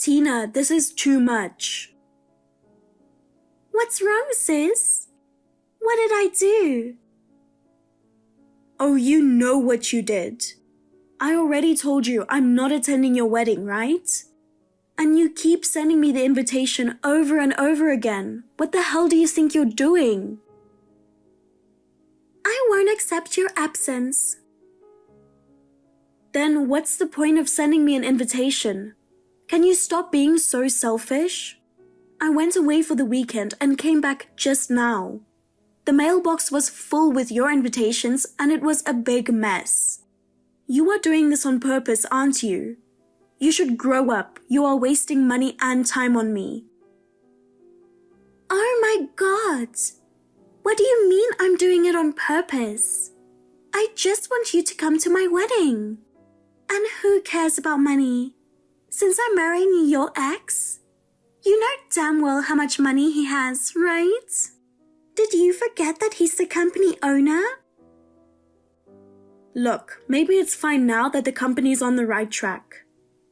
Tina, this is too much. What's wrong, sis? What did I do? Oh, you know what you did. I already told you I'm not attending your wedding, right? And you keep sending me the invitation over and over again. What the hell do you think you're doing? I won't accept your absence. Then what's the point of sending me an invitation? Can you stop being so selfish? I went away for the weekend and came back just now. The mailbox was full with your invitations and it was a big mess. You are doing this on purpose, aren't you? You should grow up. You are wasting money and time on me. Oh my God! What do you mean I'm doing it on purpose? I just want you to come to my wedding. And who cares about money? Since I'm marrying your ex, you know damn well how much money he has, right? Did you forget that he's the company owner? Look, maybe it's fine now that the company's on the right track.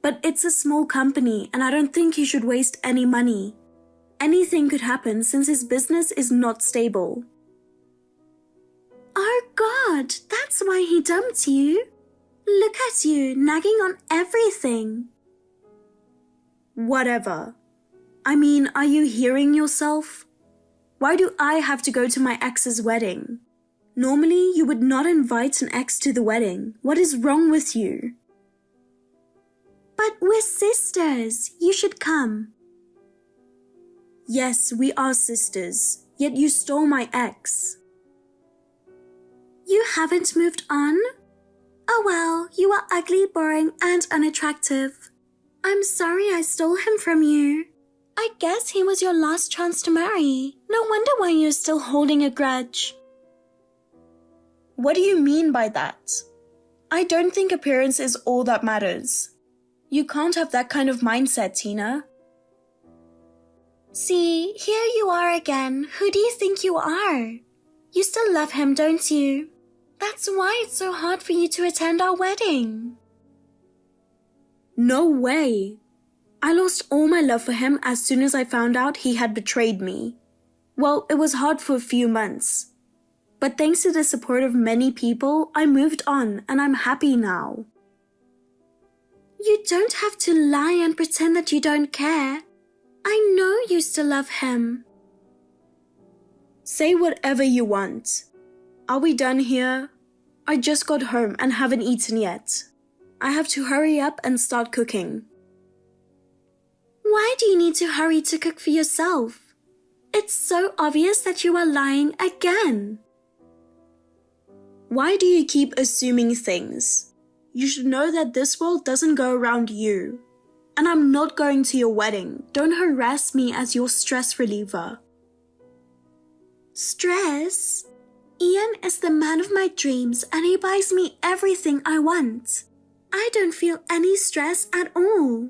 But it's a small company and I don't think he should waste any money. Anything could happen since his business is not stable. Oh God, that's why he dumped you. Look at you, nagging on everything. Whatever. I mean, are you hearing yourself? Why do I have to go to my ex's wedding? Normally, you would not invite an ex to the wedding. What is wrong with you? But we're sisters. You should come. Yes, we are sisters. Yet you stole my ex. You haven't moved on? Oh well, you are ugly, boring, and unattractive. I'm sorry I stole him from you. I guess he was your last chance to marry. No wonder why you're still holding a grudge. What do you mean by that? I don't think appearance is all that matters. You can't have that kind of mindset, Tina. See, here you are again. Who do you think you are? You still love him, don't you? That's why it's so hard for you to attend our wedding. No way. I lost all my love for him as soon as I found out he had betrayed me. Well, it was hard for a few months. But thanks to the support of many people, I moved on and I'm happy now. You don't have to lie and pretend that you don't care. I know you still love him. Say whatever you want. Are we done here? I just got home and haven't eaten yet. I have to hurry up and start cooking. Why do you need to hurry to cook for yourself? It's so obvious that you are lying again. Why do you keep assuming things? You should know that this world doesn't go around you. And I'm not going to your wedding. Don't harass me as your stress reliever. Stress? Ian is the man of my dreams and he buys me everything I want. I don't feel any stress at all.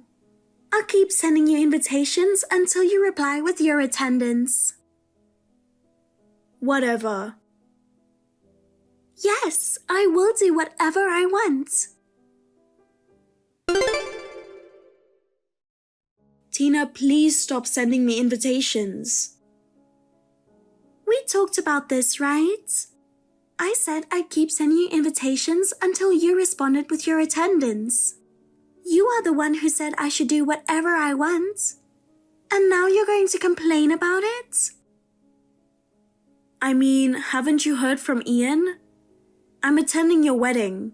I'll keep sending you invitations until you reply with your attendance. Whatever. Yes, I will do whatever I want. Tina, please stop sending me invitations. We talked about this, right? I said I'd keep sending you invitations until you responded with your attendance. You are the one who said I should do whatever I want. And now you're going to complain about it? I mean, haven't you heard from Ian? I'm attending your wedding.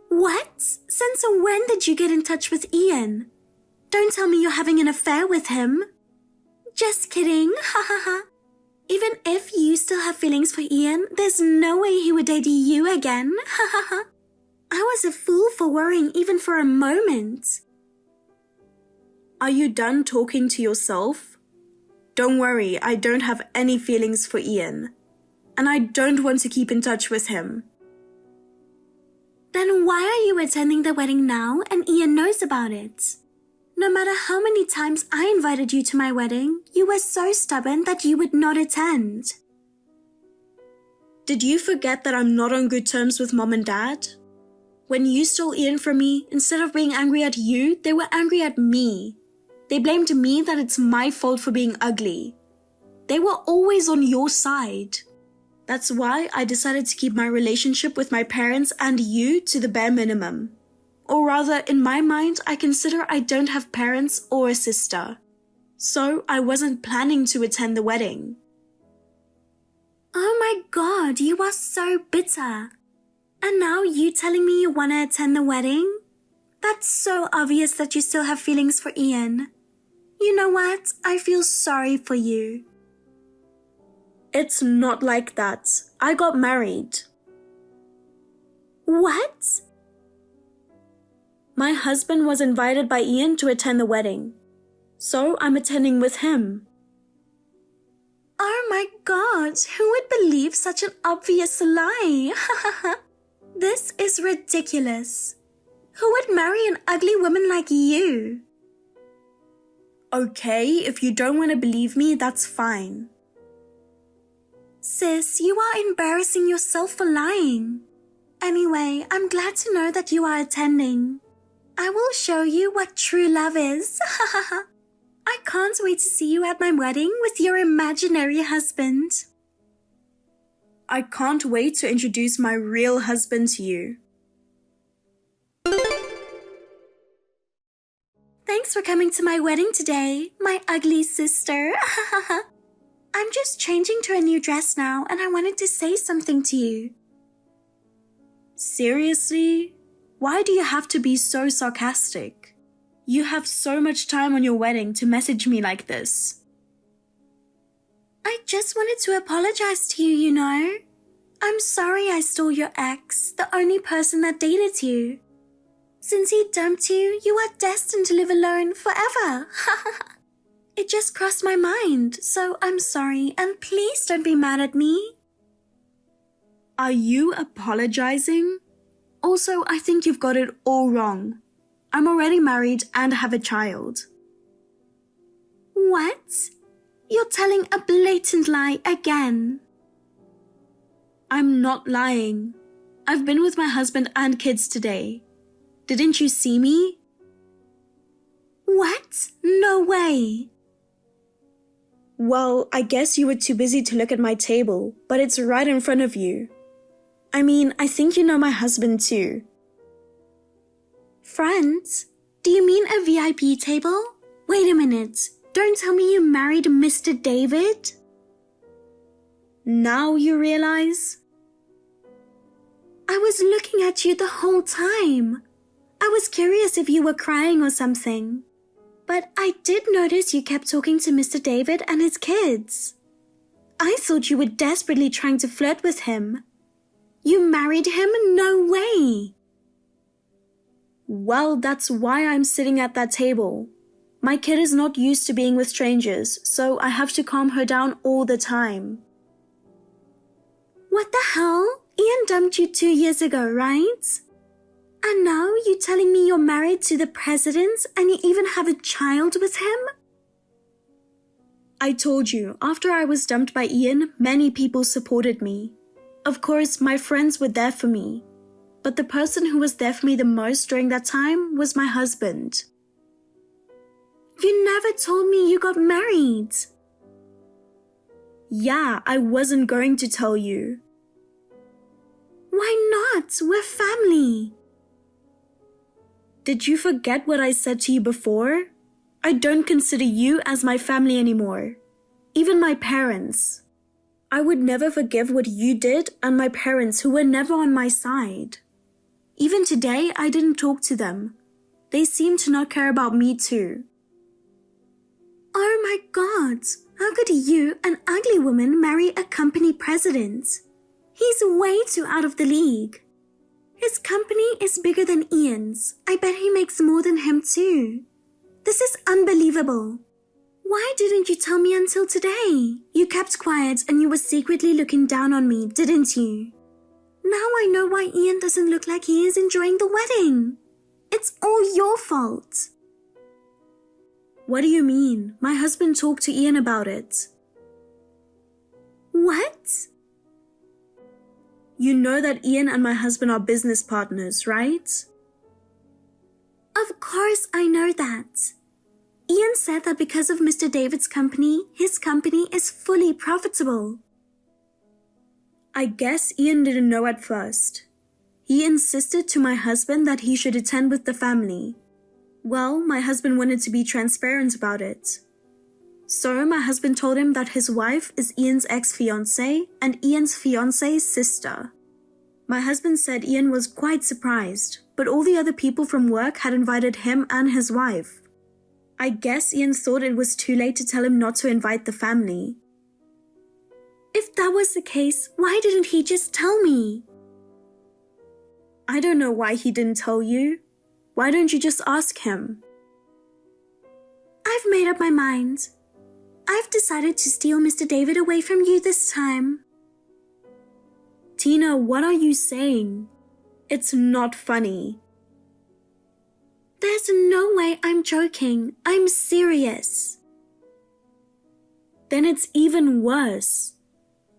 What? Since when did you get in touch with Ian? Don't tell me you're having an affair with him. Just kidding, ha ha ha. Even if you still have feelings for Ian, there's no way he would date you again, ha ha ha. I was a fool for worrying even for a moment. Are you done talking to yourself? Don't worry, I don't have any feelings for Ian. And I don't want to keep in touch with him. Then why are you attending the wedding now and Ian knows about it? No matter how many times I invited you to my wedding, you were so stubborn that you would not attend. Did you forget that I'm not on good terms with Mom and Dad? When you stole Ian from me, instead of being angry at you, they were angry at me. They blamed me that it's my fault for being ugly. They were always on your side. That's why I decided to keep my relationship with my parents and you to the bare minimum. Or rather, in my mind, I consider I don't have parents or a sister. So I wasn't planning to attend the wedding. Oh my God, you are so bitter. And now you telling me you want to attend the wedding? That's so obvious that you still have feelings for Ian. You know what? I feel sorry for you. It's not like that. I got married. What? My husband was invited by Ian to attend the wedding. So I'm attending with him. Oh my God, who would believe such an obvious lie? This is ridiculous. Who would marry an ugly woman like you? Okay, if you don't want to believe me, that's fine. Sis, you are embarrassing yourself for lying. Anyway, I'm glad to know that you are attending. I will show you what true love is. I can't wait to see you at my wedding with your imaginary husband. I can't wait to introduce my real husband to you. Thanks for coming to my wedding today, my ugly sister. I'm just changing to a new dress now and I wanted to say something to you. Seriously? Why do you have to be so sarcastic? You have so much time on your wedding to message me like this. I just wanted to apologize to you, you know. I'm sorry I stole your ex, the only person that dated you. Since he dumped you, you are destined to live alone forever. It just crossed my mind, so I'm sorry and please don't be mad at me. Are you apologizing? Also, I think you've got it all wrong. I'm already married and have a child. What? You're telling a blatant lie again. I'm not lying. I've been with my husband and kids today. Didn't you see me? What? No way. Well, I guess you were too busy to look at my table, but it's right in front of you. I mean, I think you know my husband too. Friends? Do you mean a VIP table? Wait a minute. Don't tell me you married Mr. David? Now you realize? I was looking at you the whole time. I was curious if you were crying or something. But I did notice you kept talking to Mr. David and his kids. I thought you were desperately trying to flirt with him. You married him? No way. Well, that's why I'm sitting at that table. My kid is not used to being with strangers, so I have to calm her down all the time. What the hell? Ian dumped you 2 years ago, right? And now you're telling me you're married to the president and you even have a child with him? I told you, after I was dumped by Ian, many people supported me. Of course, my friends were there for me. But the person who was there for me the most during that time was my husband. You never told me you got married. Yeah, I wasn't going to tell you. Why not? We're family. Did you forget what I said to you before? I don't consider you as my family anymore. Even my parents. I would never forgive what you did and my parents who were never on my side. Even today, I didn't talk to them. They seem to not care about me too. Oh my God, how could you, an ugly woman, marry a company president? He's way too out of the league. His company is bigger than Ian's. I bet he makes more than him too. This is unbelievable. Why didn't you tell me until today? You kept quiet and you were secretly looking down on me, didn't you? Now I know why Ian doesn't look like he is enjoying the wedding. It's all your fault. What do you mean? My husband talked to Ian about it. What? You know that Ian and my husband are business partners, right? Of course I know that. Ian said that because of Mr. David's company, his company is fully profitable. I guess Ian didn't know at first. He insisted to my husband that he should attend with the family. Well, my husband wanted to be transparent about it. So my husband told him that his wife is Ian's ex-fiancée and Ian's fiancée's sister. My husband said Ian was quite surprised, but all the other people from work had invited him and his wife. I guess Ian thought it was too late to tell him not to invite the family. If that was the case, why didn't he just tell me? I don't know why he didn't tell you. Why don't you just ask him? I've made up my mind. I've decided to steal Mr. David away from you this time. Tina, what are you saying? It's not funny. There's no way I'm joking. I'm serious. Then it's even worse.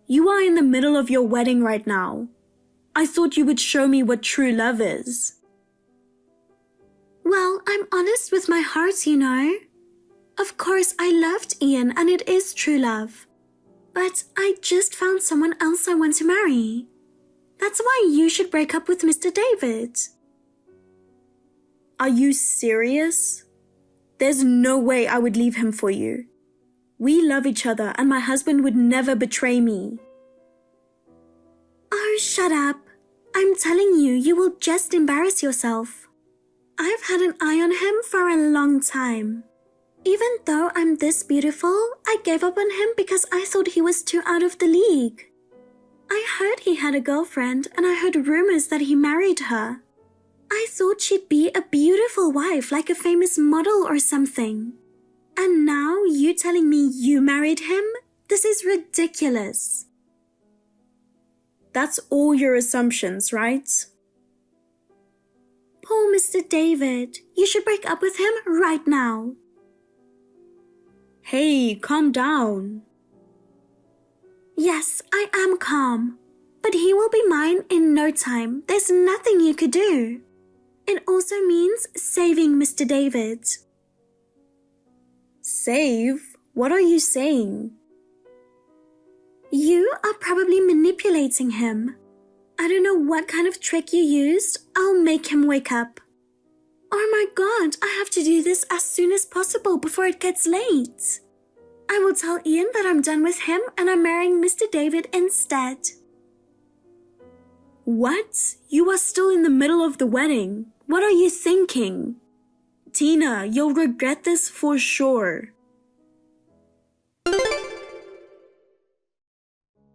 You are in the middle of your wedding right now. I thought you would show me what true love is. Well, I'm honest with my heart, you know. Of course, I loved Ian and it is true love. But I just found someone else I want to marry. That's why you should break up with Mr. David. Are you serious? There's no way I would leave him for you. We love each other and my husband would never betray me. Oh, shut up. I'm telling you, you will just embarrass yourself. I've had an eye on him for a long time. Even though I'm this beautiful, I gave up on him because I thought he was too out of the league. I heard he had a girlfriend and I heard rumors that he married her. I thought she'd be a beautiful wife like a famous model or something. And now you telling me you married him? This is ridiculous. That's all your assumptions, right? Poor Mr. David. You should break up with him right now. Hey, calm down. Yes, I am calm. But he will be mine in no time. There's nothing you could do. It also means saving Mr. David. Save? What are you saying? You are probably manipulating him. I don't know what kind of trick you used. I'll make him wake up. Oh my God, I have to do this as soon as possible before it gets late. I will tell Ian that I'm done with him and I'm marrying Mr. David instead. What? You are still in the middle of the wedding. What are you thinking? Tina, you'll regret this for sure.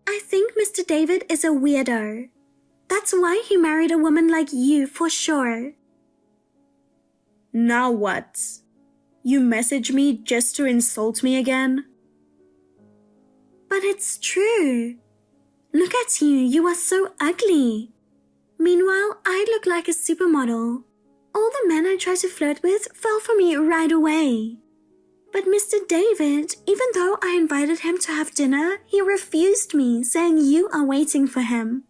I think Mr. David is a weirdo. That's why he married a woman like you for sure. Now what? You message me just to insult me again? But it's true. Look at you, you are so ugly. Meanwhile, I look like a supermodel. All the men I tried to flirt with fell for me right away. But Mr. David, even though I invited him to have dinner, he refused me, saying you are waiting for him.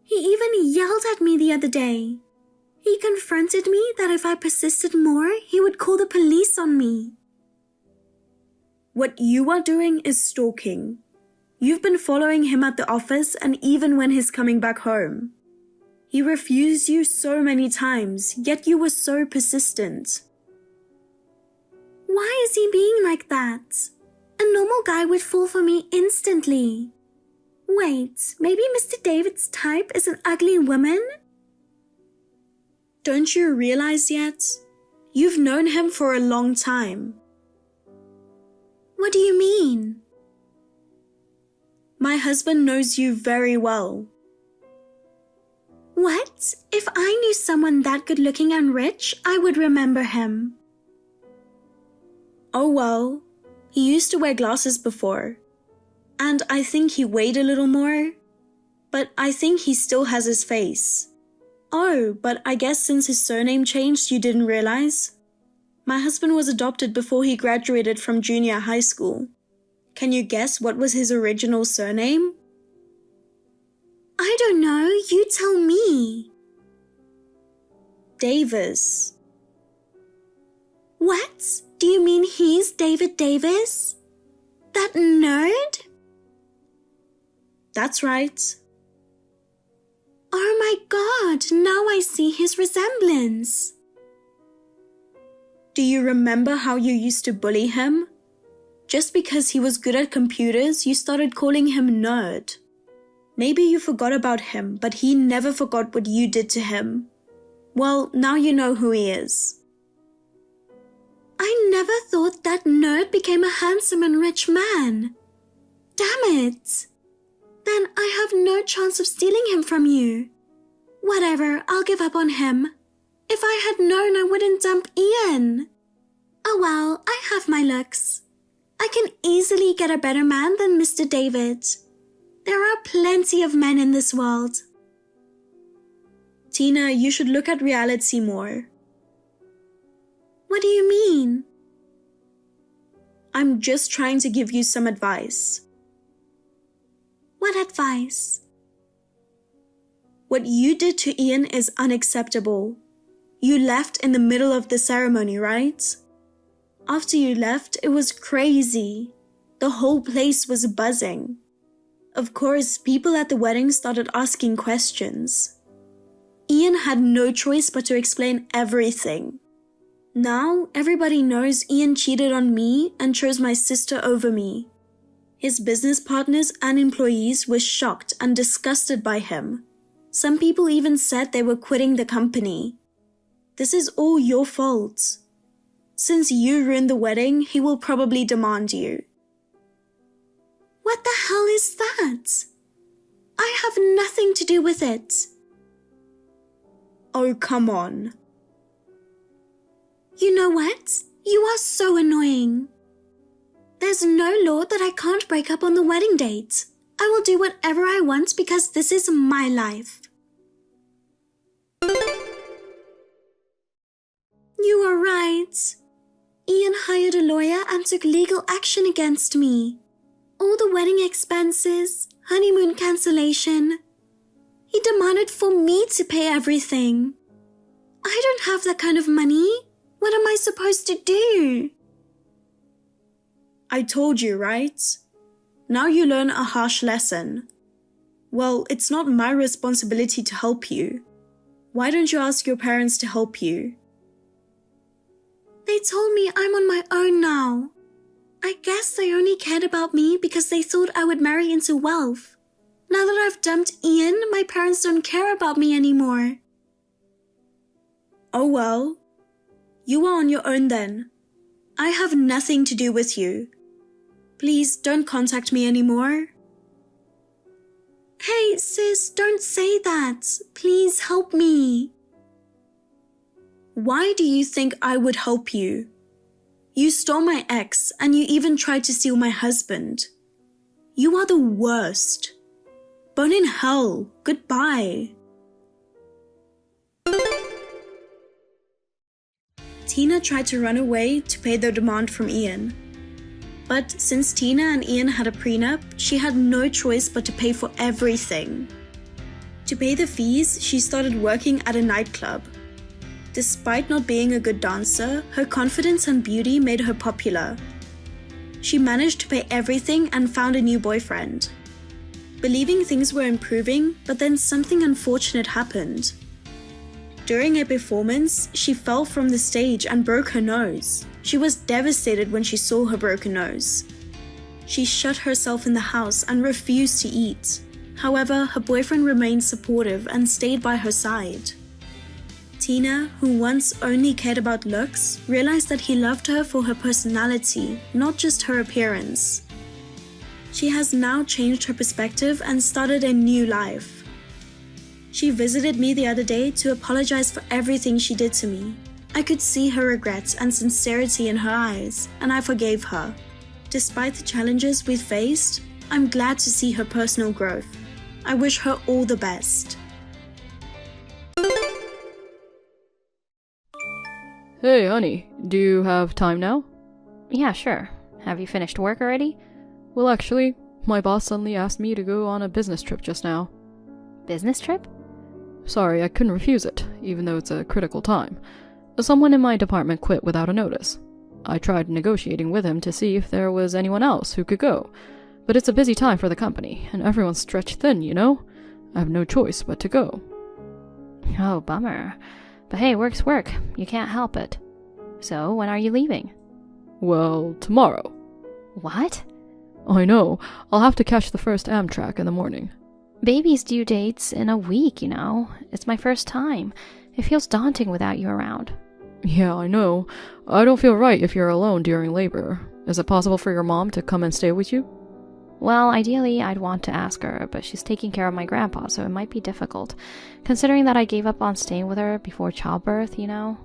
He even yelled at me the other day. He confronted me that if I persisted more, he would call the police on me. What you are doing is stalking. You've been following him at the office and even when he's coming back home. He refused you so many times, yet you were so persistent. Why is he being like that? A normal guy would fall for me instantly. Wait, maybe Mr. David's type is an ugly woman? Don't you realize yet? You've known him for a long time. What do you mean? My husband knows you very well. What? If I knew someone that good looking and rich, I would remember him. Oh well, he used to wear glasses before. And I think he weighed a little more. But I think he still has his face. Oh, but I guess since his surname changed, you didn't realize? My husband was adopted before he graduated from junior high school. Can you guess what was his original surname? I don't know, you tell me. Davis. What? Do you mean he's David Davis? That nerd? That's right. Oh my god, now I see his resemblance. Do you remember how you used to bully him? Just because he was good at computers, you started calling him nerd. Maybe you forgot about him, but he never forgot what you did to him. Well, now you know who he is. I never thought that nerd became a handsome and rich man. Damn it! Then I have no chance of stealing him from you. Whatever, I'll give up on him. If I had known, I wouldn't dump Ian. Oh well, I have my looks. I can easily get a better man than Mr. David. There are plenty of men in this world. Tina, you should look at reality more. What do you mean? I'm just trying to give you some advice. What advice? What you did to Ian is unacceptable. You left in the middle of the ceremony, right? After you left, it was crazy. The whole place was buzzing. Of course, people at the wedding started asking questions. Ian had no choice but to explain everything. Now, everybody knows Ian cheated on me and chose my sister over me. His business partners and employees were shocked and disgusted by him. Some people even said they were quitting the company. This is all your fault. Since you ruined the wedding, he will probably demand you. What the hell is that? I have nothing to do with it. Oh, come on. You know what? You are so annoying. There's no law that I can't break up on the wedding date. I will do whatever I want because this is my life. You are right. Ian hired a lawyer and took legal action against me. All the wedding expenses, honeymoon cancellation. He demanded for me to pay everything. I don't have that kind of money. What am I supposed to do? I told you, right? Now you learn a harsh lesson. Well, it's not my responsibility to help you. Why don't you ask your parents to help you? They told me I'm on my own now. I guess they only cared about me because they thought I would marry into wealth. Now that I've dumped Ian, my parents don't care about me anymore. Oh well. You are on your own then. I have nothing to do with you. Please don't contact me anymore. Hey sis, don't say that. Please help me. Why do you think I would help you? You stole my ex and you even tried to steal my husband. You are the worst. Burn in hell. Goodbye. Tina tried to run away to pay the demand from Ian. But since Tina and Ian had a prenup, she had no choice but to pay for everything. To pay the fees, she started working at a nightclub. Despite not being a good dancer, her confidence and beauty made her popular. She managed to pay everything and found a new boyfriend. Believing things were improving, but then something unfortunate happened. During a performance, she fell from the stage and broke her nose. She was devastated when she saw her broken nose. She shut herself in the house and refused to eat. However, her boyfriend remained supportive and stayed by her side. Tina, who once only cared about looks, realized that he loved her for her personality, not just her appearance. She has now changed her perspective and started a new life. She visited me the other day to apologize for everything she did to me. I could see her regret and sincerity in her eyes, and I forgave her. Despite the challenges we faced, I'm glad to see her personal growth. I wish her all the best. Hey, honey, do you have time now? Yeah, sure. Have you finished work already? Well, actually, my boss suddenly asked me to go on a business trip just now. Business trip? Sorry, I couldn't refuse it, even though it's a critical time. Someone in my department quit without a notice. I tried negotiating with him to see if there was anyone else who could go, but it's a busy time for the company, and everyone's stretched thin, you know? I have no choice but to go. Oh, bummer. But hey, work's work. You can't help it. So, when are you leaving? Well, tomorrow. What? I know. I'll have to catch the first Amtrak in the morning. Baby's due date's in a week, you know. It's my first time. It feels daunting without you around. Yeah, I know. I don't feel right if you're alone during labor. Is it possible for your mom to come and stay with you? Well, ideally, I'd want to ask her, but she's taking care of my grandpa, so it might be difficult. Considering that I gave up on staying with her before childbirth, you know?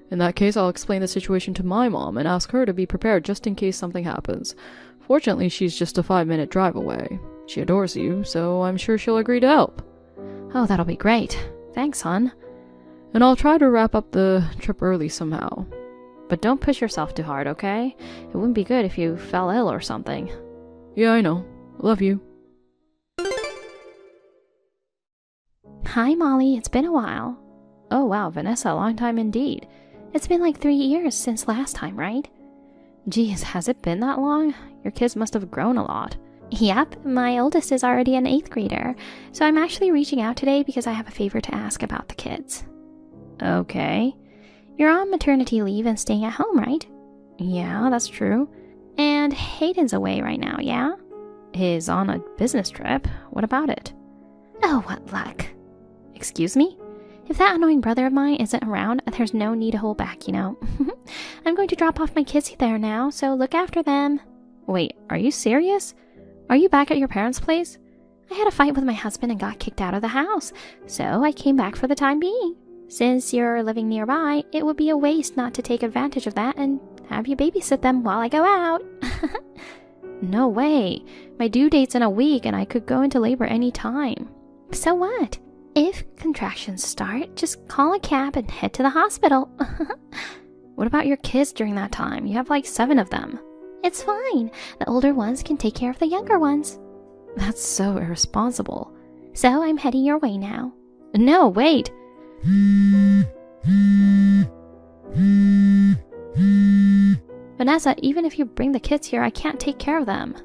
In that case, I'll explain the situation to my mom and ask her to be prepared just in case something happens. Fortunately, she's just a 5-minute drive away. She adores you, so I'm sure she'll agree to help. Oh, that'll be great. Thanks, hon. And I'll try to wrap up the trip early somehow. But don't push yourself too hard, okay? It wouldn't be good if you fell ill or something. Yeah, I know. Love you. Hi, Molly. It's been a while. Oh, wow, Vanessa, long time indeed. It's been like 3 years since last time, right? Geez, has it been that long? Your kids must have grown a lot. Yep, my oldest is already an 8th grader, so I'm actually reaching out today because I have a favor to ask about the kids. Okay. You're on maternity leave and staying at home, right? Yeah, that's true. And Hayden's away right now, yeah? He's on a business trip. What about it? Oh, what luck. Excuse me? If that annoying brother of mine isn't around, there's no need to hold back, you know. I'm going to drop off my kids there now, so look after them. Wait, are you serious? Are you back at your parents' place? I had a fight with my husband and got kicked out of the house, so I came back for the time being. Since you're living nearby, it would be a waste not to take advantage of that and have you babysit them while I go out. No way. My due date's in a week and I could go into labor any time. So what? If contractions start, just call a cab and head to the hospital. What about your kids during that time? You have like 7 of them. It's fine. The older ones can take care of the younger ones. That's so irresponsible. So I'm heading your way now. No, wait. Vanessa, even if you bring the kids here, I can't take care of them.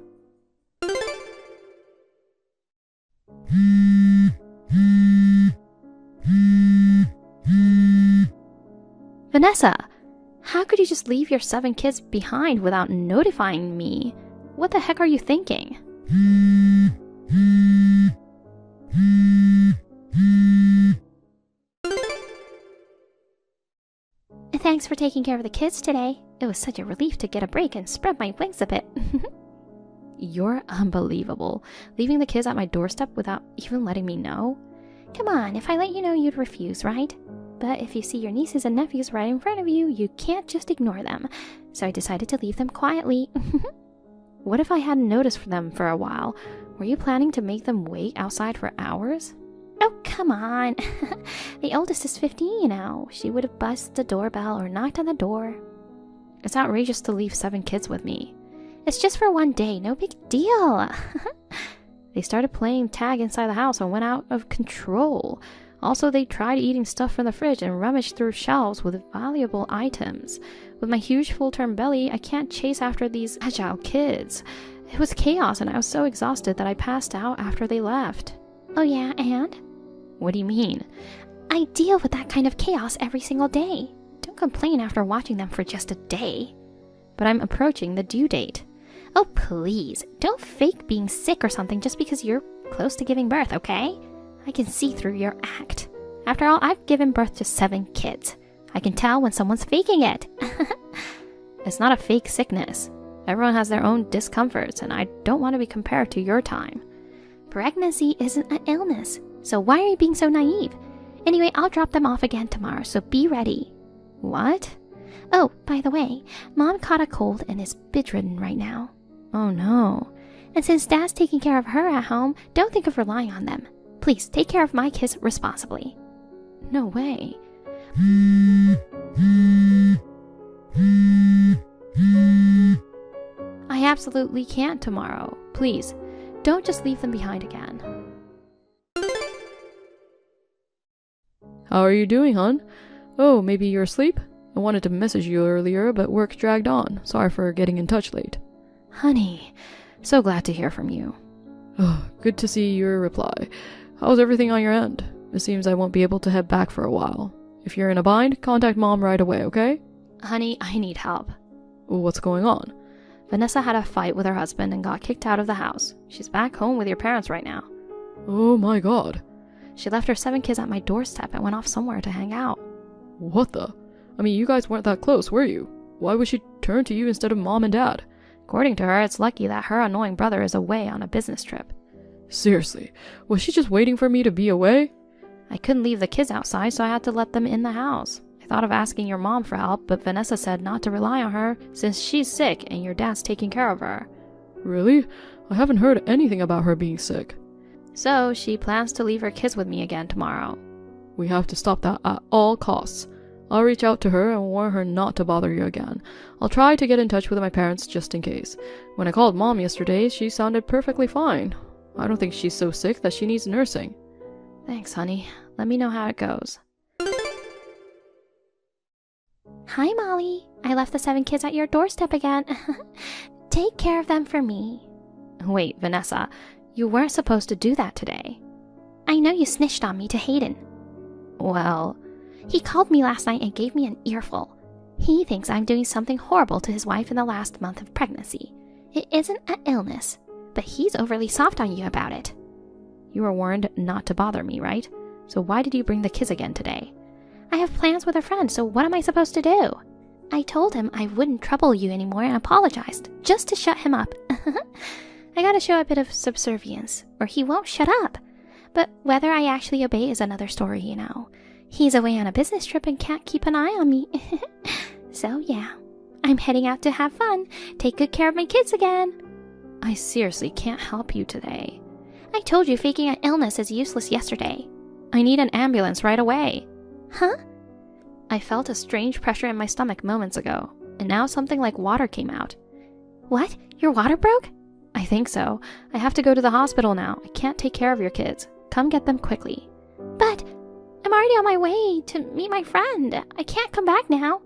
Vanessa, how could you just leave your 7 kids behind without notifying me? What the heck are you thinking? Thanks for taking care of the kids today. It was such a relief to get a break and spread my wings a bit. You're unbelievable. Leaving the kids at my doorstep without even letting me know? Come on, if I let you know, you'd refuse, right? But if you see your nieces and nephews right in front of you, you can't just ignore them. So I decided to leave them quietly. What if I hadn't noticed for them for a while? Were you planning to make them wait outside for hours? Oh, come on. The oldest is 15, you know. She would have buzzed the doorbell or knocked on the door. It's outrageous to leave 7 kids with me. It's just for one day, no big deal. They started playing tag inside the house and went out of control. Also, they tried eating stuff from the fridge and rummaged through shelves with valuable items. With my huge full-term belly, I can't chase after these agile kids. It was chaos and I was so exhausted that I passed out after they left. Oh yeah, and? What do you mean? I deal with that kind of chaos every single day. Don't complain after watching them for just a day. But I'm approaching the due date. Oh please, don't fake being sick or something just because you're close to giving birth, okay? I can see through your act. After all, I've given birth to 7 kids. I can tell when someone's faking it. It's not a fake sickness. Everyone has their own discomforts, and I don't want to be compared to your time. Pregnancy isn't an illness, so why are you being so naive? Anyway, I'll drop them off again tomorrow, so be ready. What? Oh, by the way, Mom caught a cold and is bedridden right now. Oh no. And since Dad's taking care of her at home, don't think of relying on them. Please take care of my kids responsibly. No way. I absolutely can't tomorrow. Please, don't just leave them behind again. How are you doing, hon? Oh, maybe you're asleep? I wanted to message you earlier, but work dragged on. Sorry for getting in touch late. Honey, so glad to hear from you. Oh, good to see your reply. How's everything on your end? It seems I won't be able to head back for a while. If you're in a bind, contact Mom right away, okay? Honey, I need help. What's going on? Vanessa had a fight with her husband and got kicked out of the house. She's back home with your parents right now. Oh my god. She left her 7 kids at my doorstep and went off somewhere to hang out. What the? I mean, you guys weren't that close, were you? Why would she turn to you instead of Mom and Dad? According to her, it's lucky that her annoying brother is away on a business trip. Seriously, was she just waiting for me to be away? I couldn't leave the kids outside, so I had to let them in the house. I thought of asking your mom for help, but Vanessa said not to rely on her since she's sick and your dad's taking care of her. Really? I haven't heard anything about her being sick. So she plans to leave her kids with me again tomorrow. We have to stop that at all costs. I'll reach out to her and warn her not to bother you again. I'll try to get in touch with my parents just in case. When I called Mom yesterday, she sounded perfectly fine. I don't think she's so sick that she needs nursing. Thanks, honey. Let me know how it goes. Hi, Molly. I left the 7 kids at your doorstep again. Take care of them for me. Wait, Vanessa. You weren't supposed to do that today. I know you snitched on me to Hayden. Well, he called me last night and gave me an earful. He thinks I'm doing something horrible to his wife in the last month of pregnancy. It isn't an illness, but he's overly soft on you about it. You were warned not to bother me, right? So why did you bring the kids again today? I have plans with a friend, so what am I supposed to do? I told him I wouldn't trouble you anymore and apologized, just to shut him up. I gotta show a bit of subservience, or he won't shut up. But whether I actually obey is another story, you know. He's away on a business trip and can't keep an eye on me. So yeah, I'm heading out to have fun, take good care of my kids again. I seriously can't help you today. I told you faking an illness is useless yesterday. I need an ambulance right away. Huh? I felt a strange pressure in my stomach moments ago, and now something like water came out. What? Your water broke? I think so. I have to go to the hospital now. I can't take care of your kids. Come get them quickly. But I'm already on my way to meet my friend. I can't come back now.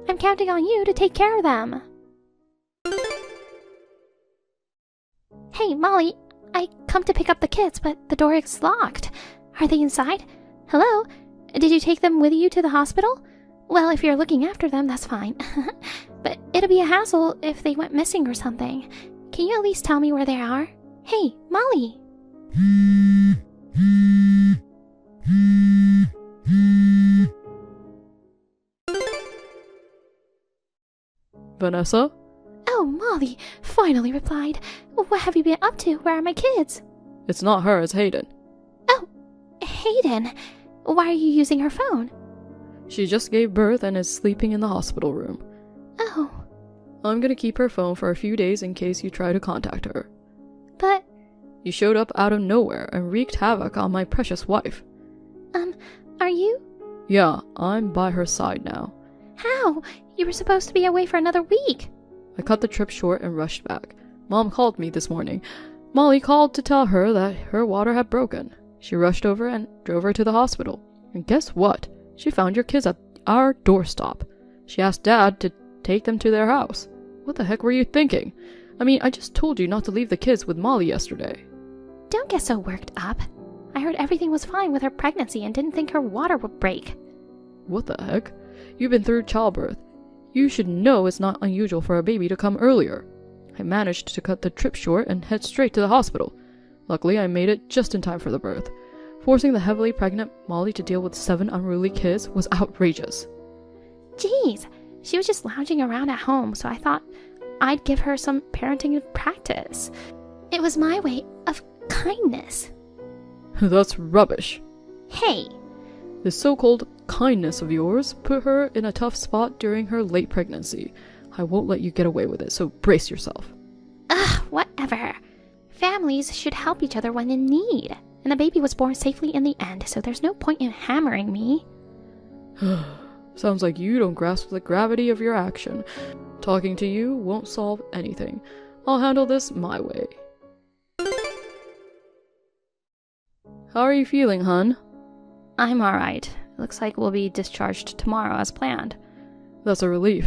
I'm counting on you to take care of them. Hey, Molly, I come to pick up the kids, but the door is locked. Are they inside? Hello? Did you take them with you to the hospital? Well, if you're looking after them, that's fine. But it'll be a hassle if they went missing or something. Can you at least tell me where they are? Hey, Molly! Vanessa? Oh, Molly, finally replied. What have you been up to? Where are my kids? It's not her, it's Hayden. Oh, Hayden. Why are you using her phone? She just gave birth and is sleeping in the hospital room. Oh. I'm gonna keep her phone for a few days in case you try to contact her. But... You showed up out of nowhere and wreaked havoc on my precious wife. Are you? Yeah, I'm by her side now. How? You were supposed to be away for another week. I cut the trip short and rushed back. Mom called me this morning. Molly called to tell her that her water had broken. She rushed over and drove her to the hospital. And guess what? She found your kids at our doorstep. She asked Dad to take them to their house. What the heck were you thinking? I mean, I just told you not to leave the kids with Molly yesterday. Don't get so worked up. I heard everything was fine with her pregnancy and didn't think her water would break. What the heck? You've been through childbirth. You should know it's not unusual for a baby to come earlier. I managed to cut the trip short and head straight to the hospital. Luckily, I made it just in time for the birth. Forcing the heavily pregnant Molly to deal with 7 unruly kids was outrageous. Jeez, she was just lounging around at home, so I thought I'd give her some parenting practice. It was my way of kindness. That's rubbish. Hey! This so-called kindness of yours put her in a tough spot during her late pregnancy. I won't let you get away with it, so brace yourself. Ugh, whatever. Families should help each other when in need. And the baby was born safely in the end, so there's no point in hammering me. Sounds like you don't grasp the gravity of your action. Talking to you won't solve anything. I'll handle this my way. How are you feeling, hun? I'm alright. Looks like we'll be discharged tomorrow as planned. That's a relief.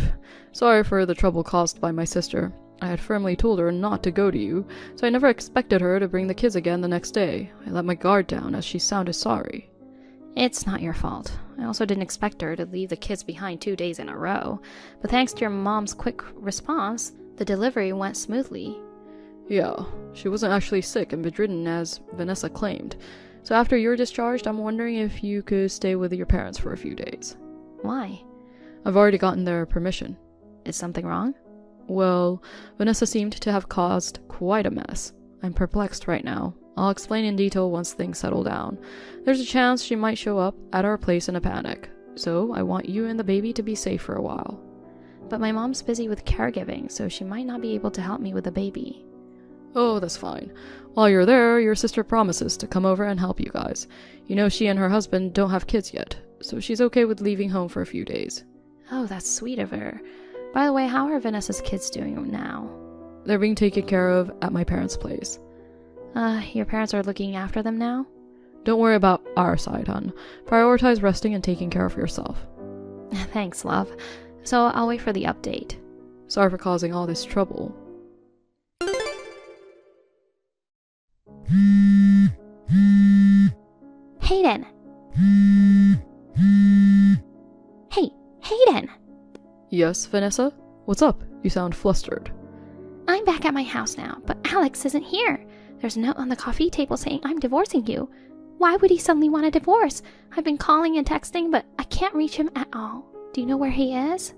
Sorry for the trouble caused by my sister. I had firmly told her not to go to you, so I never expected her to bring the kids again the next day. I let my guard down as she sounded sorry. It's not your fault. I also didn't expect her to leave the kids behind 2 days in a row, but thanks to your mom's quick response, the delivery went smoothly. Yeah, she wasn't actually sick and bedridden as Vanessa claimed. So after you're discharged, I'm wondering if you could stay with your parents for a few days. Why? I've already gotten their permission. Is something wrong? Well, Vanessa seemed to have caused quite a mess. I'm perplexed right now. I'll explain in detail once things settle down. There's a chance she might show up at our place in a panic, so I want you and the baby to be safe for a while. But my mom's busy with caregiving, so she might not be able to help me with the baby. Oh, that's fine. While you're there, your sister promises to come over and help you guys. You know she and her husband don't have kids yet, so she's okay with leaving home for a few days. Oh, that's sweet of her. By the way, how are Vanessa's kids doing now? They're being taken care of at my parents' place. Your parents are looking after them now? Don't worry about our side, hon. Prioritize resting and taking care of yourself. Thanks, love. So I'll wait for the update. Sorry for causing all this trouble. Hayden! Hey, Hayden! Yes, Vanessa? What's up? You sound flustered. I'm back at my house now, but Alex isn't here. There's a note on the coffee table saying I'm divorcing you. Why would he suddenly want a divorce? I've been calling and texting, but I can't reach him at all. Do you know where he is?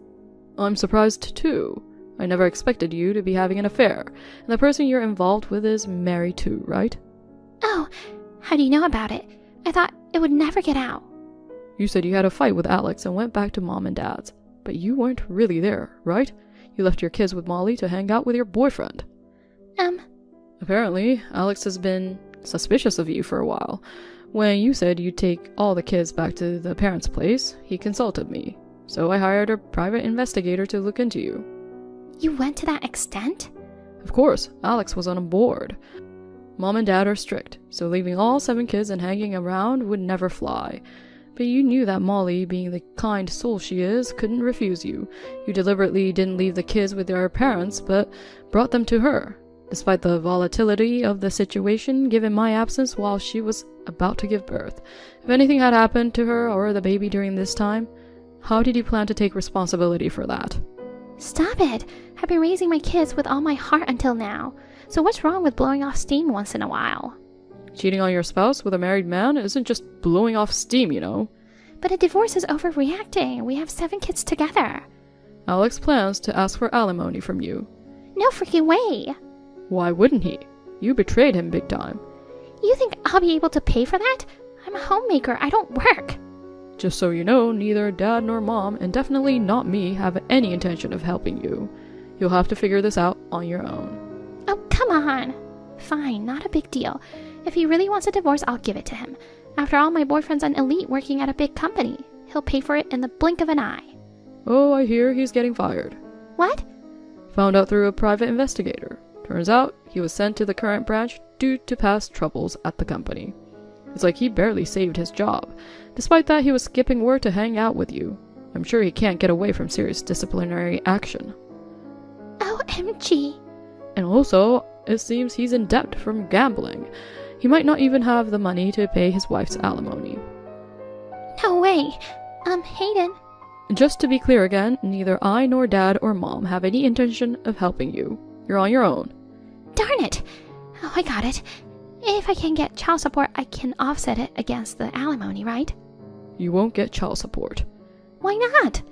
I'm surprised too. I never expected you to be having an affair, and the person you're involved with is married too, right? Oh, how do you know about it? I thought it would never get out. You said you had a fight with Alex and went back to mom and dad's, but you weren't really there, right? You left your kids with Molly to hang out with your boyfriend. Apparently, Alex has been suspicious of you for a while. When you said you'd take all the kids back to the parents' place, he consulted me. So I hired a private investigator to look into you. You went to that extent? Of course, Alex was on board. Mom and dad are strict, so leaving all 7 kids and hanging around would never fly. But you knew that Molly, being the kind soul she is, couldn't refuse you. You deliberately didn't leave the kids with their parents, but brought them to her. Despite the volatility of the situation, given my absence while she was about to give birth. If anything had happened to her or the baby during this time, how did you plan to take responsibility for that? Stop it! I've been raising my kids with all my heart until now. So what's wrong with blowing off steam once in a while? Cheating on your spouse with a married man isn't just blowing off steam, you know. But a divorce is overreacting. We have 7 kids together. Alex plans to ask for alimony from you. No freaking way! Why wouldn't he? You betrayed him big time. You think I'll be able to pay for that? I'm a homemaker. I don't work. Just so you know, neither dad nor mom, and definitely not me, have any intention of helping you. You'll have to figure this out on your own. Oh, come on. Fine, not a big deal. If he really wants a divorce, I'll give it to him. After all, my boyfriend's an elite working at a big company. He'll pay for it in the blink of an eye. Oh, I hear he's getting fired. What? Found out through a private investigator. Turns out he was sent to the current branch due to past troubles at the company. It's like he barely saved his job. Despite that, he was skipping work to hang out with you. I'm sure he can't get away from serious disciplinary action. OMG. And also, it seems he's in debt from gambling. He might not even have the money to pay his wife's alimony. No way. Hayden. Just to be clear again, neither I nor dad or mom have any intention of helping you. You're on your own. Darn it. Oh, I got it. If I can get child support, I can offset it against the alimony, right? You won't get child support. Why not?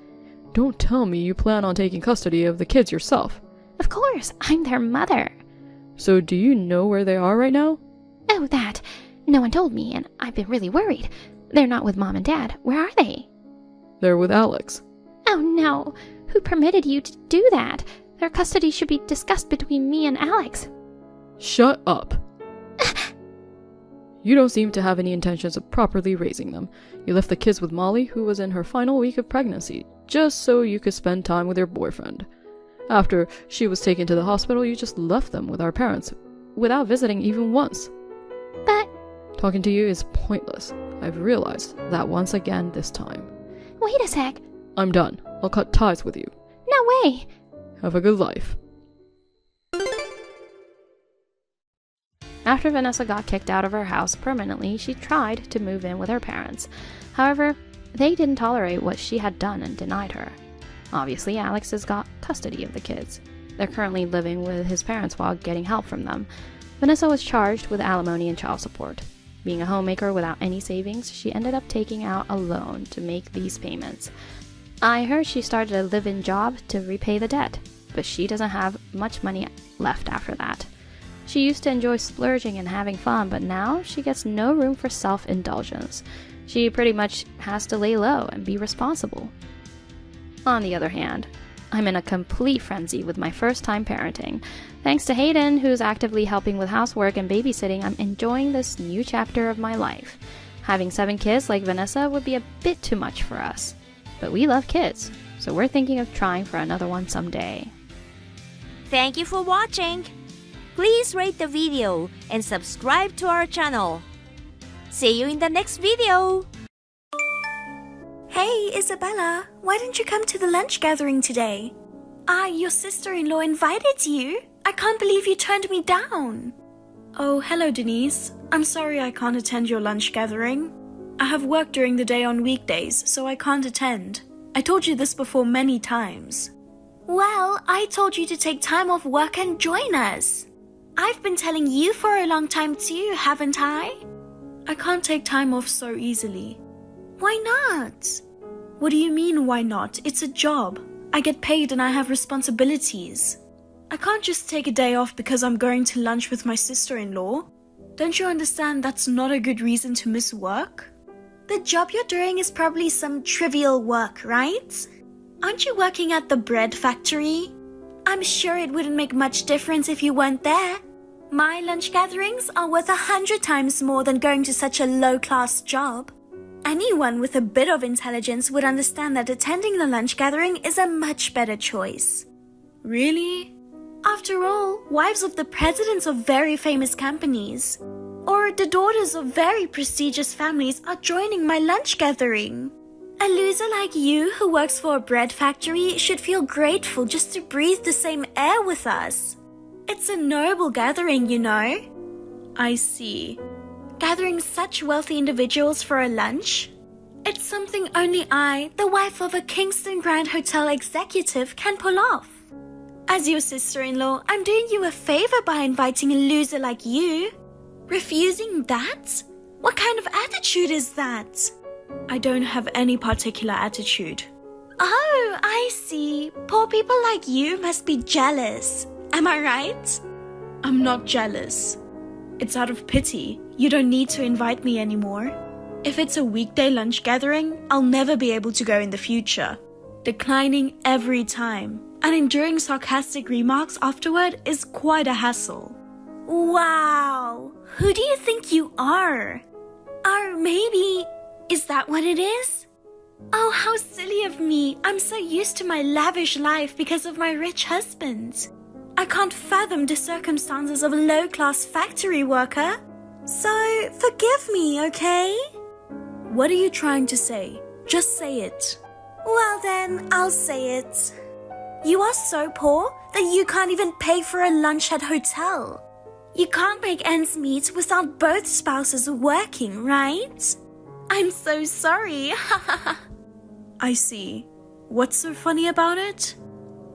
Don't tell me you plan on taking custody of the kids yourself. Of course, I'm their mother. So do you know where they are right now? Oh, that. No one told me, and I've been really worried. They're not with mom and dad. Where are they? They're with Alex. Oh no. Who permitted you to do that? Their custody should be discussed between me and Alex. Shut up. You don't seem to have any intentions of properly raising them. You left the kids with Molly, who was in her final week of pregnancy, just so you could spend time with your boyfriend. After she was taken to the hospital, you just left them with our parents, without visiting even once. But Talking to you is pointless. I've realized that once again this time. Wait a sec. I'm done. I'll cut ties with you. No way. Have a good life. After Vanessa got kicked out of her house permanently, she tried to move in with her parents. However, they didn't tolerate what she had done and denied her. Obviously, Alex has got custody of the kids. They're currently living with his parents while getting help from them. Vanessa was charged with alimony and child support. Being a homemaker without any savings, she ended up taking out a loan to make these payments. I heard she started a live-in job to repay the debt, but she doesn't have much money left after that. She used to enjoy splurging and having fun, but now she gets no room for self-indulgence. She pretty much has to lay low and be responsible. On the other hand, I'm in a complete frenzy with my first-time parenting. Thanks to Hayden, who's actively helping with housework and babysitting, I'm enjoying this new chapter of my life. Having 7 kids like Vanessa would be a bit too much for us. But we love kids, so we're thinking of trying for another one someday. Thank you for watching. Please rate the video and subscribe to our channel. See you in the next video. Hey, Isabella, why didn't you come to the lunch gathering today? Your sister-in-law invited you. I can't believe you turned me down. Oh, hello, Denise. I'm sorry I can't attend your lunch gathering. I have work during the day on weekdays, so I can't attend. I told you this before many times. Well, I told you to take time off work and join us. I've been telling you for a long time too, haven't I? I can't take time off so easily. Why not? What do you mean, why not? It's a job. I get paid and I have responsibilities. I can't just take a day off because I'm going to lunch with my sister-in-law. Don't you understand that's not a good reason to miss work? The job you're doing is probably some trivial work, right? Aren't you working at the bread factory? I'm sure it wouldn't make much difference if you weren't there. My lunch gatherings are worth 100 times more than going to such a low-class job. Anyone with a bit of intelligence would understand that attending the lunch gathering is a much better choice. Really? After all, wives of the presidents of very famous companies, or the daughters of very prestigious families are joining my lunch gathering. A loser like you who works for a bread factory should feel grateful just to breathe the same air with us. It's a noble gathering, you know. I see. Gathering such wealthy individuals for a lunch? It's something only I, the wife of a Kingston Grand Hotel executive, can pull off. As your sister-in-law, I'm doing you a favor by inviting a loser like you. Refusing that? What kind of attitude is that? I don't have any particular attitude. Oh, I see. Poor people like you must be jealous. Am I right? I'm not jealous. It's out of pity. You don't need to invite me anymore. If it's a weekday lunch gathering, I'll never be able to go in the future. Declining every time, and enduring sarcastic remarks afterward is quite a hassle. Wow! Who do you think you are? Or maybe, is that what it is? Oh, how silly of me. I'm so used to my lavish life because of my rich husband. I can't fathom the circumstances of a low-class factory worker. So, forgive me, okay? What are you trying to say? Just say it. Well then, I'll say it. You are so poor that you can't even pay for a lunch at hotel. You can't make ends meet without both spouses working, right? I'm so sorry. I see. What's so funny about it?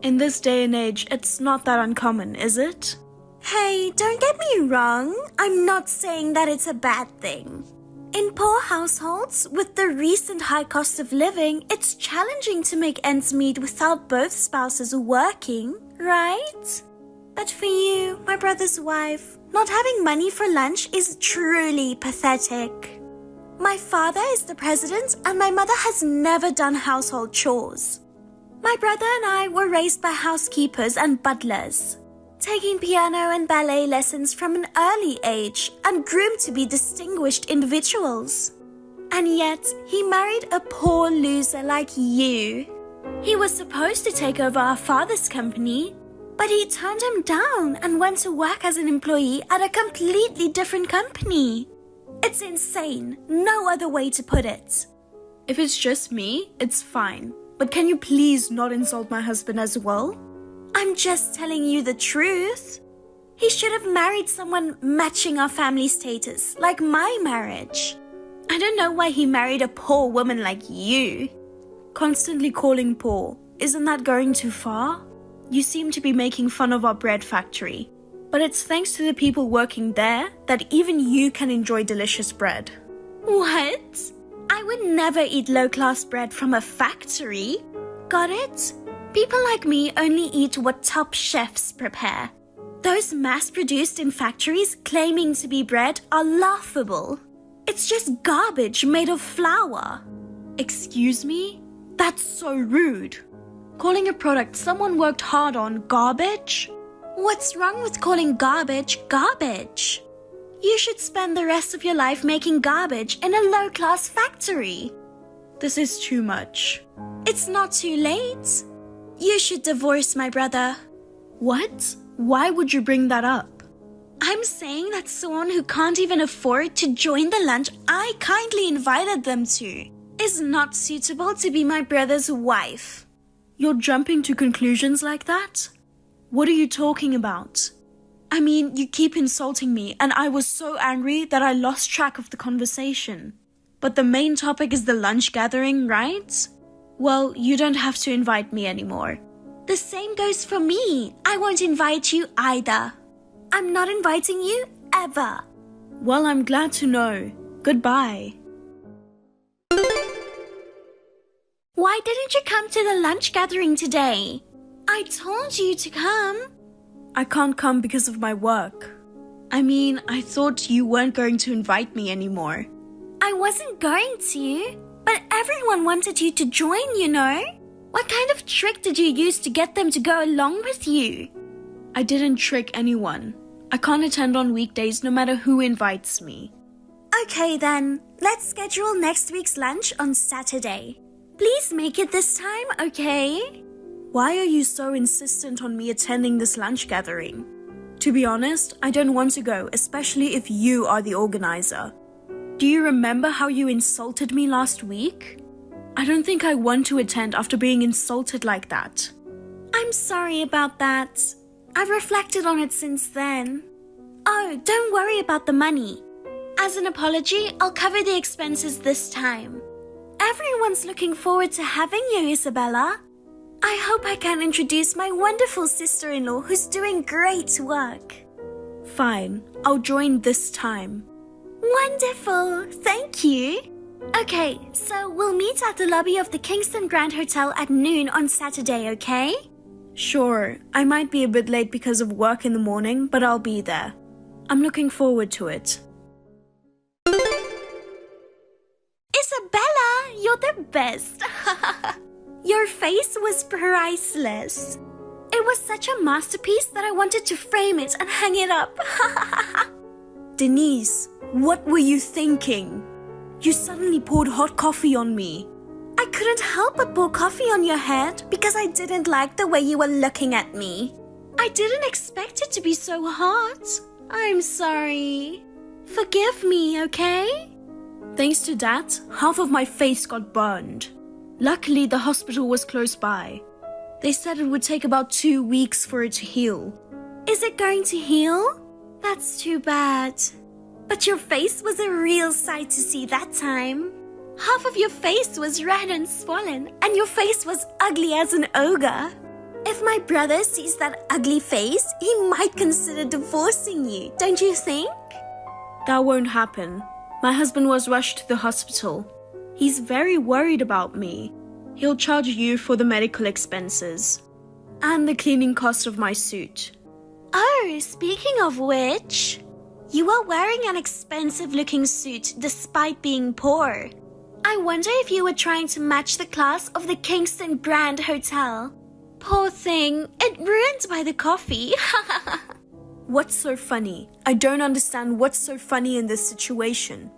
In this day and age, it's not that uncommon, is it? Hey, don't get me wrong. I'm not saying that it's a bad thing. In poor households, with the recent high cost of living, it's challenging to make ends meet without both spouses working, right? But for you, my brother's wife, not having money for lunch is truly pathetic. My father is the president and my mother has never done household chores. My brother and I were raised by housekeepers and butlers, taking piano and ballet lessons from an early age and groomed to be distinguished individuals. And yet, he married a poor loser like you. He was supposed to take over our father's company, but he turned him down and went to work as an employee at a completely different company. It's insane. No other way to put it. If it's just me, it's fine. But can you please not insult my husband as well? I'm just telling you the truth. He should have married someone matching our family status, like my marriage. I don't know why he married a poor woman like you. Constantly calling poor, isn't that going too far? You seem to be making fun of our bread factory. But it's thanks to the people working there that even you can enjoy delicious bread. What? I would never eat low-class bread from a factory. Got it? People like me only eat what top chefs prepare. Those mass-produced in factories claiming to be bread are laughable. It's just garbage made of flour. Excuse me? That's so rude. Calling a product someone worked hard on garbage? What's wrong with calling garbage garbage? You should spend the rest of your life making garbage in a low-class factory. This is too much. It's not too late. You should divorce my brother. What? Why would you bring that up? I'm saying that someone who can't even afford to join the lunch I kindly invited them to is not suitable to be my brother's wife. You're jumping to conclusions like that? What are you talking about? I mean, you keep insulting me and I was so angry that I lost track of the conversation. But the main topic is the lunch gathering, right? Well, you don't have to invite me anymore. The same goes for me. I won't invite you either. I'm not inviting you ever. Well, I'm glad to know. Goodbye. Why didn't you come to the lunch gathering today? I told you to come. I can't come because of my work. I mean, I thought you weren't going to invite me anymore. I wasn't going to, but everyone wanted you to join, you know. What kind of trick did you use to get them to go along with you? I didn't trick anyone. I can't attend on weekdays no matter who invites me. Okay then, let's schedule next week's lunch on Saturday. Please make it this time, okay? Why are you so insistent on me attending this lunch gathering? To be honest, I don't want to go, especially if you are the organizer. Do you remember how you insulted me last week? I don't think I want to attend after being insulted like that. I'm sorry about that. I've reflected on it since then. Oh, don't worry about the money. As an apology, I'll cover the expenses this time. Everyone's looking forward to having you, Isabella. I hope I can introduce my wonderful sister-in-law who's doing great work. Fine, I'll join this time. Wonderful, thank you. Okay, so we'll meet at the lobby of the Kingston Grand Hotel at noon on Saturday, okay? Sure, I might be a bit late because of work in the morning, but I'll be there. I'm looking forward to it. Isabella, you're the best. Your face was priceless. It was such a masterpiece that I wanted to frame it and hang it up. Denise, what were you thinking? You suddenly poured hot coffee on me. I couldn't help but pour coffee on your head because I didn't like the way you were looking at me. I didn't expect it to be so hot. I'm sorry. Forgive me, okay? Thanks to that, half of my face got burned. Luckily, the hospital was close by. They said it would take about 2 weeks for it to heal. Is it going to heal? That's too bad. But your face was a real sight to see that time. Half of your face was red and swollen, and your face was ugly as an ogre. If my brother sees that ugly face, he might consider divorcing you, don't you think? That won't happen. My husband was rushed to the hospital. He's very worried about me. He'll charge you for the medical expenses and the cleaning cost of my suit. Oh, speaking of which, you are wearing an expensive-looking suit despite being poor. I wonder if you were trying to match the class of the Kingston Grand Hotel. Poor thing, it ruined by the coffee. What's so funny? I don't understand what's so funny in this situation.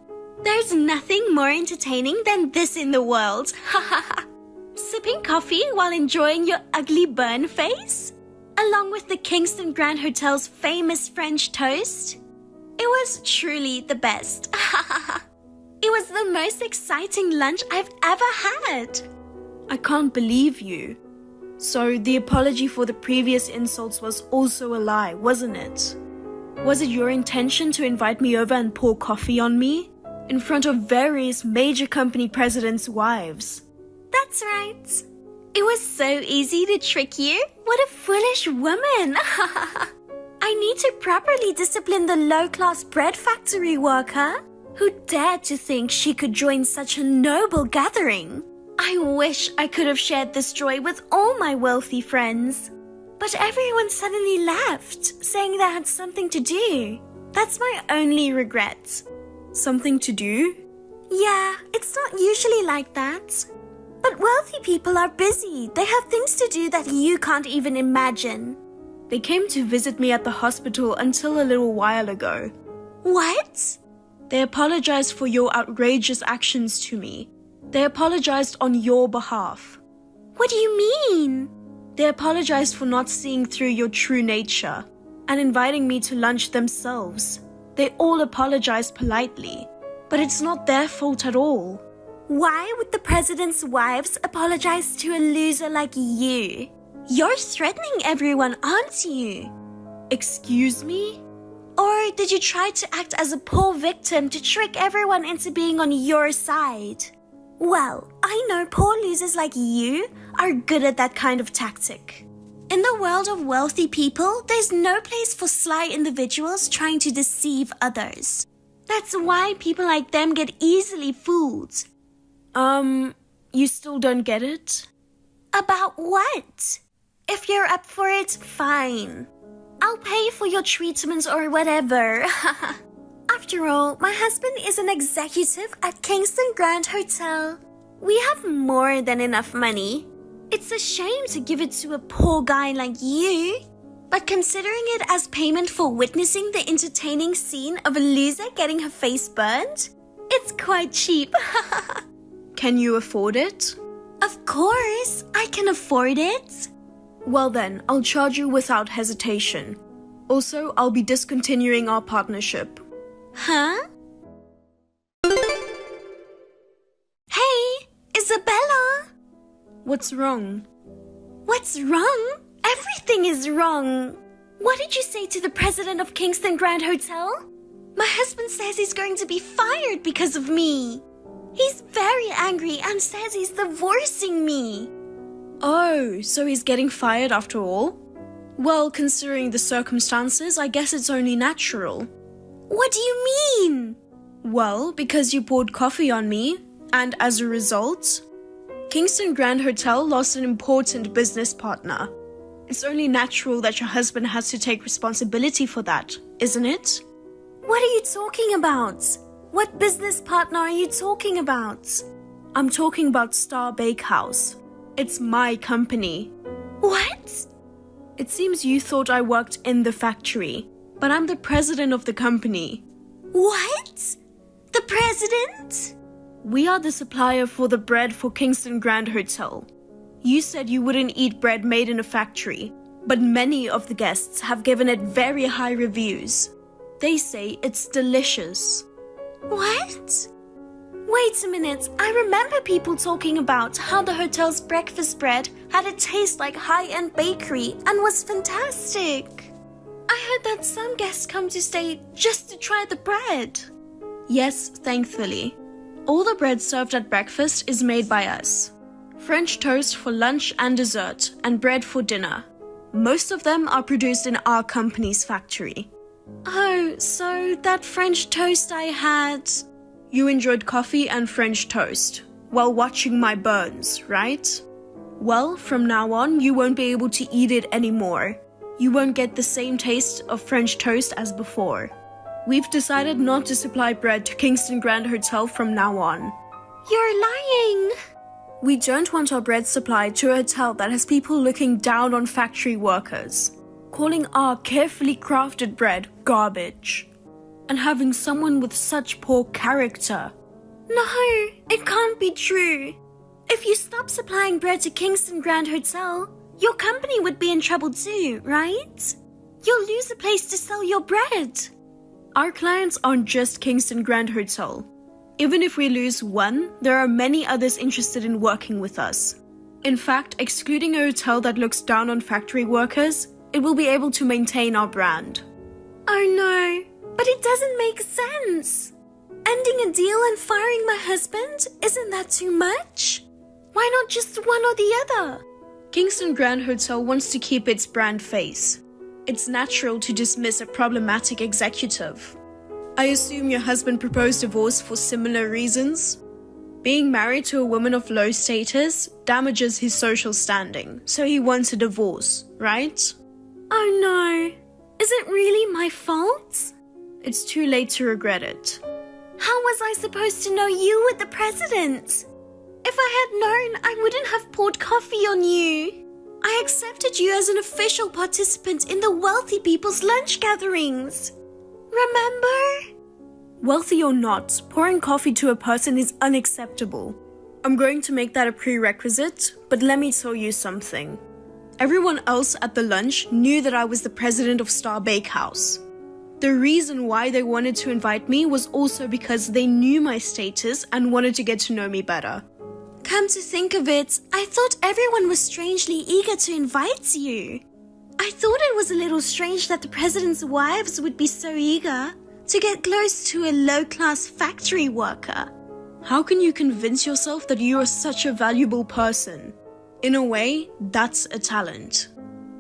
There's nothing more entertaining than this in the world. Sipping coffee while enjoying your ugly burn face? Along with the Kingston Grand Hotel's famous French toast? It was truly the best. It was the most exciting lunch I've ever had. I can't believe you. So the apology for the previous insults was also a lie, wasn't it? Was it your intention to invite me over and pour coffee on me? In front of various major company presidents' wives? That's right. It was so easy to trick you. What a foolish woman. I need to properly discipline the low-class bread factory worker who dared to think she could join such a noble gathering. I wish I could have shared this joy with all my wealthy friends. But everyone suddenly left, saying they had something to do. That's my only regret. Something to do? Yeah, it's not usually like that. But wealthy people are busy. They have things to do that you can't even imagine. They came to visit me at the hospital until a little while ago. What? They apologized for your outrageous actions to me. They apologized on your behalf. What do you mean? They apologized for not seeing through your true nature and inviting me to lunch themselves. They all apologized politely, but it's not their fault at all. Why would the president's wives apologize to a loser like you? You're threatening everyone, aren't you? Excuse me? Or did you try to act as a poor victim to trick everyone into being on your side? Well, I know poor losers like you are good at that kind of tactic. In the world of wealthy people, there's no place for sly individuals trying to deceive others. That's why people like them get easily fooled. You still don't get it? About what? If you're up for it, fine. I'll pay for your treatment or whatever. After all, my husband is an executive at Kingston Grand Hotel. We have more than enough money. It's a shame to give it to a poor guy like you. But considering it as payment for witnessing the entertaining scene of a loser getting her face burned, it's quite cheap. Can you afford it? Of course, I can afford it. Well then, I'll charge you without hesitation. Also, I'll be discontinuing our partnership. Huh? Hey, Isabella! What's wrong? What's wrong? Everything is wrong. What did you say to the president of Kingston Grand Hotel? My husband says he's going to be fired because of me. He's very angry and says he's divorcing me. Oh, so he's getting fired after all? Well, considering the circumstances, I guess it's only natural. What do you mean? Well, because you poured coffee on me, and as a result, Kingston Grand Hotel lost an important business partner. It's only natural that your husband has to take responsibility for that, isn't it? What are you talking about? What business partner are you talking about? I'm talking about Star Bakehouse. It's my company. What? It seems you thought I worked in the factory, but I'm the president of the company. What? The president? We are the supplier for the bread for Kingston Grand Hotel. You said you wouldn't eat bread made in a factory, but many of the guests have given it very high reviews. They say it's delicious. What? Wait a minute, I remember people talking about how the hotel's breakfast bread had a taste like high-end bakery and was fantastic. I heard that some guests come to stay just to try the bread. Yes, thankfully. All the bread served at breakfast is made by us. French toast for lunch and dessert, and bread for dinner. Most of them are produced in our company's factory. Oh, so that French toast I had... You enjoyed coffee and French toast while watching my burns, right? Well, from now on, you won't be able to eat it anymore. You won't get the same taste of French toast as before. We've decided not to supply bread to Kingston Grand Hotel from now on. You're lying! We don't want our bread supplied to a hotel that has people looking down on factory workers, calling our carefully crafted bread garbage, and having someone with such poor character. No, it can't be true. If you stop supplying bread to Kingston Grand Hotel, your company would be in trouble too, right? You'll lose a place to sell your bread. Our clients aren't just Kingston Grand Hotel. Even if we lose one, there are many others interested in working with us. In fact, excluding a hotel that looks down on factory workers, it will be able to maintain our brand. Oh no, but it doesn't make sense. Ending a deal and firing my husband, isn't that too much? Why not just one or the other? Kingston Grand Hotel wants to keep its brand face. It's natural to dismiss a problematic executive. I assume your husband proposed divorce for similar reasons? Being married to a woman of low status damages his social standing, so he wants a divorce, right? Oh no, is it really my fault? It's too late to regret it. How was I supposed to know you were the president? If I had known, I wouldn't have poured coffee on you. I accepted you as an official participant in the wealthy people's lunch gatherings. Remember? Wealthy or not, pouring coffee to a person is unacceptable. I'm going to make that a prerequisite, but let me tell you something. Everyone else at the lunch knew that I was the president of Star Bakehouse. The reason why they wanted to invite me was also because they knew my status and wanted to get to know me better. Come to think of it, I thought everyone was strangely eager to invite you. I thought it was a little strange that the president's wives would be so eager to get close to a low-class factory worker. How can you convince yourself that you are such a valuable person? In a way, that's a talent.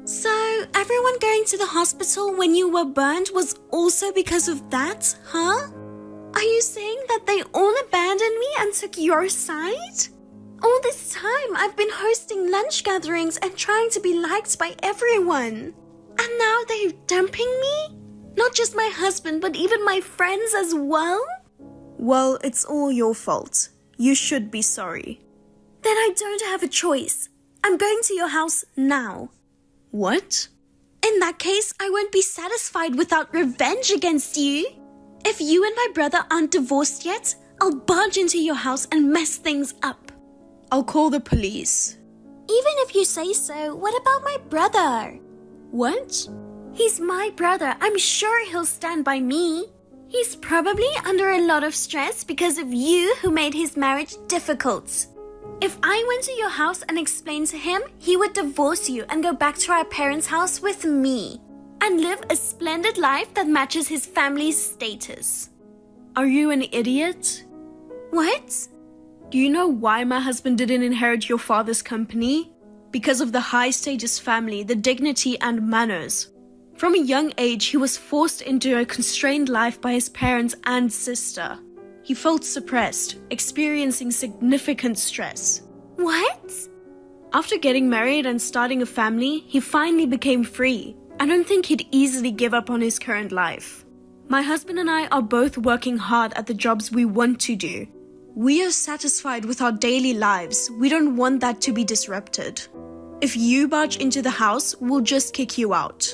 So, everyone going to the hospital when you were burned was also because of that, huh? Are you saying that they all abandoned me and took your side? All this time, I've been hosting lunch gatherings and trying to be liked by everyone. And now they're dumping me? Not just my husband, but even my friends as well? Well, it's all your fault. You should be sorry. Then I don't have a choice. I'm going to your house now. What? In that case, I won't be satisfied without revenge against you. If you and my brother aren't divorced yet, I'll barge into your house and mess things up. I'll call the police. Even if you say so, what about my brother? What? He's my brother. I'm sure he'll stand by me. He's probably under a lot of stress because of you who made his marriage difficult. If I went to your house and explained to him, he would divorce you and go back to our parents' house with me and live a splendid life that matches his family's status. Are you an idiot? What? Do you know why my husband didn't inherit your father's company? Because of the high-status family, the dignity and manners. From a young age, he was forced into a constrained life by his parents and sister. He felt suppressed, experiencing significant stress. What? After getting married and starting a family, he finally became free. I don't think he'd easily give up on his current life. My husband and I are both working hard at the jobs we want to do. We are satisfied with our daily lives. We don't want that to be disrupted. If you barge into the house, we'll just kick you out.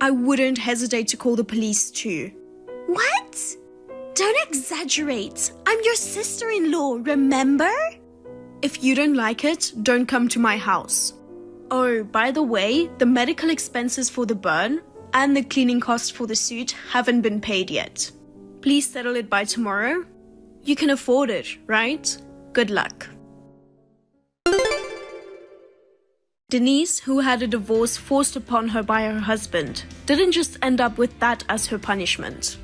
I wouldn't hesitate to call the police too. What? Don't exaggerate. I'm your sister-in-law, remember? If you don't like it, don't come to my house. Oh, by the way, the medical expenses for the burn and the cleaning costs for the suit haven't been paid yet. Please settle it by tomorrow. You can afford it, right? Good luck. Denise, who had a divorce forced upon her by her husband, didn't just end up with that as her punishment.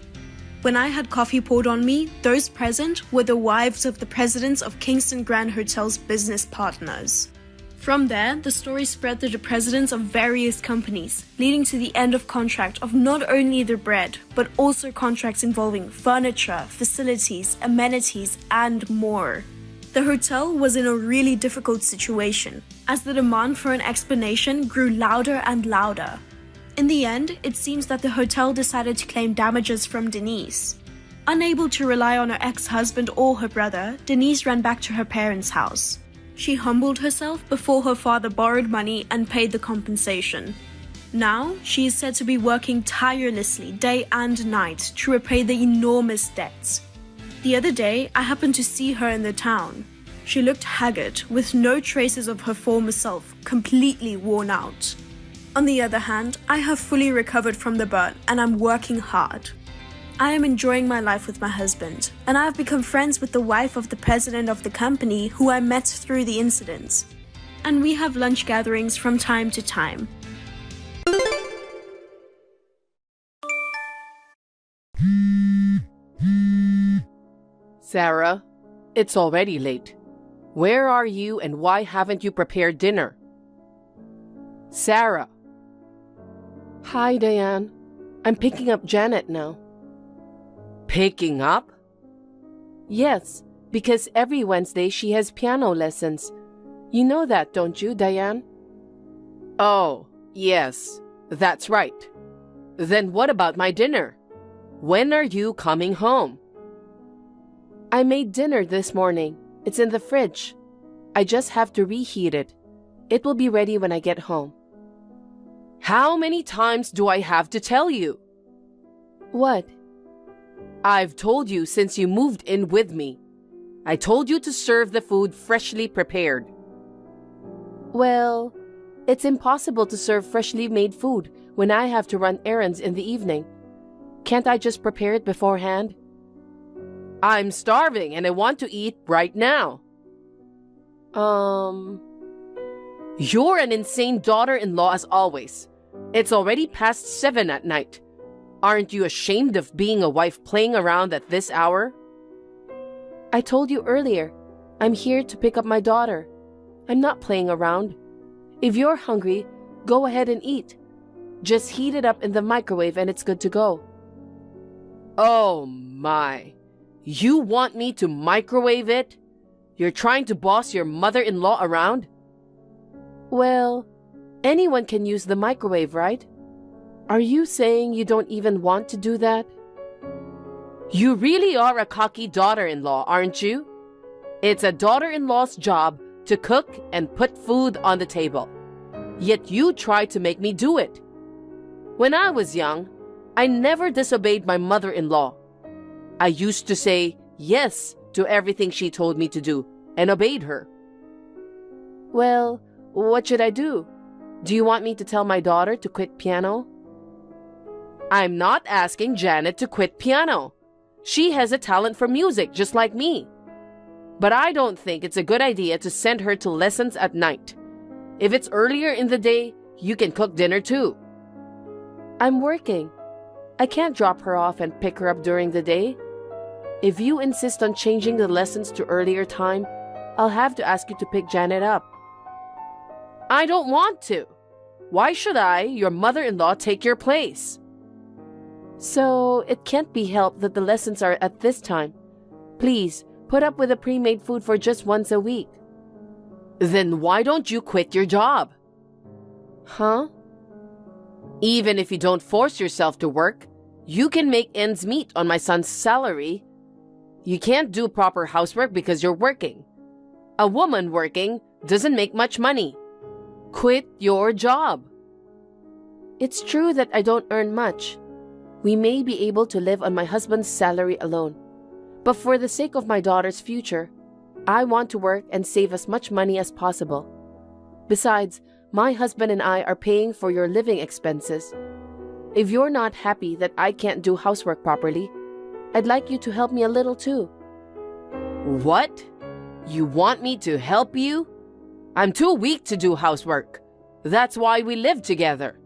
When I had coffee poured on me, those present were the wives of the presidents of Kingston Grand Hotel's business partners. From there, the story spread to the presidents of various companies, leading to the end of contract of not only the bread, but also contracts involving furniture, facilities, amenities, and more. The hotel was in a really difficult situation, as the demand for an explanation grew louder and louder. In the end, it seems that the hotel decided to claim damages from Denise. Unable to rely on her ex-husband or her brother, Denise ran back to her parents' house. She humbled herself before her father borrowed money and paid the compensation. Now, she is said to be working tirelessly day and night to repay the enormous debts. The other day, I happened to see her in the town. She looked haggard, with no traces of her former self, completely worn out. On the other hand, I have fully recovered from the burn and I'm working hard. I am enjoying my life with my husband, and I have become friends with the wife of the president of the company who I met through the incident. And we have lunch gatherings from time to time. Sarah, it's already late. Where are you and why haven't you prepared dinner? Sarah. Hi, Diane. I'm picking up Janet now. Picking up? Yes, because every Wednesday she has piano lessons. You know that, don't you, Diane? Oh, yes, that's right. Then what about my dinner? When are you coming home? I made dinner this morning. It's in the fridge. I just have to reheat it. It will be ready when I get home. How many times do I have to tell you? What? I've told you since you moved in with me. I told you to serve the food freshly prepared. Well, it's impossible to serve freshly made food when I have to run errands in the evening. Can't I just prepare it beforehand? I'm starving and I want to eat right now. You're an insane daughter-in-law as always. It's already past 7 at night. Aren't you ashamed of being a wife playing around at this hour? I told you earlier, I'm here to pick up my daughter. I'm not playing around. If you're hungry, go ahead and eat. Just heat it up in the microwave and it's good to go. Oh my. You want me to microwave it? You're trying to boss your mother-in-law around? Well, anyone can use the microwave, right? Are you saying you don't even want to do that? You really are a cocky daughter-in-law, aren't you? It's a daughter-in-law's job to cook and put food on the table. Yet you try to make me do it. When I was young, I never disobeyed my mother-in-law. I used to say yes to everything she told me to do and obeyed her. Well, what should I do? Do you want me to tell my daughter to quit piano? I'm not asking Janet to quit piano. She has a talent for music just like me. But I don't think it's a good idea to send her to lessons at night. If it's earlier in the day, you can cook dinner too. I'm working. I can't drop her off and pick her up during the day. If you insist on changing the lessons to earlier time, I'll have to ask you to pick Janet up. I don't want to. Why should I, your mother-in-law, take your place? So, it can't be helped that the lessons are at this time. Please, put up with the pre-made food for just once a week. Then why don't you quit your job? Huh? Even if you don't force yourself to work, you can make ends meet on my son's salary. You can't do proper housework because you're working. A woman working doesn't make much money. Quit your job. It's true that I don't earn much. We may be able to live on my husband's salary alone. But for the sake of my daughter's future, I want to work and save as much money as possible. Besides, my husband and I are paying for your living expenses. If you're not happy that I can't do housework properly, I'd like you to help me a little too. What? You want me to help you? I'm too weak to do housework. That's why we live together.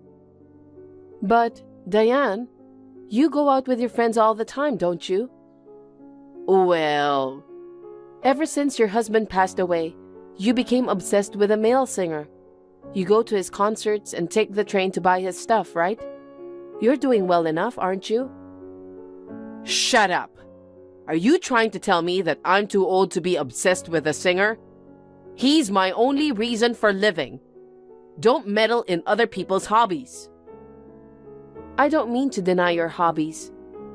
But, Diane, you go out with your friends all the time, don't you? Well, ever since your husband passed away, you became obsessed with a male singer. You go to his concerts and take the train to buy his stuff, right? You're doing well enough, aren't you? Shut up! Are you trying to tell me that I'm too old to be obsessed with a singer? He's my only reason for living. Don't meddle in other people's hobbies. I don't mean to deny your hobbies.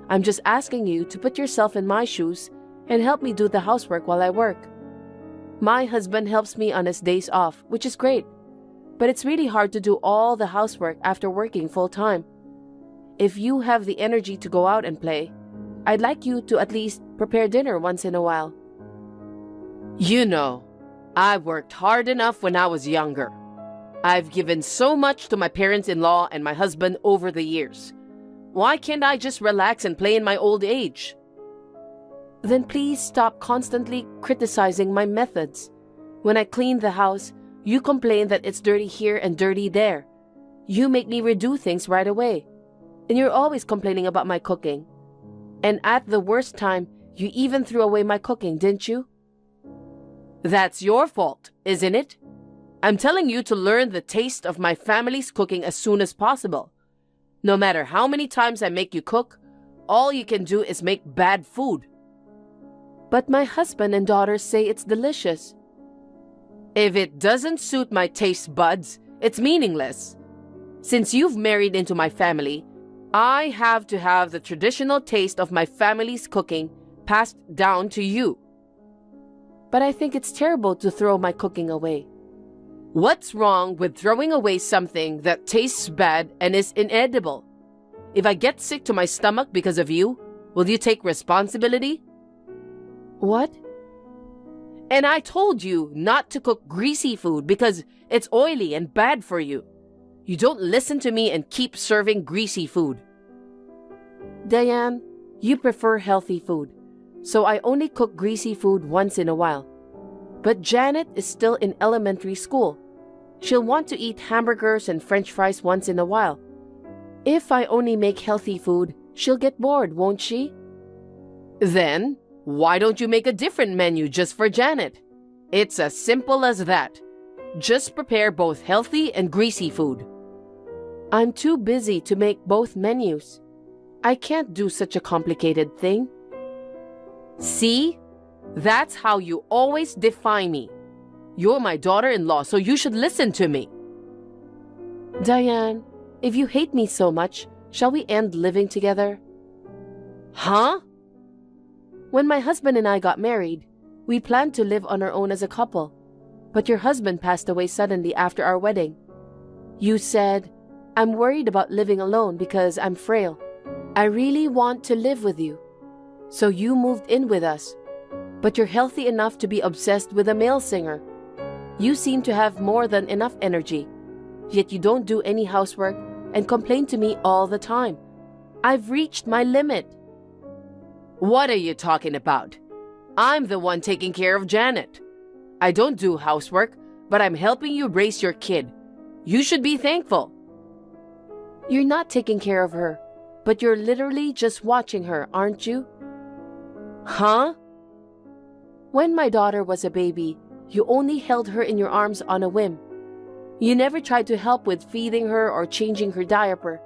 I'm just asking you to put yourself in my shoes and help me do the housework while I work. My husband helps me on his days off, which is great. But it's really hard to do all the housework after working full-time. If you have the energy to go out and play, I'd like you to at least prepare dinner once in a while. You know, I worked hard enough when I was younger. I've given so much to my parents-in-law and my husband over the years. Why can't I just relax and play in my old age? Then please stop constantly criticizing my methods. When I clean the house, you complain that it's dirty here and dirty there. You make me redo things right away. And you're always complaining about my cooking. And at the worst time, you even threw away my cooking, didn't you? That's your fault, isn't it? I'm telling you to learn the taste of my family's cooking as soon as possible. No matter how many times I make you cook, all you can do is make bad food. But my husband and daughters say it's delicious. If it doesn't suit my taste buds, it's meaningless. Since you've married into my family, I have to have the traditional taste of my family's cooking passed down to you. But I think it's terrible to throw my cooking away. What's wrong with throwing away something that tastes bad and is inedible? If I get sick to my stomach because of you, will you take responsibility? What? And I told you not to cook greasy food because it's oily and bad for you. You don't listen to me and keep serving greasy food. Diane, you prefer healthy food, so I only cook greasy food once in a while. But Janet is still in elementary school. She'll want to eat hamburgers and French fries once in a while. If I only make healthy food, she'll get bored, won't she? Then, why don't you make a different menu just for Janet? It's as simple as that. Just prepare both healthy and greasy food. I'm too busy to make both menus. I can't do such a complicated thing. See? That's how you always define me. You're my daughter-in-law, so you should listen to me. Diane, if you hate me so much, shall we end living together? Huh? When my husband and I got married, we planned to live on our own as a couple. But your husband passed away suddenly after our wedding. You said, I'm worried about living alone because I'm frail. I really want to live with you. So you moved in with us. But you're healthy enough to be obsessed with a male singer. You seem to have more than enough energy. Yet you don't do any housework and complain to me all the time. I've reached my limit. What are you talking about? I'm the one taking care of Janet. I don't do housework, but I'm helping you raise your kid. You should be thankful. You're not taking care of her, but you're literally just watching her, aren't you? Huh? When my daughter was a baby, you only held her in your arms on a whim. You never tried to help with feeding her or changing her diaper.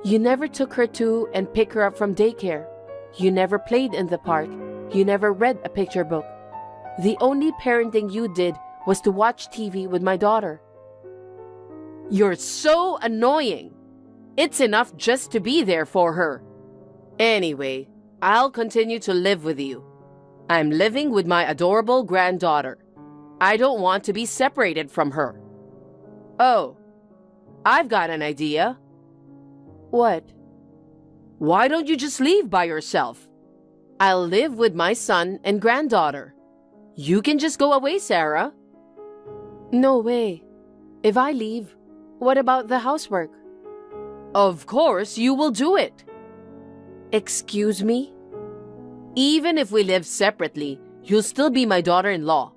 You never took her to and picked her up from daycare. You never played in the park. You never read a picture book. The only parenting you did was to watch TV with my daughter. You're so annoying. It's enough just to be there for her. Anyway, I'll continue to live with you. I'm living with my adorable granddaughter. I don't want to be separated from her. Oh, I've got an idea. What? Why don't you just leave by yourself? I'll live with my son and granddaughter. You can just go away, Sarah. No way. If I leave, what about the housework? Of course, you will do it. Excuse me? Even if we live separately, you'll still be my daughter-in-law.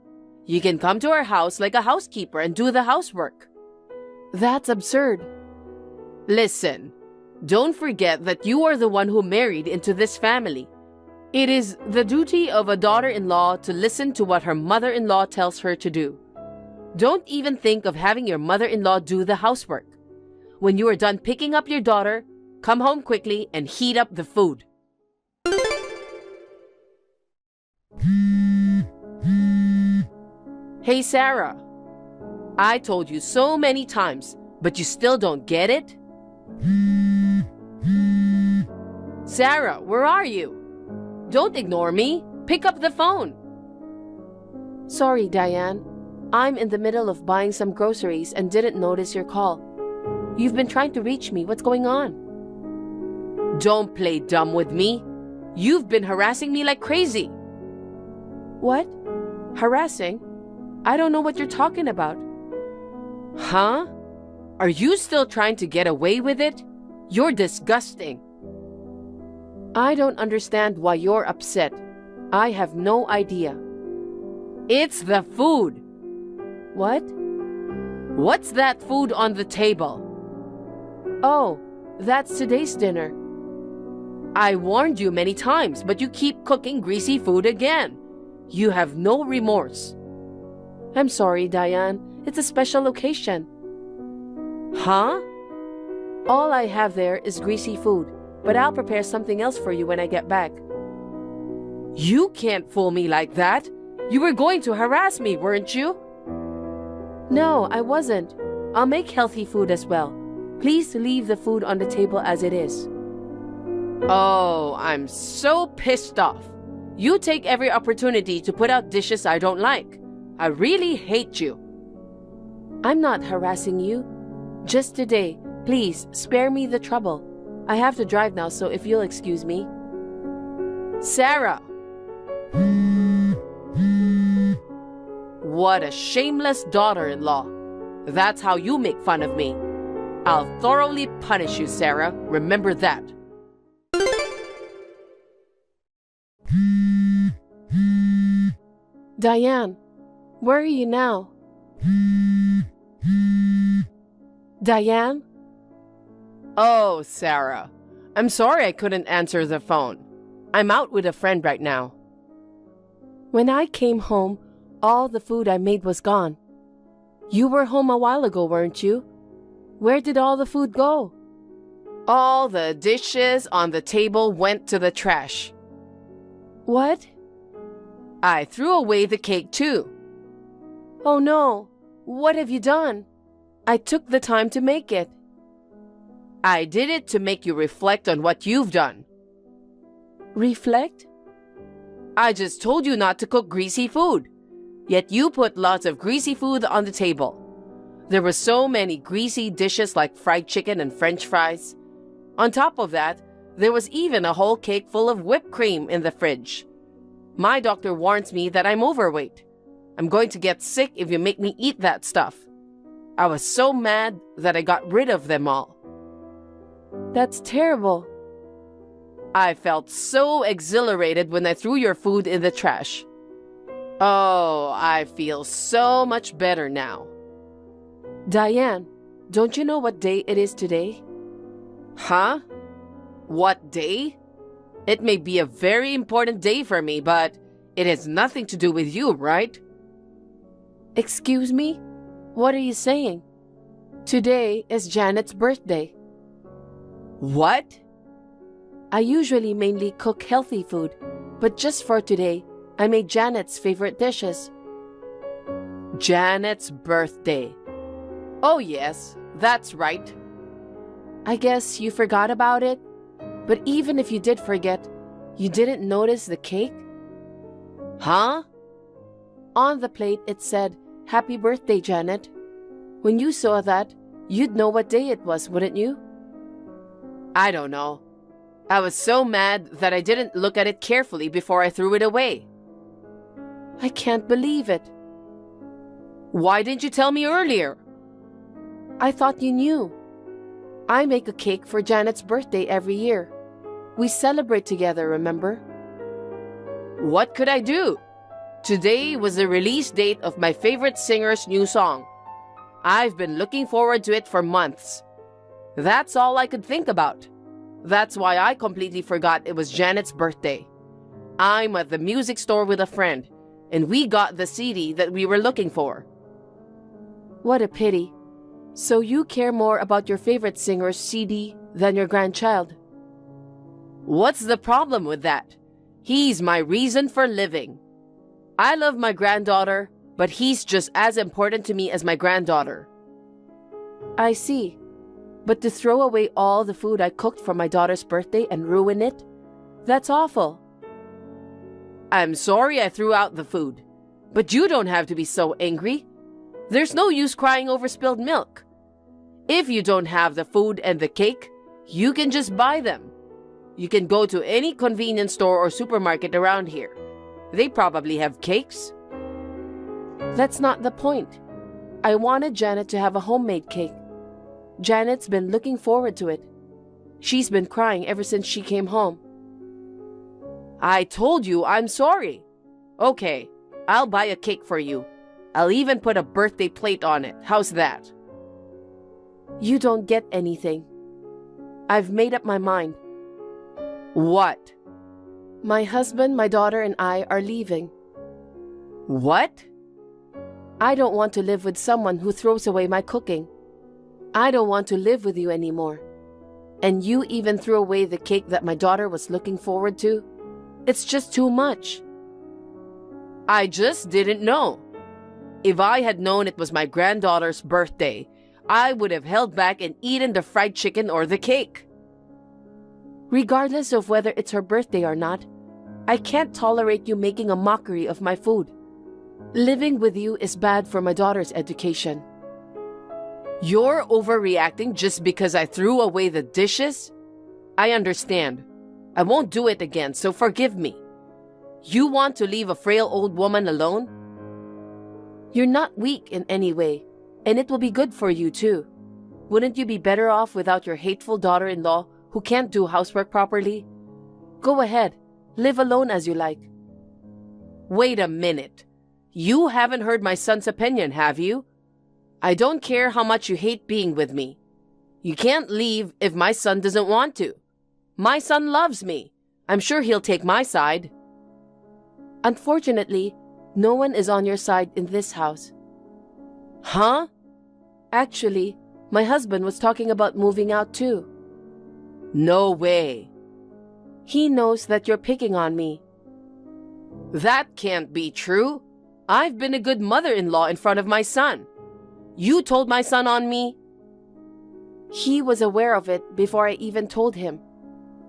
You can come to our house like a housekeeper and do the housework. That's absurd. Listen, don't forget that you are the one who married into this family. It is the duty of a daughter-in-law to listen to what her mother-in-law tells her to do. Don't even think of having your mother-in-law do the housework. When you are done picking up your daughter, come home quickly and heat up the food. Hey, Sarah. I told you so many times, but you still don't get it? Sarah, where are you? Don't ignore me. Pick up the phone. Sorry, Diane. I'm in the middle of buying some groceries and didn't notice your call. You've been trying to reach me. What's going on? Don't play dumb with me. You've been harassing me like crazy. What? Harassing? I don't know what you're talking about. Huh? Are you still trying to get away with it? You're disgusting. I don't understand why you're upset. I have no idea. It's the food. What? What's that food on the table? Oh, that's today's dinner. I warned you many times, but you keep cooking greasy food again. You have no remorse. I'm sorry, Diane. It's a special occasion. Huh? All I have there is greasy food, but I'll prepare something else for you when I get back. You can't fool me like that. You were going to harass me, weren't you? No, I wasn't. I'll make healthy food as well. Please leave the food on the table as it is. Oh, I'm so pissed off. You take every opportunity to put out dishes I don't like. I really hate you. I'm not harassing you. Just today, please spare me the trouble. I have to drive now, so if you'll excuse me. Sarah! What a shameless daughter-in-law. That's how you make fun of me. I'll thoroughly punish you, Sarah. Remember that. Diane, where are you now? Diane? Oh, Sarah. I'm sorry I couldn't answer the phone. I'm out with a friend right now. When I came home, all the food I made was gone. You were home a while ago, weren't you? Where did all the food go? All the dishes on the table went to the trash. What? I threw away the cake too. Oh no, what have you done? I took the time to make it. I did it to make you reflect on what you've done. Reflect? I just told you not to cook greasy food. Yet you put lots of greasy food on the table. There were so many greasy dishes like fried chicken and French fries. On top of that, there was even a whole cake full of whipped cream in the fridge. My doctor warns me that I'm overweight. I'm going to get sick if you make me eat that stuff. I was so mad that I got rid of them all. That's terrible. I felt so exhilarated when I threw your food in the trash. Oh, I feel so much better now. Diane, don't you know what day it is today? Huh? What day? It may be a very important day for me, but it has nothing to do with you, right? Excuse me? What are you saying? Today is Janet's birthday. What? I usually mainly cook healthy food, but just for today, I made Janet's favorite dishes. Janet's birthday. Oh yes, that's right. I guess you forgot about it? But even if you did forget, you didn't notice the cake? Huh? On the plate it said, "Happy birthday, Janet." When you saw that, you'd know what day it was, wouldn't you? I don't know. I was so mad that I didn't look at it carefully before I threw it away. I can't believe it. Why didn't you tell me earlier? I thought you knew. I make a cake for Janet's birthday every year. We celebrate together, remember? What could I do? Today was the release date of my favorite singer's new song. I've been looking forward to it for months. That's all I could think about. That's why I completely forgot it was Janet's birthday. I'm at the music store with a friend, and we got the CD that we were looking for. What a pity. So you care more about your favorite singer's CD than your grandchild? What's the problem with that? He's my reason for living. I love my granddaughter, but he's just as important to me as my granddaughter. I see. But to throw away all the food I cooked for my daughter's birthday and ruin it? That's awful. I'm sorry I threw out the food, but you don't have to be so angry. There's no use crying over spilled milk. If you don't have the food and the cake, you can just buy them. You can go to any convenience store or supermarket around here. They probably have cakes. That's not the point. I wanted Janet to have a homemade cake. Janet's been looking forward to it. She's been crying ever since she came home. I told you I'm sorry. Okay, I'll buy a cake for you. I'll even put a birthday plate on it. How's that? You don't get anything. I've made up my mind. What? My husband, my daughter, and I are leaving. What? I don't want to live with someone who throws away my cooking. I don't want to live with you anymore. And you even threw away the cake that my daughter was looking forward to? It's just too much. I just didn't know. If I had known it was my granddaughter's birthday, I would have held back and eaten the fried chicken or the cake. Regardless of whether it's her birthday or not, I can't tolerate you making a mockery of my food. Living with you is bad for my daughter's education. You're overreacting just because I threw away the dishes? I understand. I won't do it again, so forgive me. You want to leave a frail old woman alone? You're not weak in any way, and it will be good for you too. Wouldn't you be better off without your hateful daughter-in-law who can't do housework properly? Go ahead, live alone as you like. Wait a minute. You haven't heard my son's opinion, have you? I don't care how much you hate being with me. You can't leave if my son doesn't want to. My son loves me. I'm sure he'll take my side. Unfortunately, no one is on your side in this house. Huh? Actually, my husband was talking about moving out too. No way. He knows that you're picking on me. That can't be true. I've been a good mother-in-law in front of my son. You told my son on me? He was aware of it before I even told him.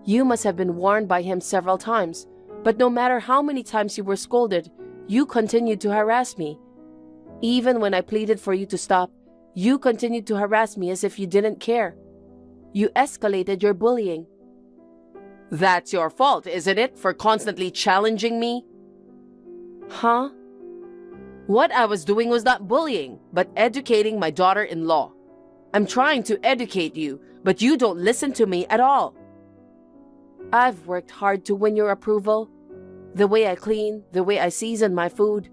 You must have been warned by him several times, but no matter how many times you were scolded, you continued to harass me. Even when I pleaded for you to stop, you continued to harass me as if you didn't care. You escalated your bullying. That's your fault, isn't it, for constantly challenging me? Huh? What I was doing was not bullying, but educating my daughter-in-law. I'm trying to educate you, but you don't listen to me at all. I've worked hard to win your approval. The way I clean, the way I season my food.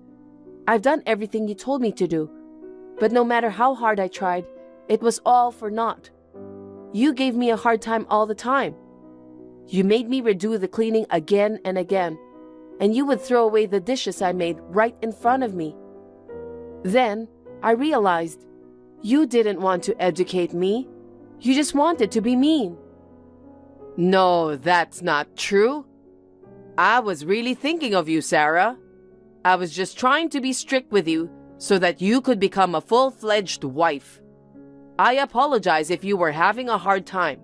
I've done everything you told me to do. But no matter how hard I tried, it was all for naught. You gave me a hard time all the time. You made me redo the cleaning again and again, and you would throw away the dishes I made right in front of me. Then, I realized you didn't want to educate me. You just wanted to be mean. No, that's not true. I was really thinking of you, Sarah. I was just trying to be strict with you so that you could become a full-fledged wife. I apologize if you were having a hard time.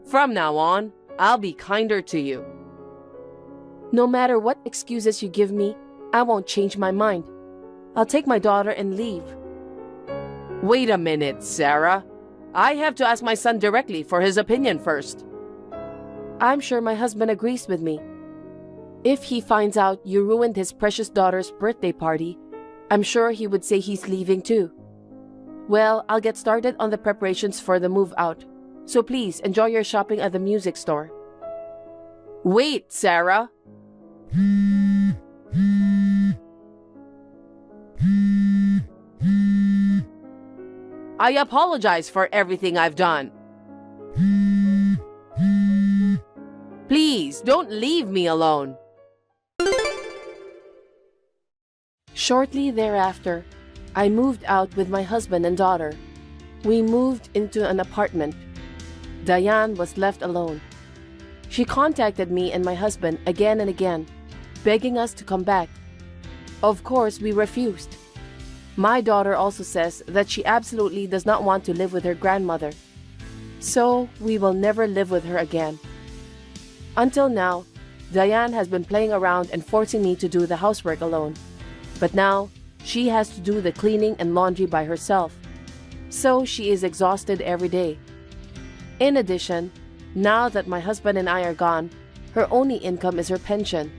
From now on, I'll be kinder to you. No matter what excuses you give me, I won't change my mind. I'll take my daughter and leave. Wait a minute, Sarah. I have to ask my son directly for his opinion first. I'm sure my husband agrees with me. If he finds out you ruined his precious daughter's birthday party, I'm sure he would say he's leaving too. Well, I'll get started on the preparations for the move out. So please enjoy your shopping at the music store. Wait, Sarah. I apologize for everything I've done. Please, don't leave me alone. Shortly thereafter, I moved out with my husband and daughter. We moved into an apartment. Diane was left alone. She contacted me and my husband again and again, begging us to come back. Of course, we refused. My daughter also says that she absolutely does not want to live with her grandmother. So, we will never live with her again. Until now, Diane has been playing around and forcing me to do the housework alone. But now, she has to do the cleaning and laundry by herself. So, she is exhausted every day. In addition, now that my husband and I are gone, her only income is her pension.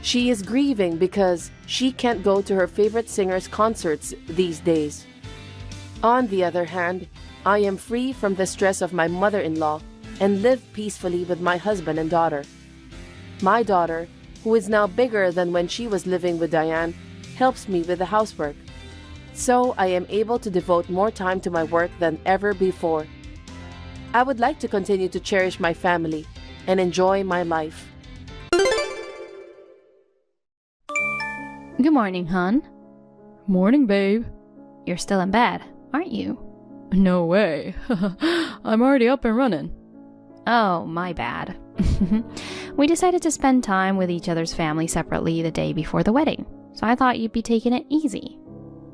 She is grieving because she can't go to her favorite singer's concerts these days. On the other hand, I am free from the stress of my mother-in-law and live peacefully with my husband and daughter. My daughter, who is now bigger than when she was living with Diane, helps me with the housework. So I am able to devote more time to my work than ever before. I would like to continue to cherish my family and enjoy my life. Good morning, hon. Morning, babe. You're still in bed, aren't you? No way. I'm already up and running. Oh, my bad. We decided to spend time with each other's family separately the day before the wedding, so I thought you'd be taking it easy.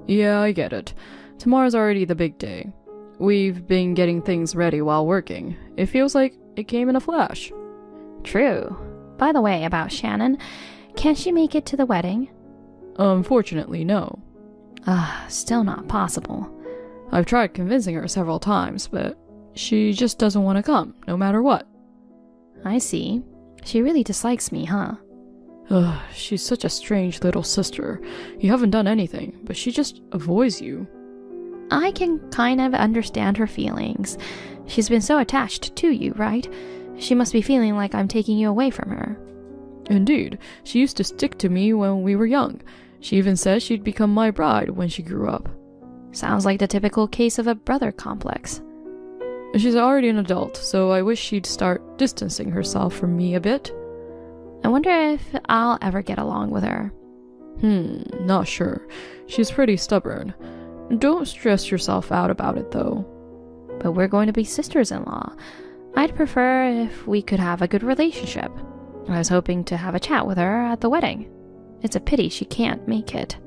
Yeah, I get it. Tomorrow's already the big day. We've been getting things ready while working. It feels like it came in a flash. True. By the way, about Shannon, can she make it to the wedding? Unfortunately, no. Still not possible. I've tried convincing her several times, but she just doesn't want to come, no matter what. I see. She really dislikes me, huh? She's such a strange little sister. You haven't done anything, but she just avoids you. I can kind of understand her feelings. She's been so attached to you, right? She must be feeling like I'm taking you away from her. Indeed, she used to stick to me when we were young. She even said she'd become my bride when she grew up. Sounds like the typical case of a brother complex. She's already an adult, so I wish she'd start distancing herself from me a bit. I wonder if I'll ever get along with her. Not sure. She's pretty stubborn. Don't stress yourself out about it, though. But we're going to be sisters-in-law. I'd prefer if we could have a good relationship. I was hoping to have a chat with her at the wedding. It's a pity she can't make it.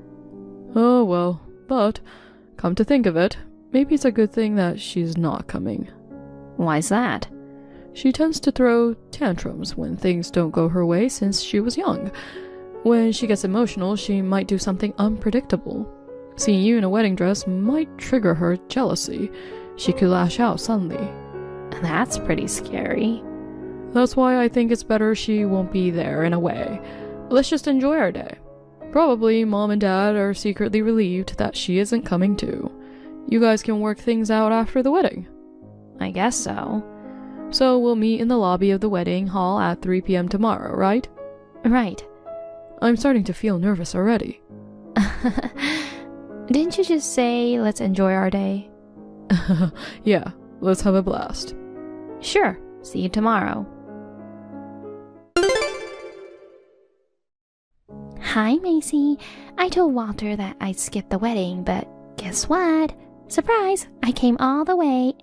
Oh, well, but, come to think of it, maybe it's a good thing that she's not coming. Why's that? She tends to throw tantrums when things don't go her way since she was young. When she gets emotional, she might do something unpredictable. Seeing you in a wedding dress might trigger her jealousy. She could lash out suddenly. That's pretty scary. That's why I think it's better she won't be there in a way. Let's just enjoy our day. Probably Mom and Dad are secretly relieved that she isn't coming too. You guys can work things out after the wedding. I guess so. So we'll meet in the lobby of the wedding hall at 3 p.m. tomorrow, right? Right. I'm starting to feel nervous already. Didn't you just say, let's enjoy our day? Yeah, let's have a blast. Sure. See you tomorrow. Hi, Macy. I told Walter that I'd skip the wedding, but guess what? Surprise! I came all the way.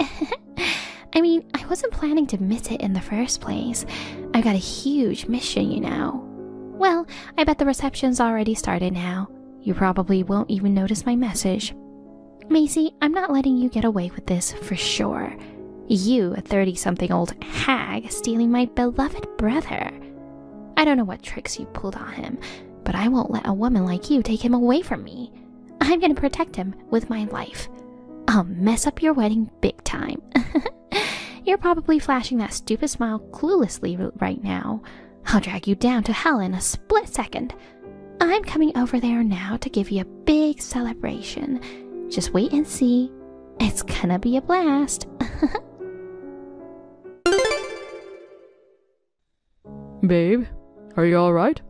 I mean, I wasn't planning to miss it in the first place. I've got a huge mission, you know. Well, I bet the reception's already started now. You probably won't even notice my message. Macy, I'm not letting you get away with this for sure. You, a 30-something-old hag, stealing my beloved brother. I don't know what tricks you pulled on him, but I won't let a woman like you take him away from me. I'm gonna protect him with my life. I'll mess up your wedding big time. You're probably flashing that stupid smile cluelessly right now. I'll drag you down to hell in a split second. I'm coming over there now to give you a big celebration. Just wait and see. It's gonna be a blast. Babe, are you alright?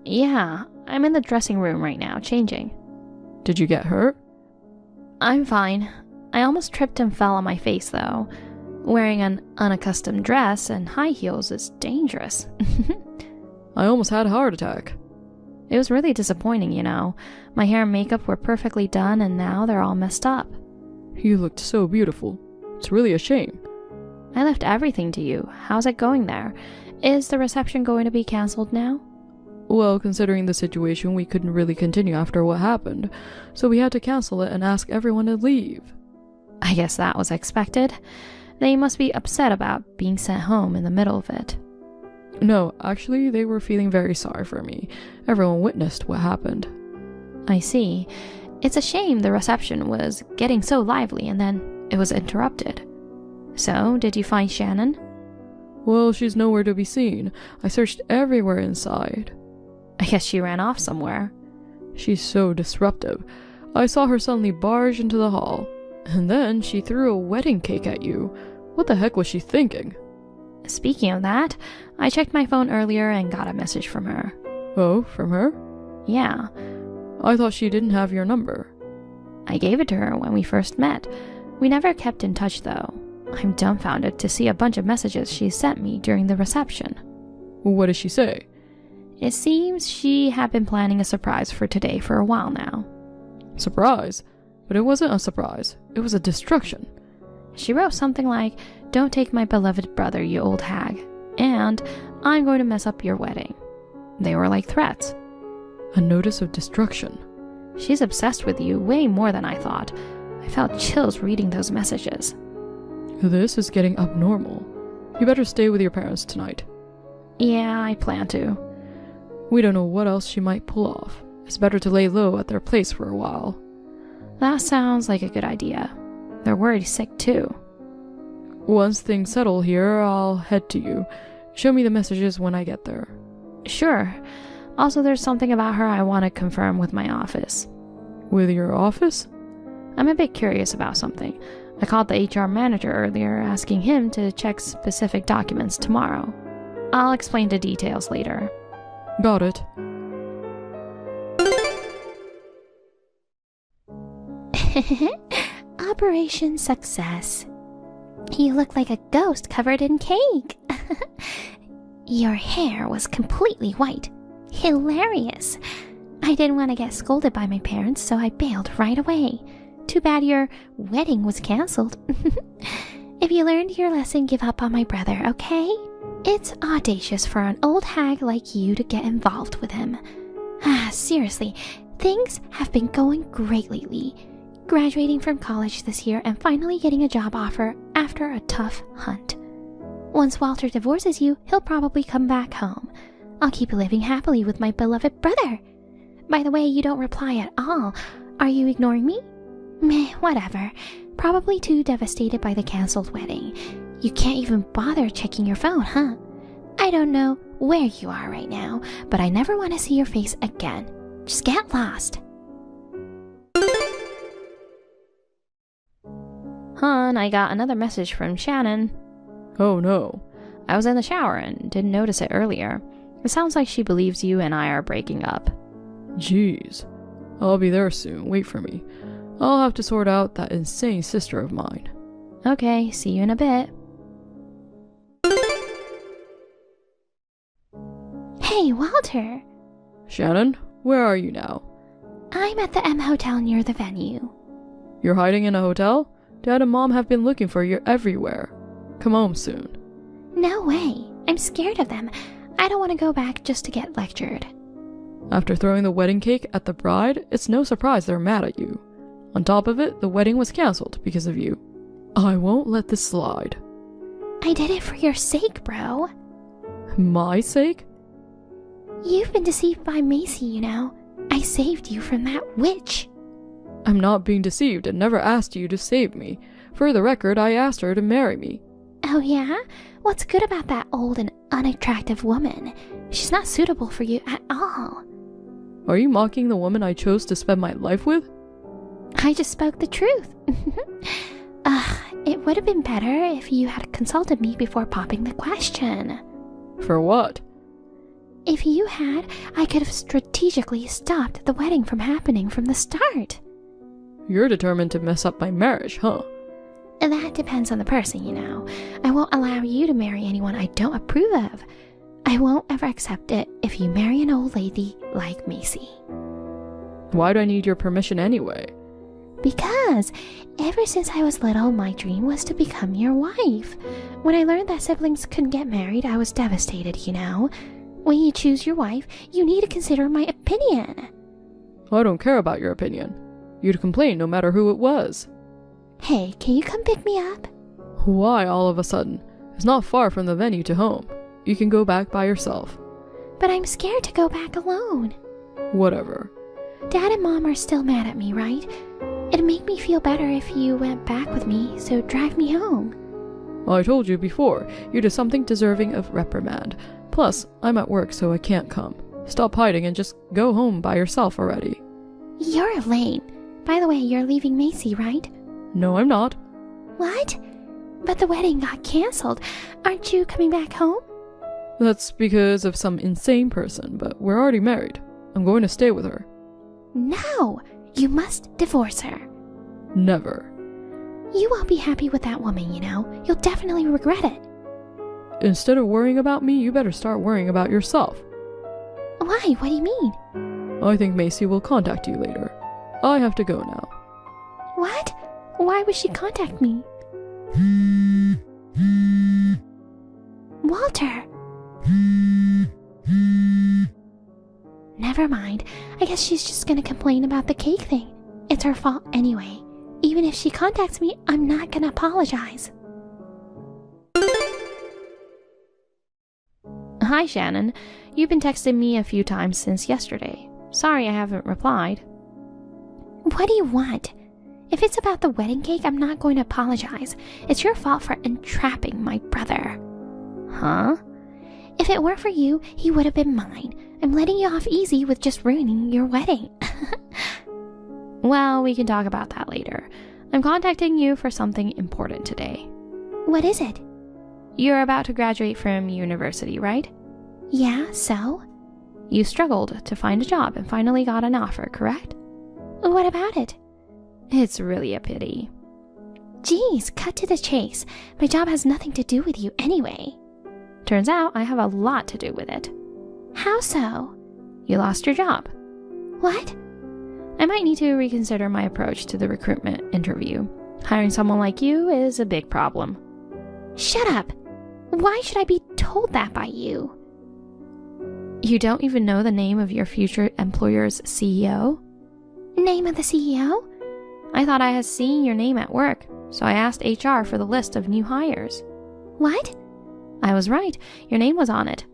Yeah, I'm in the dressing room right now, changing. Did you get hurt? I'm fine. I almost tripped and fell on my face, though. Wearing an unaccustomed dress and high heels is dangerous. I almost had a heart attack. It was really disappointing, you know. My hair and makeup were perfectly done, and now they're all messed up. You looked so beautiful. It's really a shame. I left everything to you. How's it going there? Is the reception going to be cancelled now? Well, considering the situation, we couldn't really continue after what happened, so we had to cancel it and ask everyone to leave. I guess that was expected. They must be upset about being sent home in the middle of it. No, actually, they were feeling very sorry for me. Everyone witnessed what happened. I see. It's a shame the reception was getting so lively and then it was interrupted. So, did you find Shannon? Well, she's nowhere to be seen. I searched everywhere inside. I guess she ran off somewhere. She's so disruptive. I saw her suddenly barge into the hall. And then she threw a wedding cake at you. What the heck was she thinking? Speaking of that, I checked my phone earlier and got a message from her. Oh, from her? Yeah. I thought she didn't have your number. I gave it to her when we first met. We never kept in touch though. I'm dumbfounded to see a bunch of messages she sent me during the reception. What did she say? It seems she had been planning a surprise for today for a while now. Surprise? But it wasn't a surprise. It was a destruction. She wrote something like, "Don't take my beloved brother, you old hag," and "I'm going to mess up your wedding." They were like threats. A notice of destruction. She's obsessed with you way more than I thought. I felt chills reading those messages. This is getting abnormal. You better stay with your parents tonight. Yeah, I plan to. We don't know what else she might pull off. It's better to lay low at their place for a while. That sounds like a good idea. They're worried sick too. Once things settle here, I'll head to you. Show me the messages when I get there. Sure. Also, there's something about her I want to confirm with my office. With your office? I'm a bit curious about something. I called the HR manager earlier asking him to check specific documents tomorrow. I'll explain the details later. Got it. Operation success. You look like a ghost covered in cake. Your hair was completely white. Hilarious. I didn't want to get scolded by my parents, so I bailed right away. Too bad your wedding was canceled. If you learned your lesson, give up on my brother, okay? It's audacious for an old hag like you to get involved with him. Seriously, things have been going great lately. Graduating from college this year and finally getting a job offer after a tough hunt. Once Walter divorces you, he'll probably come back home. I'll keep living happily with my beloved brother. By the way, you don't reply at all. Are you ignoring me? Meh, whatever. Probably too devastated by the canceled wedding. You can't even bother checking your phone, huh? I don't know where you are right now, but I never want to see your face again. Just get lost. Hon, I got another message from Shannon. Oh no. I was in the shower and didn't notice it earlier. It sounds like she believes you and I are breaking up. Jeez. I'll be there soon. Wait for me. I'll have to sort out that insane sister of mine. Okay, see you in a bit. Hey, Walter. Shannon, where are you now? I'm at the M Hotel near the venue. You're hiding in a hotel? Dad and Mom have been looking for you everywhere. Come home soon. No way. I'm scared of them. I don't want to go back just to get lectured. After throwing the wedding cake at the bride, it's no surprise they're mad at you. On top of it, the wedding was cancelled because of you. I won't let this slide. I did it for your sake, bro. My sake? You've been deceived by Macy, you know. I saved you from that witch. I'm not being deceived and never asked you to save me. For the record, I asked her to marry me. Oh yeah? What's good about that old and unattractive woman? She's not suitable for you at all. Are you mocking the woman I chose to spend my life with? I just spoke the truth. It would have been better if you had consulted me before popping the question. For what? If you had, I could have strategically stopped the wedding from happening from the start. You're determined to mess up my marriage, huh? That depends on the person, you know. I won't allow you to marry anyone I don't approve of. I won't ever accept it if you marry an old lady like Macy. Why do I need your permission anyway? Because ever since I was little, my dream was to become your wife. When I learned that siblings couldn't get married, I was devastated, you know. When you choose your wife, you need to consider my opinion. I don't care about your opinion. You'd complain no matter who it was. Hey, can you come pick me up? Why all of a sudden? It's not far from the venue to home. You can go back by yourself. But I'm scared to go back alone. Whatever. Dad and Mom are still mad at me, right? It'd make me feel better if you went back with me, so drive me home. I told you before, you did something deserving of reprimand. Plus, I'm at work, so I can't come. Stop hiding and just go home by yourself already. You're lame. By the way, you're leaving Macy, right? No, I'm not. What? But the wedding got cancelled. Aren't you coming back home? That's because of some insane person, but we're already married. I'm going to stay with her. No! You must divorce her. Never. You won't be happy with that woman, you know. You'll definitely regret it. Instead of worrying about me, you better start worrying about yourself. Why? What do you mean? I think Macy will contact you later. I have to go now. What? Why would she contact me? Walter! Never mind. I guess she's just gonna complain about the cake thing. It's her fault anyway. Even if she contacts me, I'm not gonna apologize. Hi, Shannon. You've been texting me a few times since yesterday. Sorry I haven't replied. What do you want? If it's about the wedding cake, I'm not going to apologize. It's your fault for entrapping my brother. Huh? If it weren't for you, he would have been mine. I'm letting you off easy with just ruining your wedding. Well, we can talk about that later. I'm contacting you for something important today. What is it? You're about to graduate from university, right? Yeah, so? You struggled to find a job and finally got an offer, correct? What about it? It's really a pity. Geez, cut to the chase. My job has nothing to do with you anyway. Turns out I have a lot to do with it. How so? You lost your job. What? I might need to reconsider my approach to the recruitment interview. Hiring someone like you is a big problem. Shut up! Why should I be told that by you? You don't even know the name of your future employer's CEO? Name of the CEO? I thought I had seen your name at work, so I asked HR for the list of new hires. What? I was right. Your name was on it.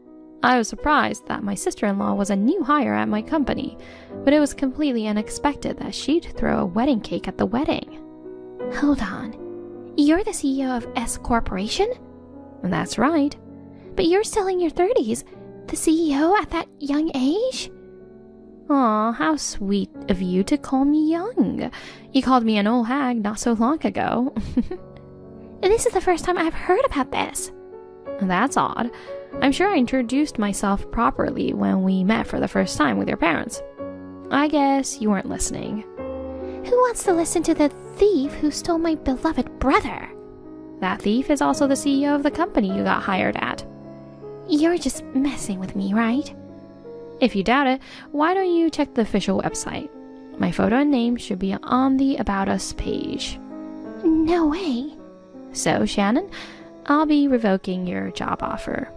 I was surprised that my sister-in-law was a new hire at my company, but it was completely unexpected that she'd throw a wedding cake at the wedding. Hold on. You're the CEO of S Corporation? That's right. But you're still in your 30s. The CEO at that young age? Aw, how sweet of you to call me young. You called me an old hag not so long ago. This is the first time I've heard about this. That's odd. I'm sure I introduced myself properly when we met for the first time with your parents. I guess you weren't listening. Who wants to listen to the thief who stole my beloved brother? That thief is also the CEO of the company you got hired at. You're just messing with me, right? If you doubt it, why don't you check the official website? My photo and name should be on the About Us page. No way. So, Shannon, I'll be revoking your job offer.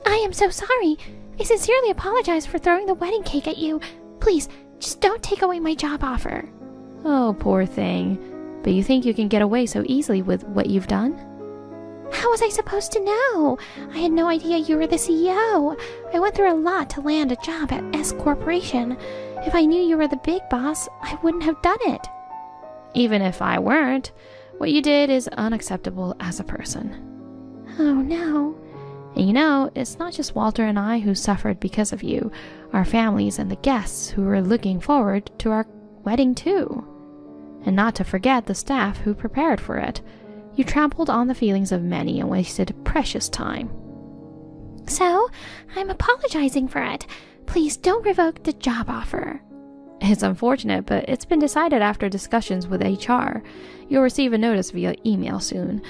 I am so sorry. I sincerely apologize for throwing the wedding cake at you. Please, just don't take away my job offer. Oh, poor thing. But you think you can get away so easily with what you've done? How was I supposed to know? I had no idea you were the CEO. I went through a lot to land a job at S Corporation. If I knew you were the big boss, I wouldn't have done it. Even if I weren't, what you did is unacceptable as a person. Oh no. And you know, it's not just Walter and I who suffered because of you. Our families and the guests who were looking forward to our wedding too. And not to forget the staff who prepared for it. You trampled on the feelings of many and wasted precious time. So, I'm apologizing for it. Please don't revoke the job offer. It's unfortunate, but it's been decided after discussions with HR. You'll receive a notice via email soon.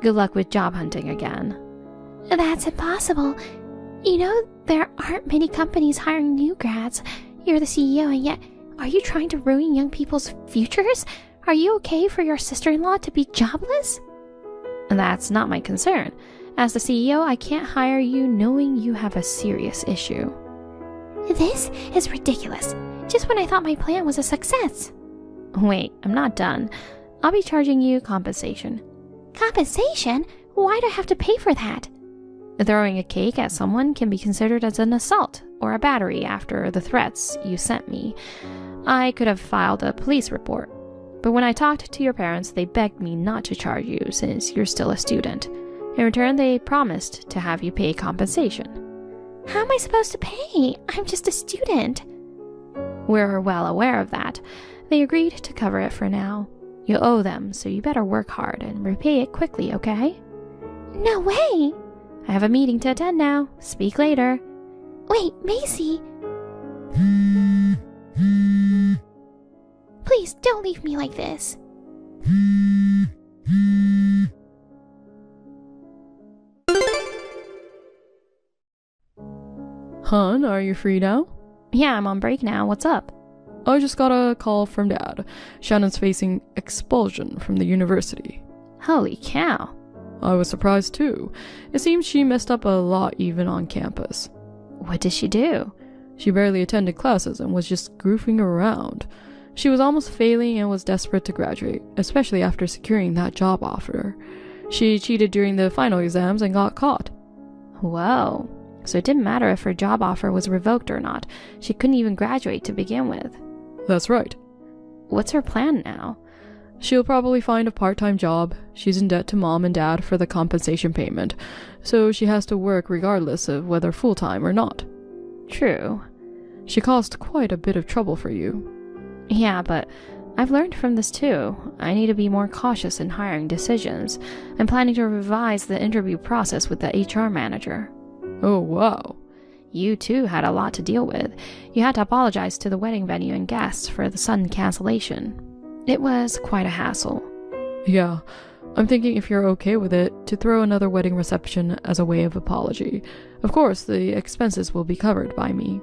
Good luck with job hunting again. That's impossible. You know, there aren't many companies hiring new grads. You're the CEO, and yet, are you trying to ruin young people's futures? Are you okay for your sister-in-law to be jobless? That's not my concern. As the CEO, I can't hire you knowing you have a serious issue. This is ridiculous. Just when I thought my plan was a success. Wait, I'm not done. I'll be charging you compensation. Compensation? Why do I have to pay for that? Throwing a cake at someone can be considered as an assault or a battery after the threats you sent me. I could have filed a police report. But when I talked to your parents, they begged me not to charge you since you're still a student. In return, they promised to have you pay compensation. How am I supposed to pay? I'm just a student. We're well aware of that. They agreed to cover it for now. You owe them, so you better work hard and repay it quickly, okay? No way! I have a meeting to attend now. Speak later. Wait, Macy! Please don't leave me like this. Hun, are you free now? Yeah, I'm on break now. What's up? I just got a call from Dad. Shannon's facing expulsion from the university. Holy cow. I was surprised too. It seems she messed up a lot even on campus. What did she do? She barely attended classes and was just goofing around. She was almost failing and was desperate to graduate, especially after securing that job offer. She cheated during the final exams and got caught. Whoa. So it didn't matter if her job offer was revoked or not. She couldn't even graduate to begin with. That's right. What's her plan now? She'll probably find a part-time job. She's in debt to Mom and Dad for the compensation payment, so she has to work regardless of whether full-time or not. True. She caused quite a bit of trouble for you. Yeah, but I've learned from this too. I need to be more cautious in hiring decisions. I'm planning to revise the interview process with the HR manager. Oh, wow. You too had a lot to deal with. You had to apologize to the wedding venue and guests for the sudden cancellation. It was quite a hassle. Yeah, I'm thinking if you're okay with it, to throw another wedding reception as a way of apology. Of course, the expenses will be covered by me.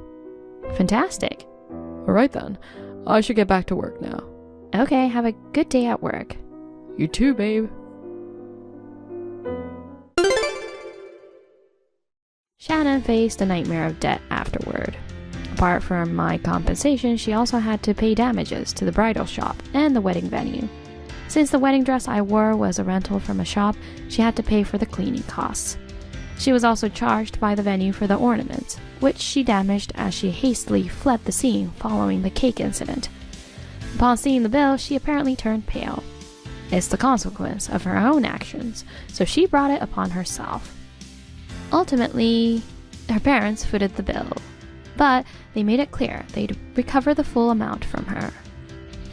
Fantastic. Alright then, I should get back to work now. Okay, have a good day at work. You too, babe. Shannon faced a nightmare of debt afterward. Apart from my compensation, she also had to pay damages to the bridal shop and the wedding venue. Since the wedding dress I wore was a rental from a shop, she had to pay for the cleaning costs. She was also charged by the venue for the ornaments, which she damaged as she hastily fled the scene following the cake incident. Upon seeing the bill, she apparently turned pale. It's the consequence of her own actions, so she brought it upon herself. Ultimately, her parents footed the bill, but they made it clear they'd recover the full amount from her.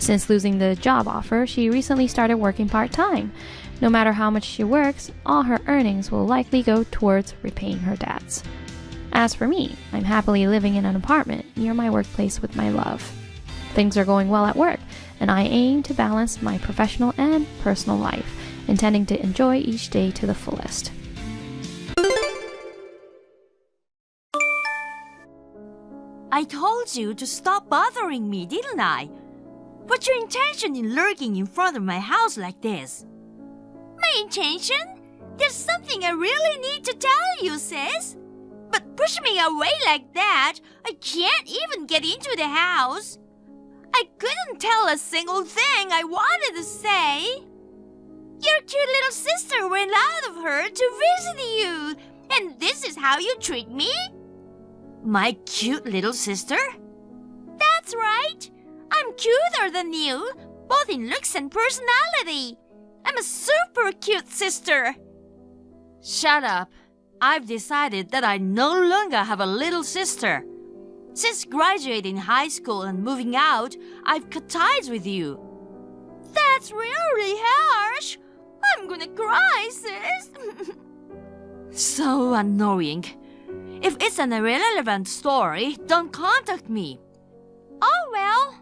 Since losing the job offer, she recently started working part-time. No matter how much she works, all her earnings will likely go towards repaying her debts. As for me, I'm happily living in an apartment near my workplace with my love. Things are going well at work, and I aim to balance my professional and personal life, intending to enjoy each day to the fullest. I told you to stop bothering me, didn't I? What's your intention in lurking in front of my house like this? My intention? There's something I really need to tell you, sis. But push me away like that, I can't even get into the house. I couldn't tell a single thing I wanted to say. Your cute little sister went out of her to visit you, and this is how you treat me? My cute little sister? That's right. I'm cuter than you, both in looks and personality. I'm a super cute sister. Shut up. I've decided that I no longer have a little sister. Since graduating high school and moving out, I've cut ties with you. That's really harsh. I'm gonna cry, sis. So annoying. If it's an irrelevant story, don't contact me. Oh well.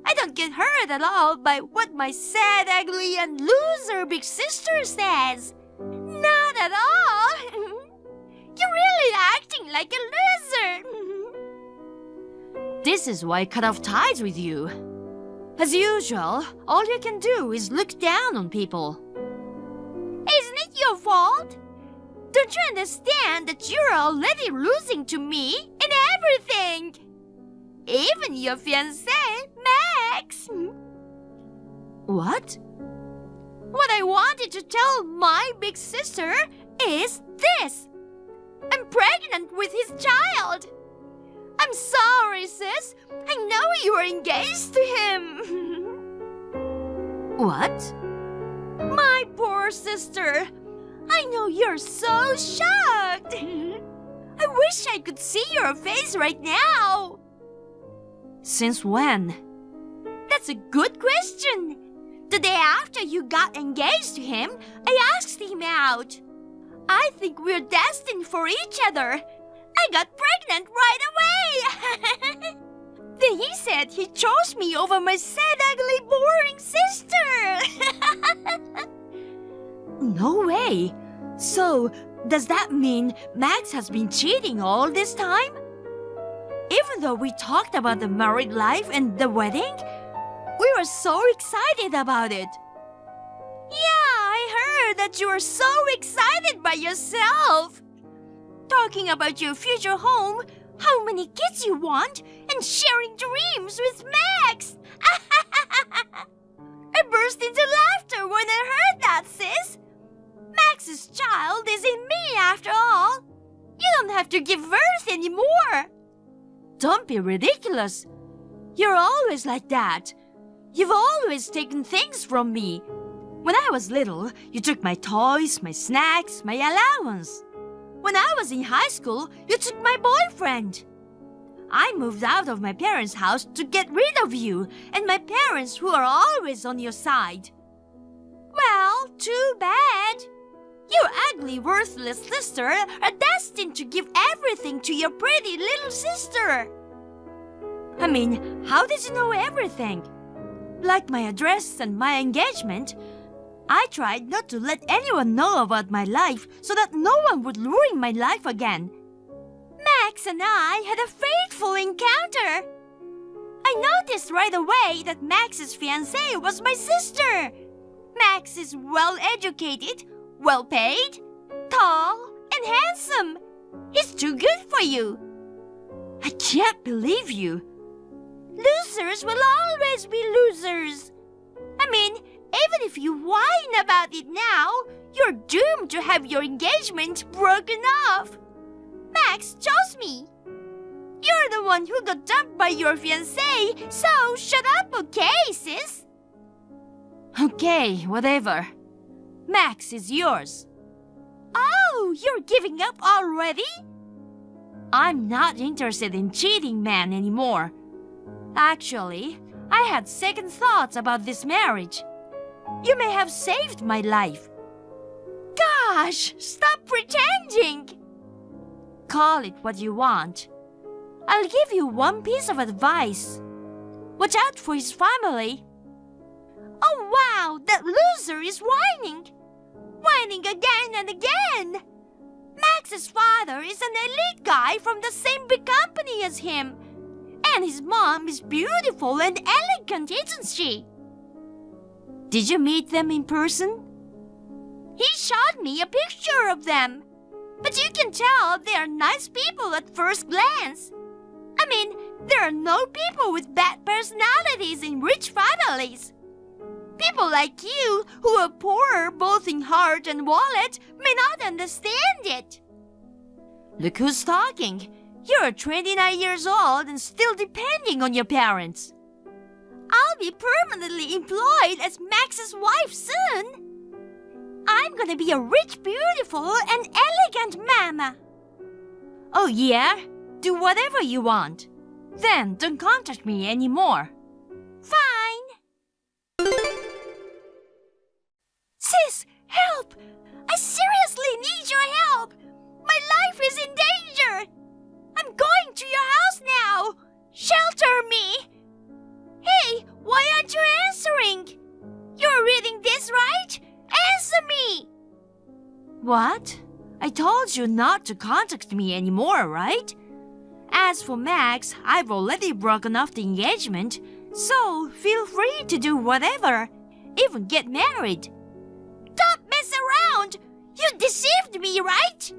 I don't get hurt at all by what my sad, ugly, and loser big sister says. Not at all. You're really acting like a loser. This is why I cut off ties with you. As usual, all you can do is look down on people. Isn't it your fault? Don't you understand that you're already losing to me in everything? Even your fiancé, Max. What? What I wanted to tell my big sister is this. I'm pregnant with his child. I'm sorry, sis. I know you are engaged to him. What? My poor sister. I know you're so shocked. I wish I could see your face right now. Since when? That's a good question. The day after you got engaged to him, I asked him out. I think we're destined for each other. I got pregnant right away. Then he said he chose me over my sad, ugly, boring sister. No way. So, does that mean Max has been cheating all this time? Even though we talked about the married life and the wedding, we were so excited about it. Yeah, I heard that you were so excited by yourself. Talking about your future home, how many kids you want, and sharing dreams with Max. I burst into laughter when I heard that, sis. Max's child is in me after all. You don't have to give birth anymore. Don't be ridiculous. You're always like that. You've always taken things from me. When I was little, you took my toys, my snacks, my allowance. When I was in high school, you took my boyfriend. I moved out of my parents' house to get rid of you and my parents who are always on your side. Well, too bad. Your ugly, worthless sister are destined to give everything to your pretty little sister. I mean, how did you know everything? Like my address and my engagement, I tried not to let anyone know about my life so that no one would ruin my life again. Max and I had a fateful encounter. I noticed right away that Max's fiancée was my sister. Max is well-educated, well-paid, tall, and handsome. He's too good for you. I can't believe you. Losers will always be losers. I mean, even if you whine about it now, you're doomed to have your engagement broken off. Max chose me. You're the one who got dumped by your fiancé, so shut up, okay, sis? Okay, whatever. Max is yours. Oh, you're giving up already? I'm not interested in cheating man anymore. Actually, I had second thoughts about this marriage. You may have saved my life. Gosh, stop pretending! Call it what you want. I'll give you one piece of advice. Watch out for his family. Oh wow, that loser is whining! Whining again and again! Max's father is an elite guy from the same big company as him. And his mom is beautiful and elegant, isn't she? Did you meet them in person? He showed me a picture of them. But you can tell they are nice people at first glance. I mean, there are no people with bad personalities in rich families. People like you, who are poor both in heart and wallet, may not understand it. Look who's talking. You're 29 years old and still depending on your parents. I'll be permanently employed as Max's wife soon. I'm gonna be a rich, beautiful, and elegant mama. Oh yeah? Do whatever you want. Then don't contact me anymore. Fine. Sis, help! I seriously need your help! My life is in danger! I'm going to your house now! Shelter me! Hey, why aren't you answering? You're reading this, right? Answer me! What? I told you not to contact me anymore, right? As for Max, I've already broken off the engagement, so feel free to do whatever, even get married. Don't mess around! You deceived me, right?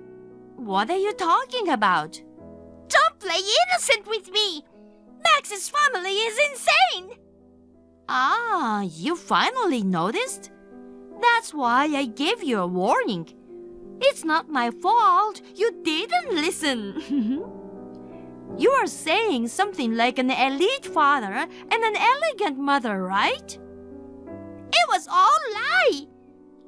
What are you talking about? Don't play innocent with me! Max's family is insane! Ah, you finally noticed? That's why I gave you a warning. It's not my fault. You didn't listen. You are saying something like an elite father and an elegant mother, right? It was all lie.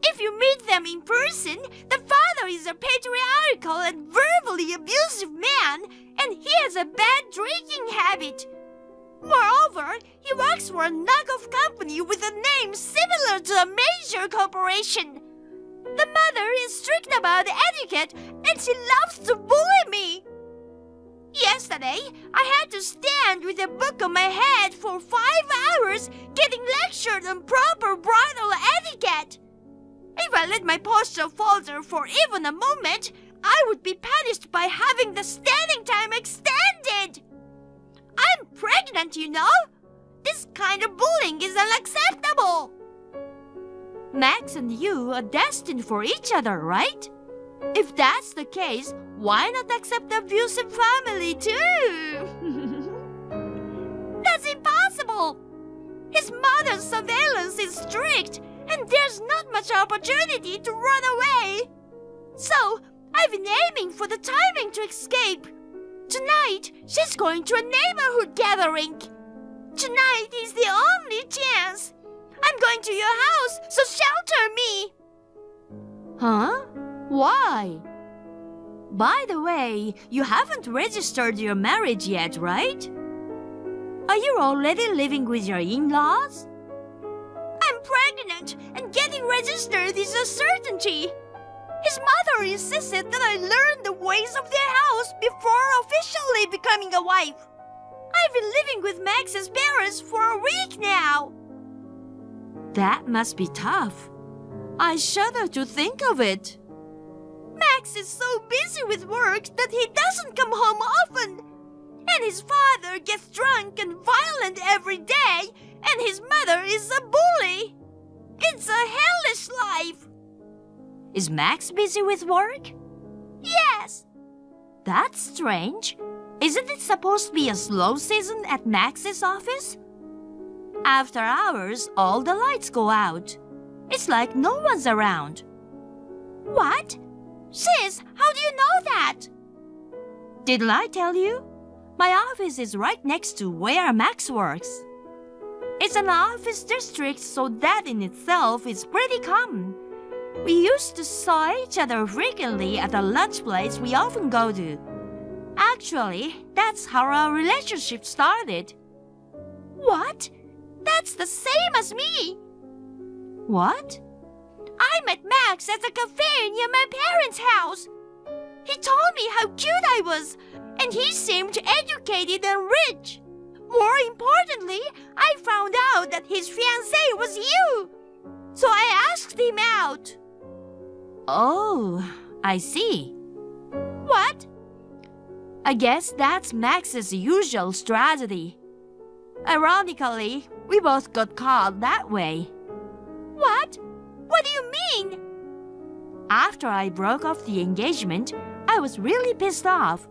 If you meet them in person, the father is a patriarchal and verbally abusive man, and he has a bad drinking habit. Moreover, he works for a knockoff company with a name similar to a major corporation. The mother is strict about etiquette and she loves to bully me. Yesterday, I had to stand with a book on my head for 5 hours getting lectured on proper bridal etiquette. If I let my posture falter for even a moment, I would be punished by having the standing time extended. I'm pregnant, you know? This kind of bullying is unacceptable. Max and you are destined for each other, right? If that's the case, why not accept the abusive family too? That's impossible. His mother's surveillance is strict, and there's not much opportunity to run away. So, I've been aiming for the timing to escape. Tonight, she's going to a neighborhood gathering. Tonight is the only chance. I'm going to your house, so shelter me. Huh? Why? By the way, you haven't registered your marriage yet, right? Are you already living with your in-laws? I'm pregnant, and getting registered is a certainty. His mother insisted that I learn the ways of their house before officially becoming a wife. I've been living with Max's parents for a week now. That must be tough. I shudder to think of it. Max is so busy with work that he doesn't come home often. And his father gets drunk and violent every day, and his mother is a bully. It's a hellish life. Is Max busy with work? Yes. That's strange. Isn't it supposed to be a slow season at Max's office? After hours, all the lights go out. It's like no one's around. What? Sis, how do you know that? Didn't I tell you? My office is right next to where Max works. It's an office district, so that in itself is pretty common. We used to saw each other frequently at the lunch place we often go to. Actually, that's how our relationship started. What? That's the same as me. What? I met Max at a cafe near my parents' house. He told me how cute I was, and he seemed educated and rich. More importantly, I found out that his fiancée was you. So I asked him out. Oh, I see. What? I guess that's Max's usual strategy. Ironically, we both got caught that way. What? What do you mean? After I broke off the engagement, I was really pissed off.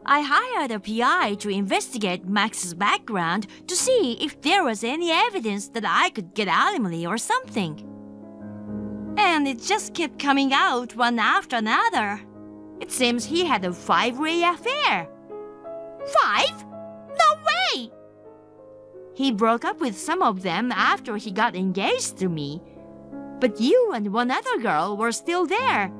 I hired a PI to investigate Max's background to see if there was any evidence that I could get alimony or something. And it just kept coming out one after another. It seems he had a 5-way affair. 5? No way! He broke up with some of them after he got engaged to me. But you and one other girl were still there.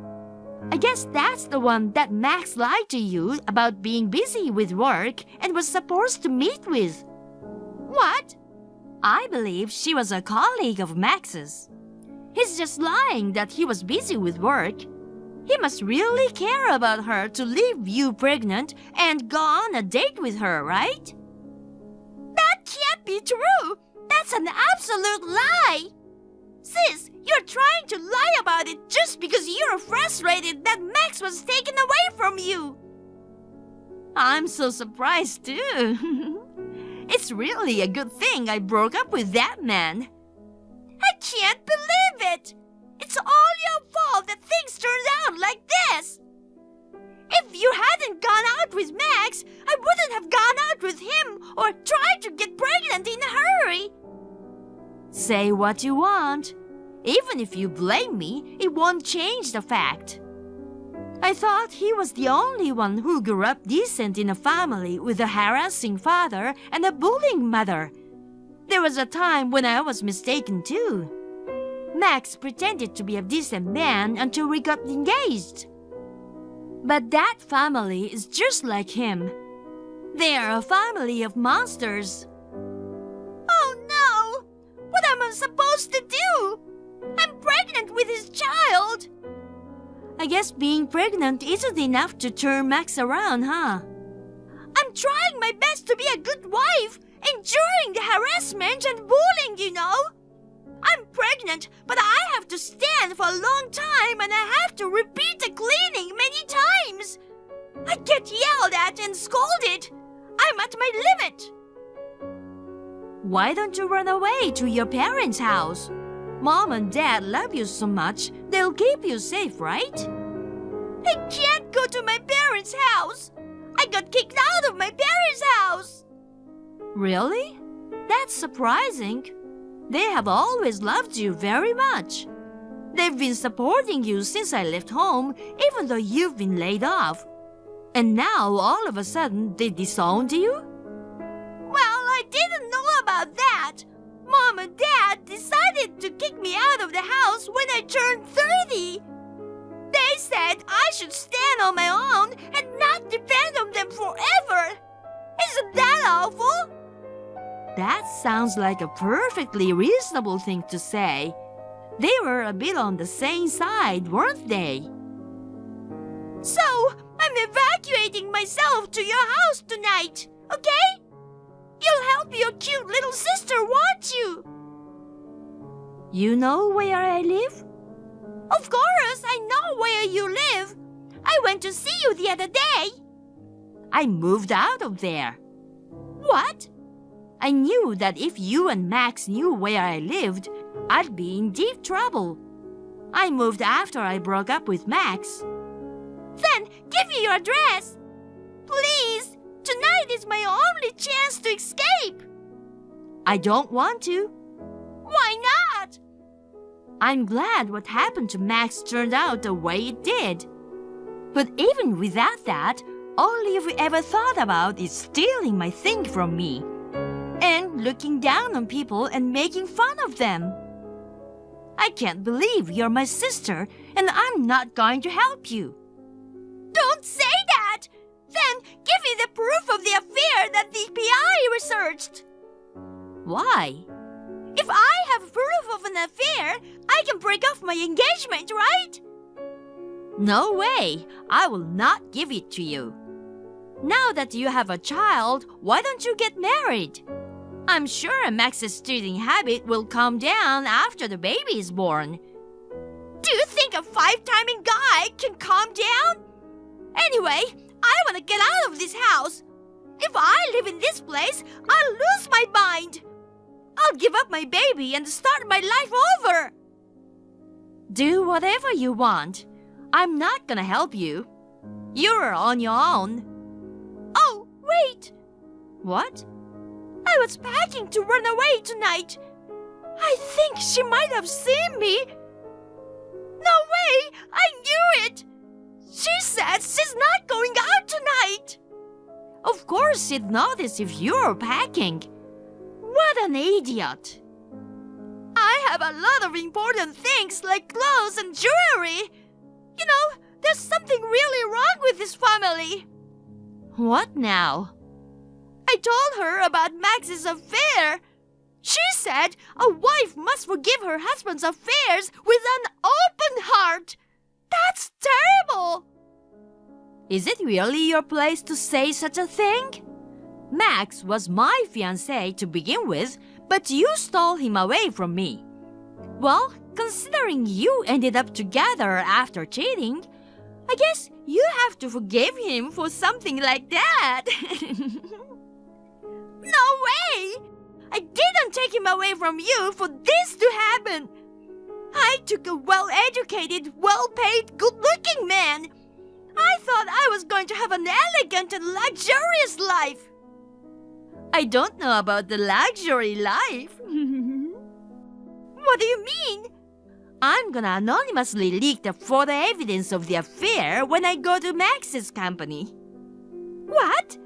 I guess that's the one that Max lied to you about being busy with work and was supposed to meet with. What? I believe she was a colleague of Max's. He's just lying that he was busy with work. He must really care about her to leave you pregnant and go on a date with her, right? That can't be true! That's an absolute lie! Sis, you're trying to lie about it just because you're frustrated that Max was taken away from you. I'm so surprised too. It's really a good thing I broke up with that man. I can't believe it! It's all your fault that things turned out like this! If you hadn't gone out with Max, I wouldn't have gone out with him or tried to get pregnant in a hurry. Say what you want. Even if you blame me, it won't change the fact. I thought he was the only one who grew up decent in a family with a harassing father and a bullying mother. There was a time when I was mistaken too. Max pretended to be a decent man until we got engaged. But that family is just like him. They are a family of monsters. Oh no! What am I supposed to do? I'm pregnant with his child. I guess being pregnant isn't enough to turn Max around, huh? I'm trying my best to be a good wife, enduring the harassment and bullying, you know. I'm pregnant, but I have to stand for a long time and I have to repeat the cleaning many times. I get yelled at and scolded. I'm at my limit. Why don't you run away to your parents' house? Mom and Dad love you so much, they'll keep you safe, right? I can't go to my parents' house. I got kicked out of my parents' house. Really? That's surprising. They have always loved you very much. They've been supporting you since I left home, even though you've been laid off. And now, all of a sudden, they disowned you? Well, I didn't know about that. Mom and Dad decided to kick me out of the house when I turned 30. They said I should stand on my own and not depend on them forever. Isn't that awful? That sounds like a perfectly reasonable thing to say. They were a bit on the same side, weren't they? So, I'm evacuating myself to your house tonight, okay? You'll help your cute little sister, won't you? You know where I live? Of course, I know where you live. I went to see you the other day. I moved out of there. What? I knew that if you and Max knew where I lived, I'd be in deep trouble. I moved after I broke up with Max. Then, give me your address. Please, tonight is my only chance to escape. I don't want to. Why not? I'm glad what happened to Max turned out the way it did. But even without that, all you've ever thought about is stealing my thing from me. And looking down on people and making fun of them. I can't believe you're my sister and I'm not going to help you. Don't say that! Then give me the proof of the affair that the PI researched. Why? If I have proof of an affair, I can break off my engagement, right? No way! I will not give it to you. Now that you have a child, why don't you get married? I'm sure Max's cheating habit will calm down after the baby is born. Do you think a 5-timing guy can calm down? Anyway, I want to get out of this house. If I live in this place, I'll lose my mind. I'll give up my baby and start my life over. Do whatever you want. I'm not gonna help you. You're on your own. Oh, wait. What? I was packing to run away tonight. I think she might have seen me. No way! I knew it! She said she's not going out tonight. Of course she'd notice if you're packing. What an idiot. I have a lot of important things like clothes and jewelry. You know, there's something really wrong with this family. What now? I told her about Max's affair. She said a wife must forgive her husband's affairs with an open heart. That's terrible. Is it really your place to say such a thing? Max was my fiancé to begin with, but you stole him away from me. Well, considering you ended up together after cheating, I guess you have to forgive him for something like that. No way! I didn't take him away from you for this to happen. I took a well-educated, well-paid, good-looking man. I thought I was going to have an elegant and luxurious life. I don't know about the luxury life. What do you mean? I'm gonna anonymously leak the photo evidence of the affair when I go to Max's company. What?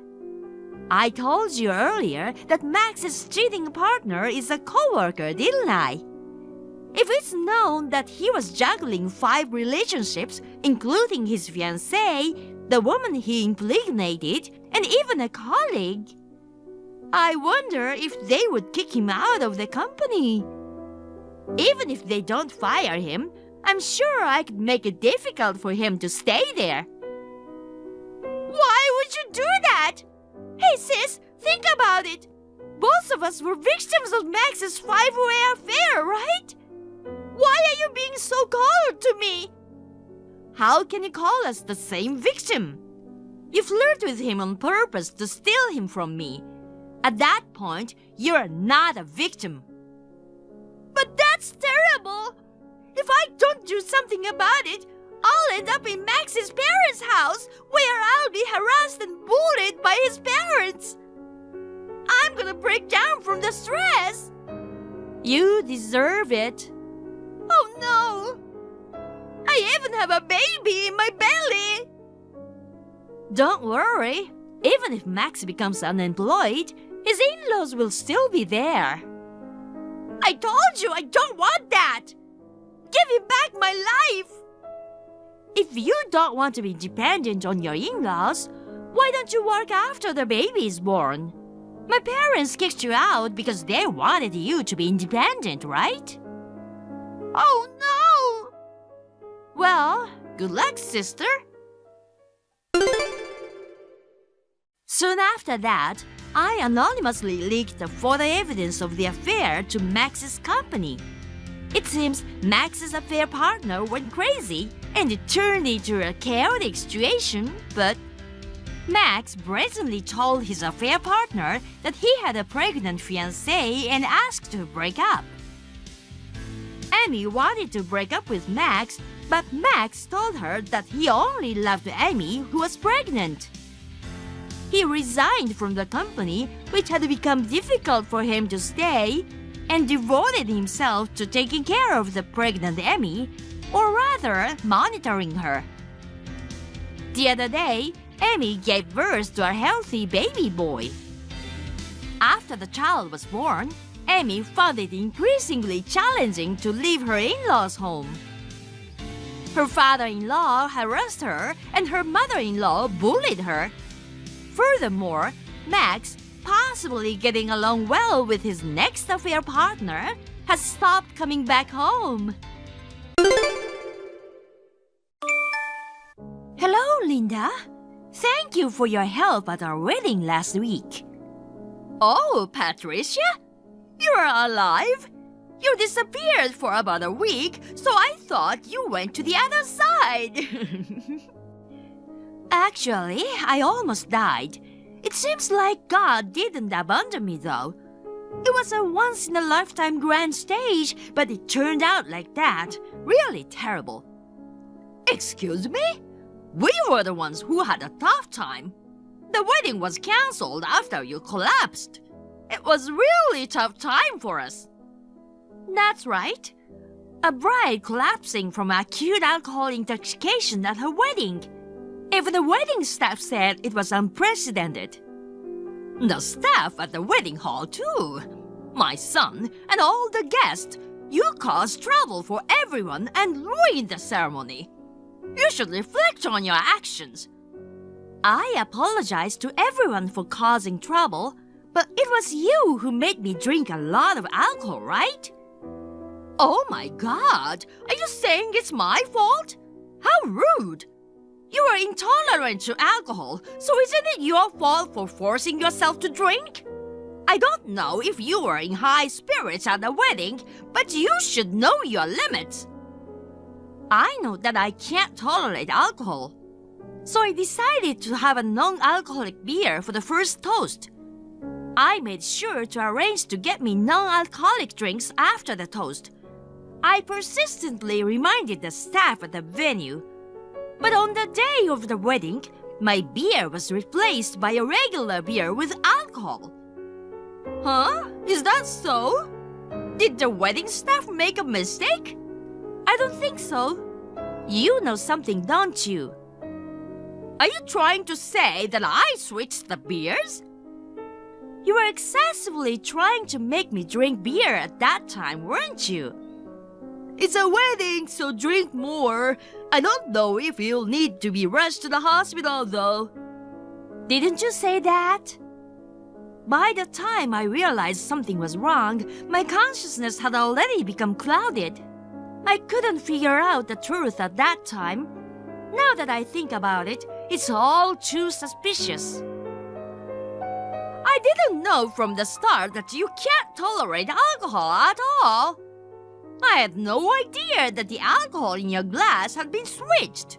I told you earlier that Max's cheating partner is a coworker, didn't I? If it's known that he was juggling 5 relationships, including his fiancée, the woman he impregnated, and even a colleague, I wonder if they would kick him out of the company. Even if they don't fire him, I'm sure I could make it difficult for him to stay there. Why would you do that? Hey sis, think about it. Both of us were victims of Max's 5-way affair, right? Why are you being so cold to me? How can you call us the same victim? You flirted with him on purpose to steal him from me. At that point, you're not a victim. But that's terrible! If I don't do something about it, I'll end up in Max's parents' house where I'll be harassed and bullied by his parents. I'm gonna break down from the stress. You deserve it. Oh no! I even have a baby in my belly! Don't worry. Even if Max becomes unemployed, his in-laws will still be there. I told you I don't want that! Give me back my life! If you don't want to be dependent on your in-laws, why don't you work after the baby is born? My parents kicked you out because they wanted you to be independent, right? Oh no! Well, good luck, sister. Soon after that, I anonymously leaked the photo evidence of the affair to Max's company. It seems Max's affair partner went crazy and it turned into a chaotic situation, but Max brazenly told his affair partner that he had a pregnant fiancée and asked to break up. Amy wanted to break up with Max, but Max told her that he only loved Amy, who was pregnant. He resigned from the company, which had become difficult for him to stay, and devoted himself to taking care of the pregnant Amy, or rather, monitoring her. The other day, Amy gave birth to a healthy baby boy. After the child was born, Amy found it increasingly challenging to leave her in-laws' home. Her father-in-law harassed her and her mother-in-law bullied her. Furthermore, Max, possibly getting along well with his next affair partner, has stopped coming back home. Hello, Linda. Thank you for your help at our wedding last week. Oh, Patricia? You're alive? You disappeared for about a week, so I thought you went to the other side. Actually, I almost died. It seems like God didn't abandon me, though. It was a once-in-a-lifetime grand stage, but it turned out like that. Really terrible. Excuse me? We were the ones who had a tough time. The wedding was cancelled after you collapsed. It was really tough time for us. That's right. A bride collapsing from acute alcohol intoxication at her wedding. Even the wedding staff said it was unprecedented. The staff at the wedding hall, too. My son and all the guests. You caused trouble for everyone and ruined the ceremony. You should reflect on your actions. I apologize to everyone for causing trouble, but it was you who made me drink a lot of alcohol, right? Oh my God! Are you saying it's my fault? How rude! You are intolerant to alcohol, so isn't it your fault for forcing yourself to drink? I don't know if you were in high spirits at the wedding, but you should know your limits. I know that I can't tolerate alcohol, so I decided to have a non-alcoholic beer for the first toast. I made sure to arrange to get me non-alcoholic drinks after the toast. I persistently reminded the staff at the venue. But on the day of the wedding, my beer was replaced by a regular beer with alcohol. Huh? Is that so? Did the wedding staff make a mistake? I don't think so. You know something, don't you? Are you trying to say that I switched the beers? You were excessively trying to make me drink beer at that time, weren't you? It's a wedding, so drink more. I don't know if you'll need to be rushed to the hospital, though. Didn't you say that? By the time I realized something was wrong, my consciousness had already become clouded. I couldn't figure out the truth at that time. Now that I think about it, it's all too suspicious. I didn't know from the start that you can't tolerate alcohol at all. I had no idea that the alcohol in your glass had been switched.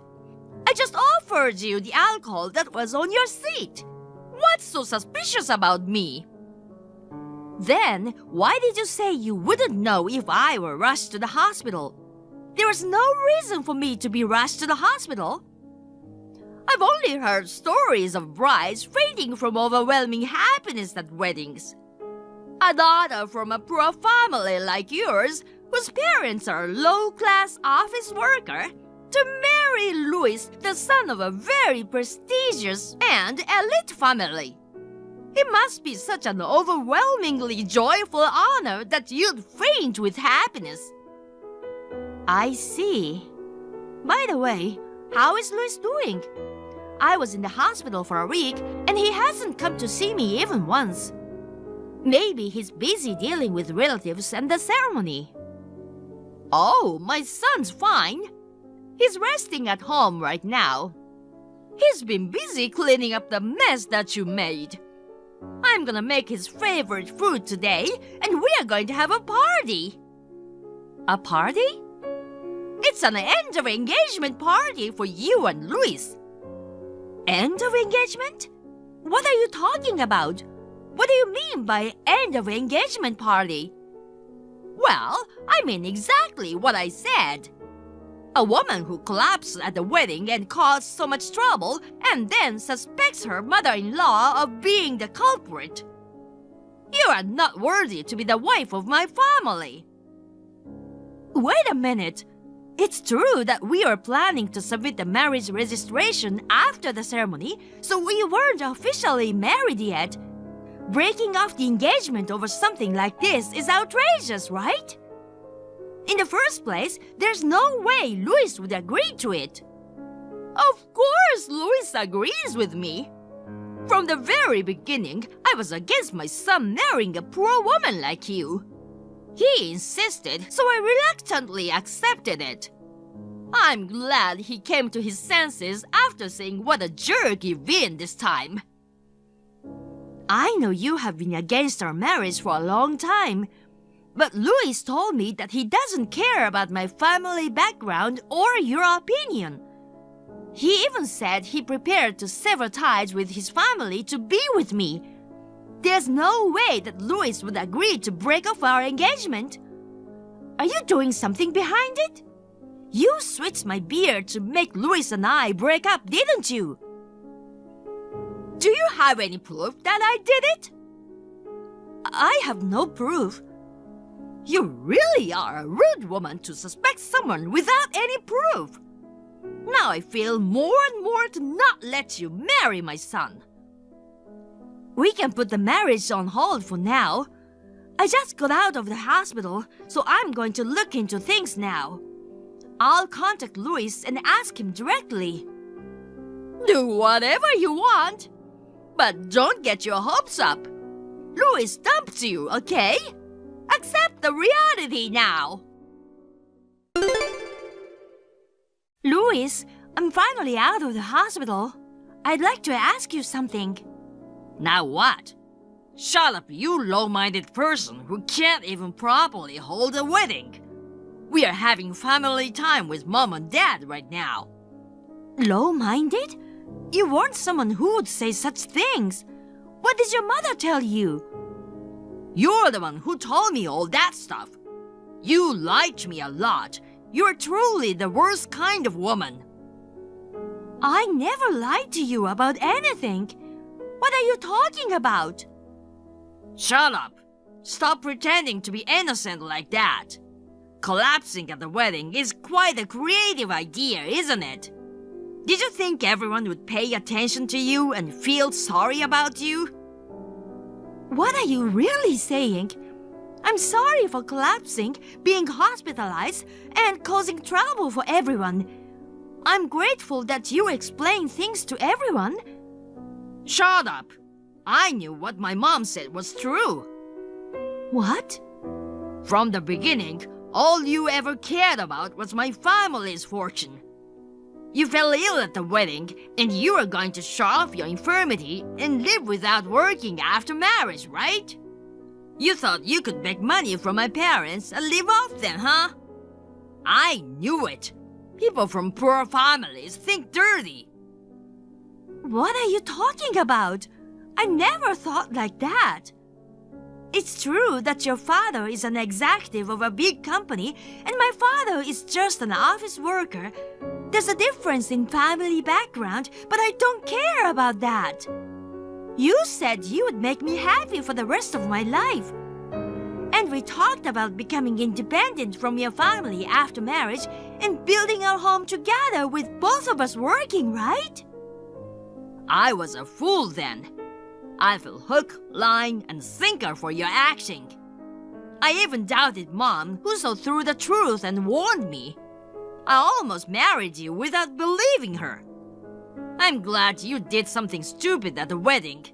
I just offered you the alcohol that was on your seat. What's so suspicious about me? Then, why did you say you wouldn't know if I were rushed to the hospital? There was no reason for me to be rushed to the hospital. I've only heard stories of brides fainting from overwhelming happiness at weddings. A daughter from a poor family like yours, whose parents are a low-class office worker, to marry Louis, the son of a very prestigious and elite family. It must be such an overwhelmingly joyful honor that you'd faint with happiness. I see. By the way, how is Louis doing? I was in the hospital for a week, and he hasn't come to see me even once. Maybe he's busy dealing with relatives and the ceremony. Oh, my son's fine. He's resting at home right now. He's been busy cleaning up the mess that you made. I'm gonna make his favorite food today, and we are going to have a party. A party? It's an end of engagement party for you and Louis. End of engagement? What are you talking about? What do you mean by end of engagement party? Well, I mean exactly what I said. A woman who collapses at the wedding and caused so much trouble and then suspects her mother-in-law of being the culprit. You are not worthy to be the wife of my family. Wait a minute. It's true that we were planning to submit the marriage registration after the ceremony, so we weren't officially married yet. Breaking off the engagement over something like this is outrageous, right? In the first place, there's no way Louis would agree to it. Of course Louis agrees with me. From the very beginning, I was against my son marrying a poor woman like you. He insisted, so I reluctantly accepted it. I'm glad he came to his senses after seeing what a jerk you've been this time. I know you have been against our marriage for a long time, but Louis told me that he doesn't care about my family background or your opinion. He even said he prepared to sever ties with his family to be with me. There's no way that Louis would agree to break off our engagement. Are you doing something behind it? You switched my beard to make Louis and I break up, didn't you? Do you have any proof that I did it? I have no proof. You really are a rude woman to suspect someone without any proof. Now I feel more and more to not let you marry my son. We can put the marriage on hold for now. I just got out of the hospital, so I'm going to look into things now. I'll contact Louis and ask him directly. Do whatever you want, but don't get your hopes up. Louis dumped you, okay? Accept the reality now. Louis, I'm finally out of the hospital. I'd like to ask you something. Now what? Shut up, you low-minded person who can't even properly hold a wedding. We are having family time with Mom and Dad right now. Low-minded? You weren't someone who would say such things. What did your mother tell you? You're the one who told me all that stuff. You lied to me a lot. You're truly the worst kind of woman. I never lied to you about anything. What are you talking about? Shut up. Stop pretending to be innocent like that. Collapsing at the wedding is quite a creative idea, isn't it? Did you think everyone would pay attention to you and feel sorry about you? What are you really saying? I'm sorry for collapsing, being hospitalized, and causing trouble for everyone. I'm grateful that you explain things to everyone. Shut up. I knew what my mom said was true. What? From the beginning, all you ever cared about was my family's fortune. You fell ill at the wedding, and you were going to show off your infirmity and live without working after marriage, right? You thought you could beg money from my parents and live off them, huh? I knew it. People from poor families think dirty. What are you talking about? I never thought like that. It's true that your father is an executive of a big company and my father is just an office worker. There's a difference in family background, but I don't care about that. You said you would make me happy for the rest of my life. And we talked about becoming independent from your family after marriage and building our home together with both of us working, right? I was a fool then. I fell hook, line, and sinker for your acting. I even doubted Mom, who saw through the truth and warned me. I almost married you without believing her. I'm glad you did something stupid at the wedding.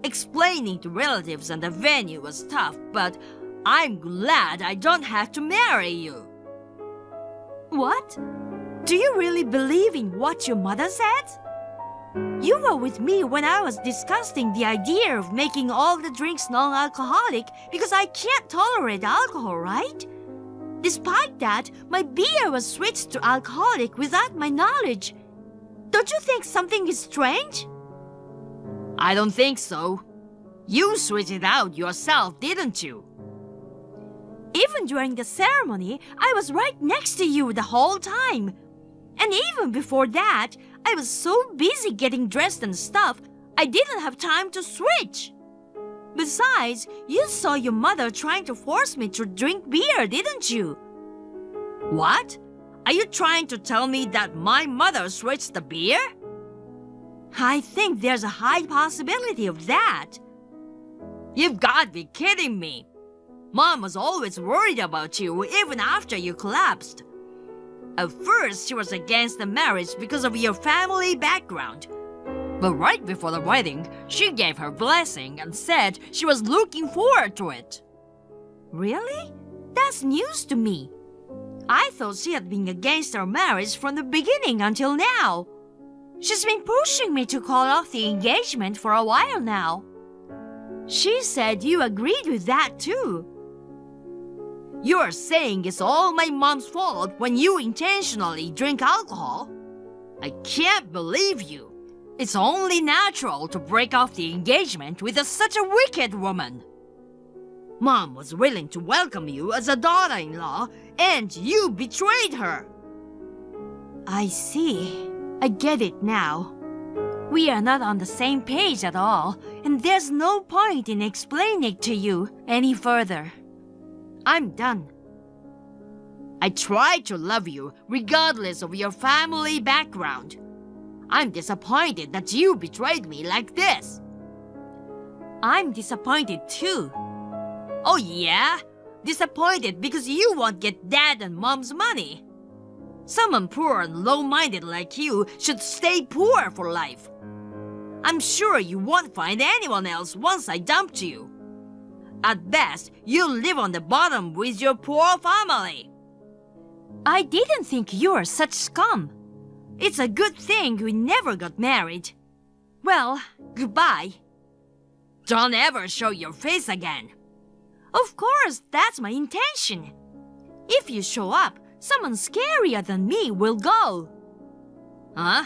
Explaining to relatives and the venue was tough, but I'm glad I don't have to marry you. What? Do you really believe in what your mother said? You were with me when I was discussing the idea of making all the drinks non-alcoholic because I can't tolerate alcohol, right? Despite that, my beer was switched to alcoholic without my knowledge. Don't you think something is strange? I don't think so. You switched it out yourself, didn't you? Even during the ceremony, I was right next to you the whole time. And even before that, I was so busy getting dressed and stuff, I didn't have time to switch. Besides, you saw your mother trying to force me to drink beer, didn't you? What? Are you trying to tell me that my mother switched the beer? I think there's a high possibility of that. You've got to be kidding me. Mom was always worried about you even after you collapsed. At first, she was against the marriage because of your family background. But right before the wedding, she gave her blessing and said she was looking forward to it. Really? That's news to me. I thought she had been against our marriage from the beginning until now. She's been pushing me to call off the engagement for a while now. She said you agreed with that too. You're saying it's all my mom's fault when you intentionally drink alcohol? I can't believe you. It's only natural to break off the engagement with such a wicked woman. Mom was willing to welcome you as a daughter-in-law, and you betrayed her. I see. I get it now. We are not on the same page at all, and there's no point in explaining it to you any further. I'm done. I tried to love you regardless of your family background. I'm disappointed that you betrayed me like this. I'm disappointed too. Oh yeah? Disappointed because you won't get Dad and Mom's money. Someone poor and low-minded like you should stay poor for life. I'm sure you won't find anyone else once I dumped you. At best, you'll live on the bottom with your poor family. I didn't think you were such scum. It's a good thing we never got married. Well, goodbye. Don't ever show your face again. Of course, that's my intention. If you show up, someone scarier than me will go. Huh?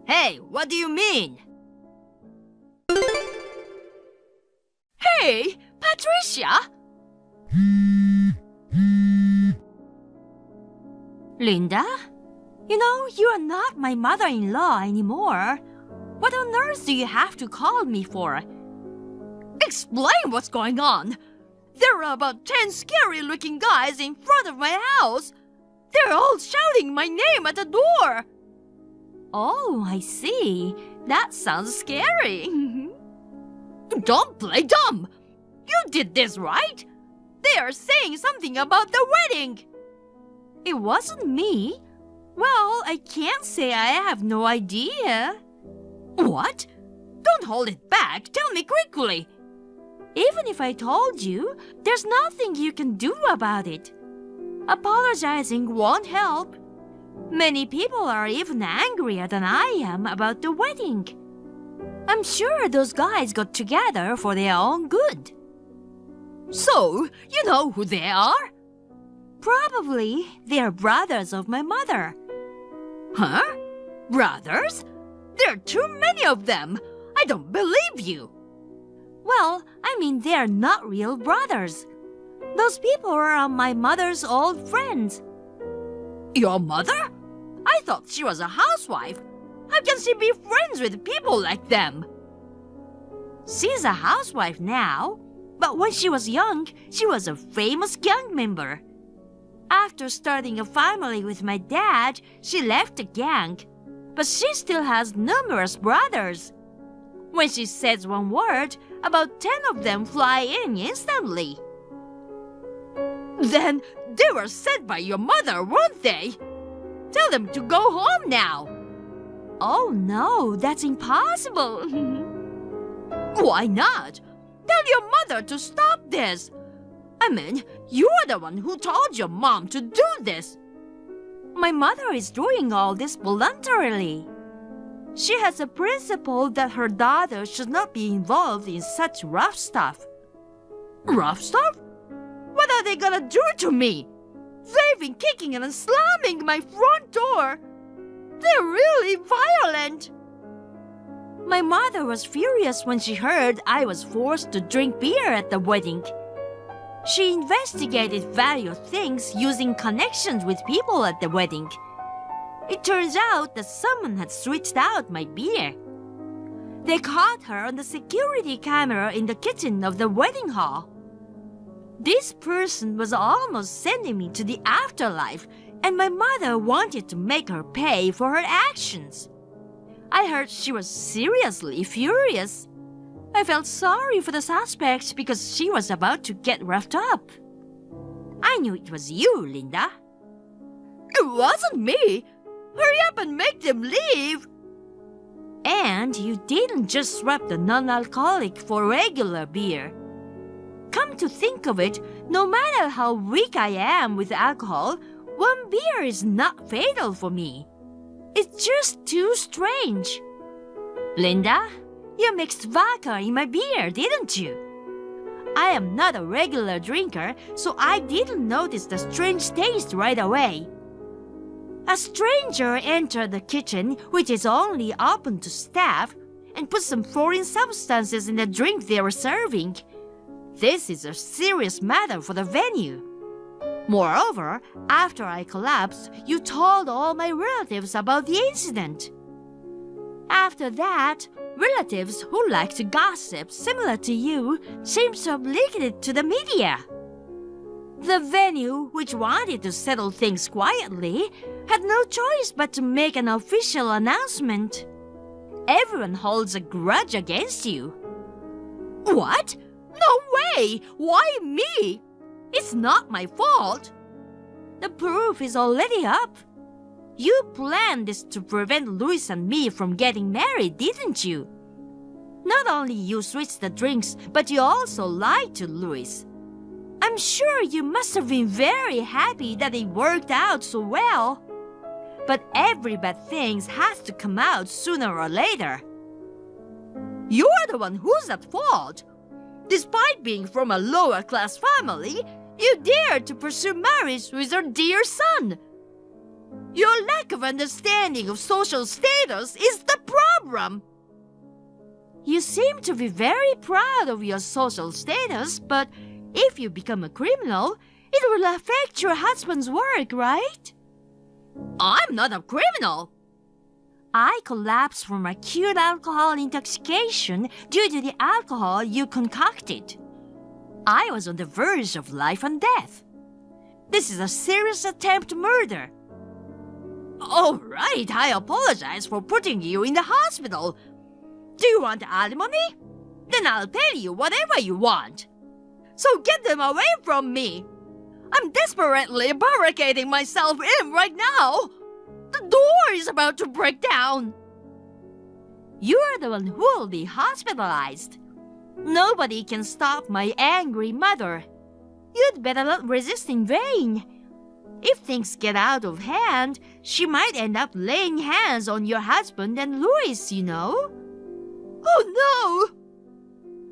Hey, what do you mean? Hey, Patricia! Linda? You know, you are not my mother-in-law anymore. What on earth do you have to call me for? Explain what's going on. There are about 10 scary-looking guys in front of my house. They're all shouting my name at the door. Oh, I see. That sounds scary. Don't play dumb. You did this, right? They are saying something about the wedding. It wasn't me. Well, I can't say I have no idea. What? Don't hold it back. Tell me quickly. Even if I told you, there's nothing you can do about it. Apologizing won't help. Many people are even angrier than I am about the wedding. I'm sure those guys got together for their own good. So, you know who they are? Probably they are brothers of my mother. Huh? Brothers? There are too many of them. I don't believe you. Well, I mean they're not real brothers. Those people are my mother's old friends. Your mother? I thought she was a housewife. How can she be friends with people like them? She's a housewife now, but when she was young, she was a famous gang member. After starting a family with my dad, she left the gang, but she still has numerous brothers. When she says one word, about 10 of them fly in instantly. Then they were sent by your mother, weren't they? Tell them to go home now. Oh no, that's impossible. Why not? Tell your mother to stop this. I mean, you're the one who told your mom to do this. My mother is doing all this voluntarily. She has a principle that her daughter should not be involved in such rough stuff. Rough stuff? What are they gonna do to me? They've been kicking and slamming my front door. They're really violent. My mother was furious when she heard I was forced to drink beer at the wedding. She investigated various things using connections with people at the wedding. It turns out that someone had switched out my beer. They caught her on the security camera in the kitchen of the wedding hall. This person was almost sending me to the afterlife, and my mother wanted to make her pay for her actions. I heard she was seriously furious. I felt sorry for the suspect because she was about to get roughed up. I knew it was you, Linda. It wasn't me. Hurry up and make them leave. And you didn't just swap the non-alcoholic for regular beer. Come to think of it, no matter how weak I am with alcohol, one beer is not fatal for me. It's just too strange. Linda, you mixed vodka in my beer, didn't you? I am not a regular drinker, so I didn't notice the strange taste right away. A stranger entered the kitchen, which is only open to staff, and put some foreign substances in the drink they were serving. This is a serious matter for the venue. Moreover, after I collapsed, you told all my relatives about the incident. After that, relatives who like to gossip similar to you seem to have leaked it to the media. The venue, which wanted to settle things quietly, had no choice but to make an official announcement. Everyone holds a grudge against you. What? No way! Why me? It's not my fault. The proof is already up. You planned this to prevent Louis and me from getting married, didn't you? Not only you switched the drinks, but you also lied to Louis. I'm sure you must have been very happy that it worked out so well. But every bad thing has to come out sooner or later. You're the one who's at fault. Despite being from a lower-class family, you dared to pursue marriage with our dear son. Your lack of understanding of social status is the problem. You seem to be very proud of your social status, but if you become a criminal, it will affect your husband's work, right? I'm not a criminal. I collapsed from acute alcohol intoxication due to the alcohol you concocted. I was on the verge of life and death. This is a serious attempt murder. All right, I apologize for putting you in the hospital. Do you want alimony? Then I'll pay you whatever you want. So get them away from me. I'm desperately barricading myself in right now. The door is about to break down. You're the one who'll be hospitalized. Nobody can stop my angry mother. You'd better not resist in vain. If things get out of hand, she might end up laying hands on your husband and Louis, you know. Oh no!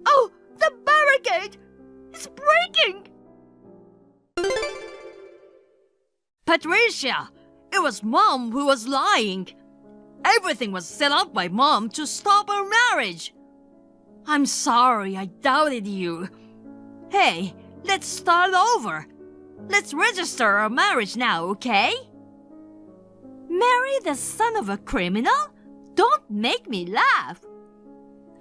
Oh, the barricade! It's breaking! Patricia, it was Mom who was lying. Everything was set up by Mom to stop our marriage. I'm sorry I doubted you. Hey, let's start over. Let's register our marriage now, okay? Marry the son of a criminal? Don't make me laugh.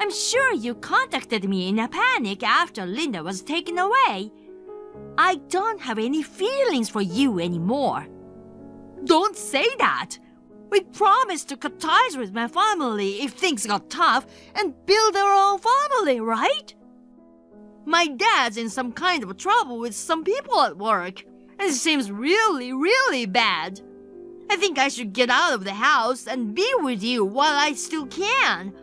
I'm sure you contacted me in a panic after Linda was taken away. I don't have any feelings for you anymore. Don't say that. We promised to cut ties with my family if things got tough and build our own family, right? My dad's in some kind of trouble with some people at work, and it seems really, really bad. I think I should get out of the house and be with you while I still can.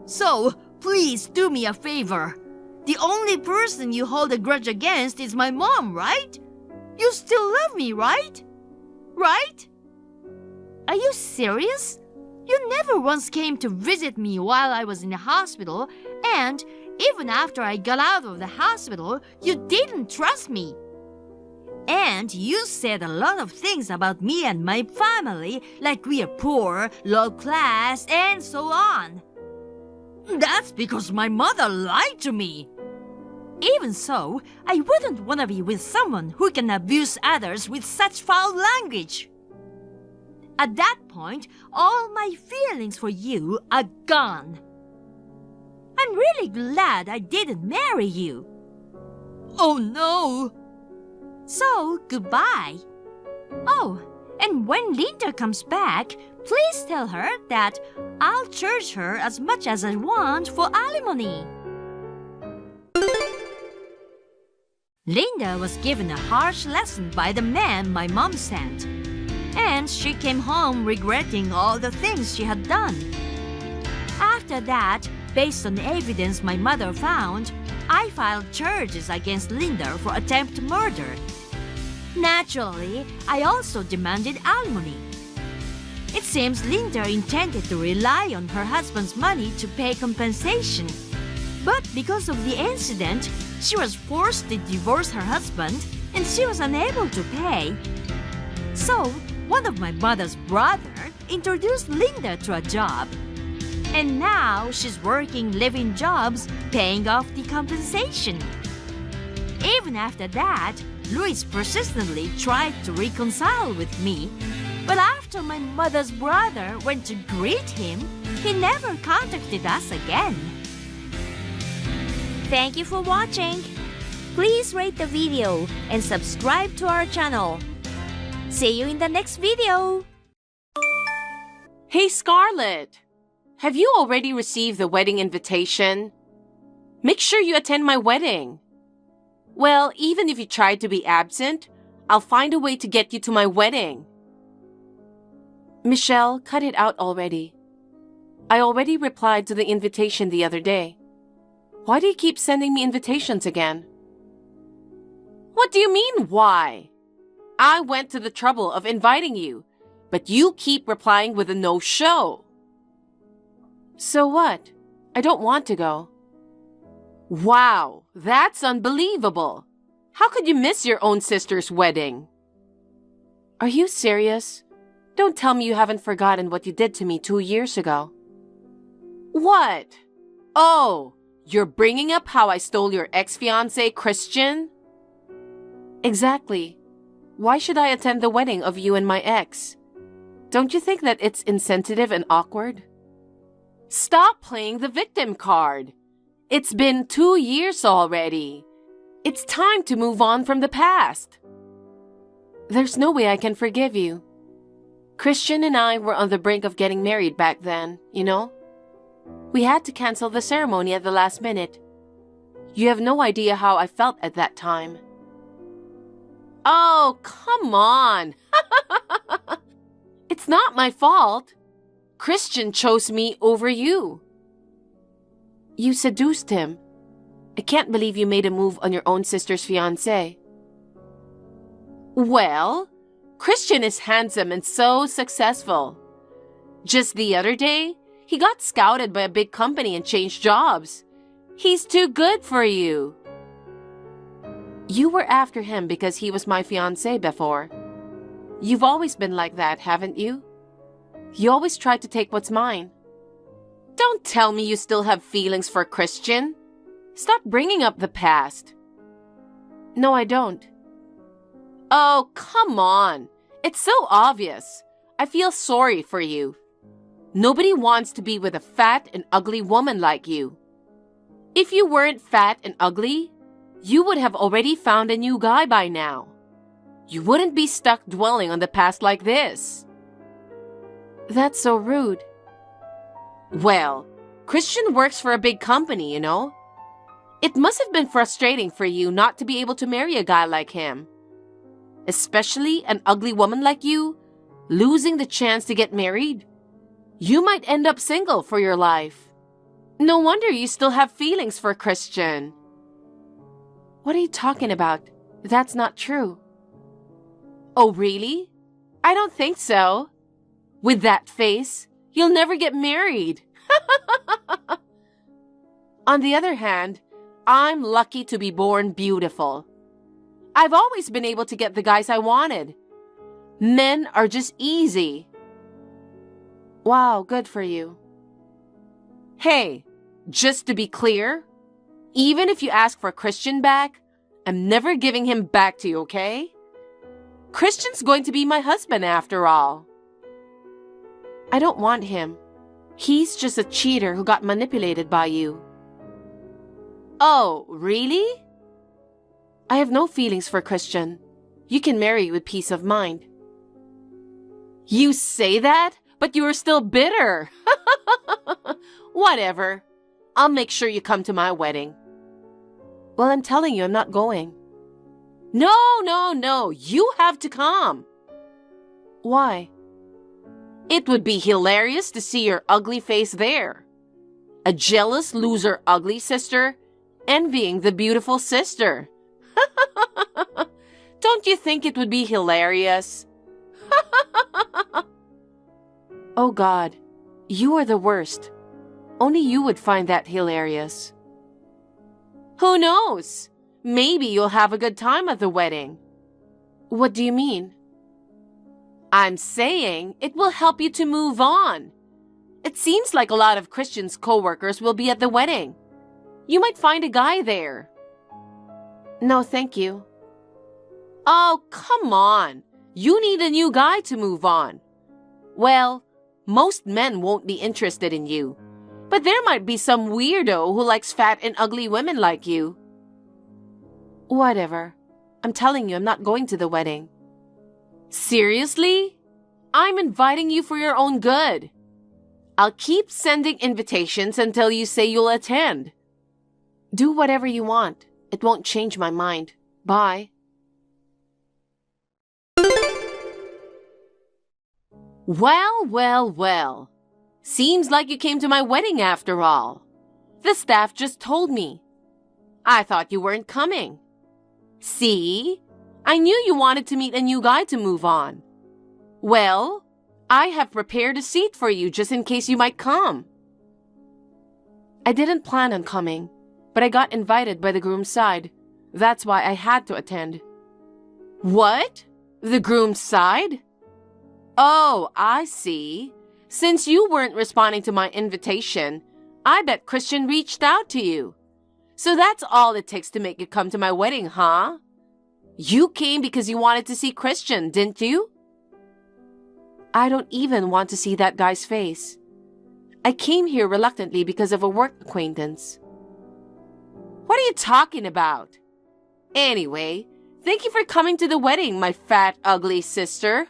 So, please do me a favor. The only person you hold a grudge against is my mom, right? You still love me, right? Right? Are you serious? You never once came to visit me while I was in the hospital, and even after I got out of the hospital, you didn't trust me. And you said a lot of things about me and my family, like we are poor, low class, and so on. That's because my mother lied to me. Even so, I wouldn't want to be with someone who can abuse others with such foul language. At that point, all my feelings for you are gone. I'm really glad I didn't marry you. Oh no! So, goodbye. Oh, and when Linda comes back, please tell her that I'll charge her as much as I want for alimony. Linda was given a harsh lesson by the man my mom sent, and she came home regretting all the things she had done. After that, based on evidence my mother found, I filed charges against Linda for attempted murder. Naturally, I also demanded alimony. It seems Linda intended to rely on her husband's money to pay compensation. But because of the incident, she was forced to divorce her husband and she was unable to pay. So, one of my mother's brother introduced Linda to a job. And now she's working live-in jobs, paying off the compensation. Even after that, Louis persistently tried to reconcile with me. But after my mother's brother went to greet him, he never contacted us again. Thank you for watching. Please rate the video and subscribe to our channel. See you in the next video. Hey, Scarlett! Have you already received the wedding invitation? Make sure you attend my wedding. Well, even if you try to be absent, I'll find a way to get you to my wedding. Michelle, cut it out already. I already replied to the invitation the other day. Why do you keep sending me invitations again? What do you mean, why? I went to the trouble of inviting you, but you keep replying with a no-show. So what? I don't want to go. Wow, that's unbelievable. How could you miss your own sister's wedding? Are you serious? Don't tell me you haven't forgotten what you did to me 2 years ago. What? Oh, you're bringing up how I stole your ex-fiancé, Christian? Exactly. Why should I attend the wedding of you and my ex? Don't you think that it's insensitive and awkward? Stop playing the victim card. It's been 2 years already. It's time to move on from the past. There's no way I can forgive you. Christian and I were on the brink of getting married back then, you know? We had to cancel the ceremony at the last minute. You have no idea how I felt at that time. Oh, come on. It's not my fault. Christian chose me over you. You seduced him. I can't believe you made a move on your own sister's fiancé. Well, Christian is handsome and so successful. Just the other day, he got scouted by a big company and changed jobs. He's too good for you. You were after him because he was my fiancé before. You've always been like that, haven't you? You always try to take what's mine. Don't tell me you still have feelings for Christian. Stop bringing up the past. No, I don't. Oh, come on. It's so obvious. I feel sorry for you. Nobody wants to be with a fat and ugly woman like you. If you weren't fat and ugly, you would have already found a new guy by now. You wouldn't be stuck dwelling on the past like this. That's so rude. Well, Christian works for a big company, you know. It must have been frustrating for you not to be able to marry a guy like him. Especially an ugly woman like you, losing the chance to get married. You might end up single for your life. No wonder you still have feelings for Christian. What are you talking about? That's not true. Oh, really? I don't think so. With that face, you'll never get married. On the other hand, I'm lucky to be born beautiful. I've always been able to get the guys I wanted. Men are just easy. Wow, good for you. Hey, just to be clear, even if you ask for Christian back, I'm never giving him back to you, okay? Christian's going to be my husband after all. I don't want him. He's just a cheater who got manipulated by you. Oh, really? I have no feelings for Christian. You can marry with peace of mind. You say that, but you are still bitter. Whatever. I'll make sure you come to my wedding. Well, I'm telling you, I'm not going. No. You have to come. Why? It would be hilarious to see your ugly face there. A jealous loser ugly sister envying the beautiful sister. Don't you think it would be hilarious? Oh God, you are the worst. Only you would find that hilarious. Who knows? Maybe you'll have a good time at the wedding. What do you mean? I'm saying it will help you to move on. It seems like a lot of Christian's co-workers will be at the wedding. You might find a guy there. No, thank you. Oh, come on. You need a new guy to move on. Well, most men won't be interested in you. But there might be some weirdo who likes fat and ugly women like you. Whatever. I'm telling you, I'm not going to the wedding. Seriously? I'm inviting you for your own good. I'll keep sending invitations until you say you'll attend. Do whatever you want. It won't change my mind. Bye. Well. Seems like you came to my wedding after all. The staff just told me. I thought you weren't coming. See? I knew you wanted to meet a new guy to move on. Well, I have prepared a seat for you just in case you might come. I didn't plan on coming, but I got invited by the groom's side. That's why I had to attend. What? The groom's side? Oh, I see. Since you weren't responding to my invitation, I bet Christian reached out to you. So that's all it takes to make you come to my wedding, huh? You came because you wanted to see Christian, didn't you? I don't even want to see that guy's face. I came here reluctantly because of a work acquaintance. What are you talking about? Anyway, thank you for coming to the wedding, my fat, ugly sister.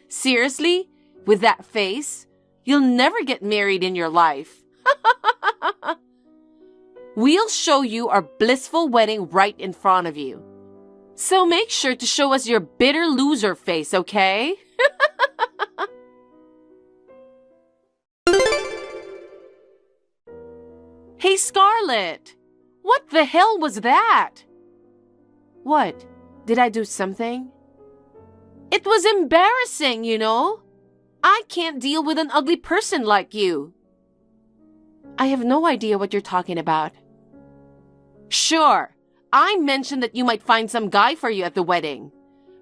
Seriously? With that face? You'll never get married in your life. We'll show you our blissful wedding right in front of you. So make sure to show us your bitter loser face, okay? Hey, Scarlett! What the hell was that? What? Did I do something? It was embarrassing, you know? I can't deal with an ugly person like you. I have no idea what you're talking about. Sure, I mentioned that you might find some guy for you at the wedding.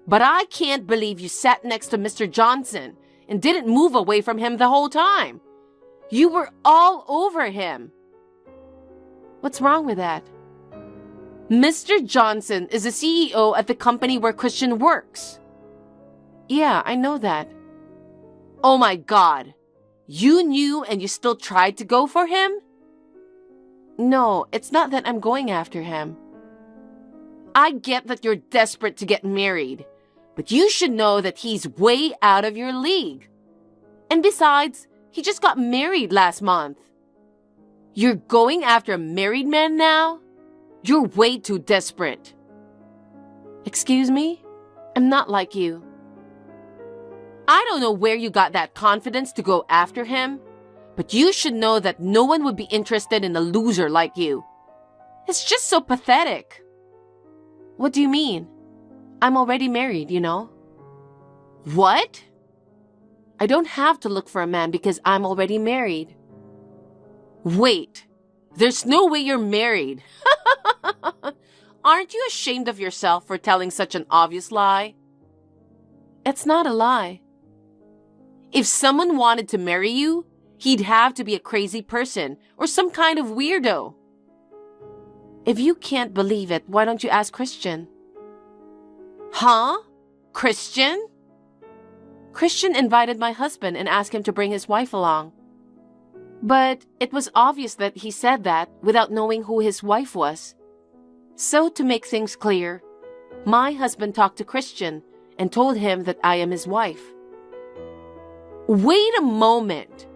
But I can't believe you sat next to Mr. Johnson and didn't move away from him the whole time. You were all over him. What's wrong with that? Mr. Johnson is the CEO at the company where Christian works. Yeah, I know that. Oh my God. You knew and you still tried to go for him? No, it's not that I'm going after him. I get that you're desperate to get married, but you should know that he's way out of your league. And besides, he just got married last month. You're going after a married man now? You're way too desperate. Excuse me? I'm not like you. I don't know where you got that confidence to go after him, but you should know that no one would be interested in a loser like you. It's just so pathetic. What do you mean? I'm already married, you know. What? I don't have to look for a man because I'm already married. Wait, there's no way you're married. Aren't you ashamed of yourself for telling such an obvious lie? It's not a lie. If someone wanted to marry you, he'd have to be a crazy person or some kind of weirdo. If you can't believe it, why don't you ask Christian? Huh? Christian? Christian invited my husband and asked him to bring his wife along. But it was obvious that he said that without knowing who his wife was. So to make things clear, my husband talked to Christian and told him that I am his wife. Wait a moment.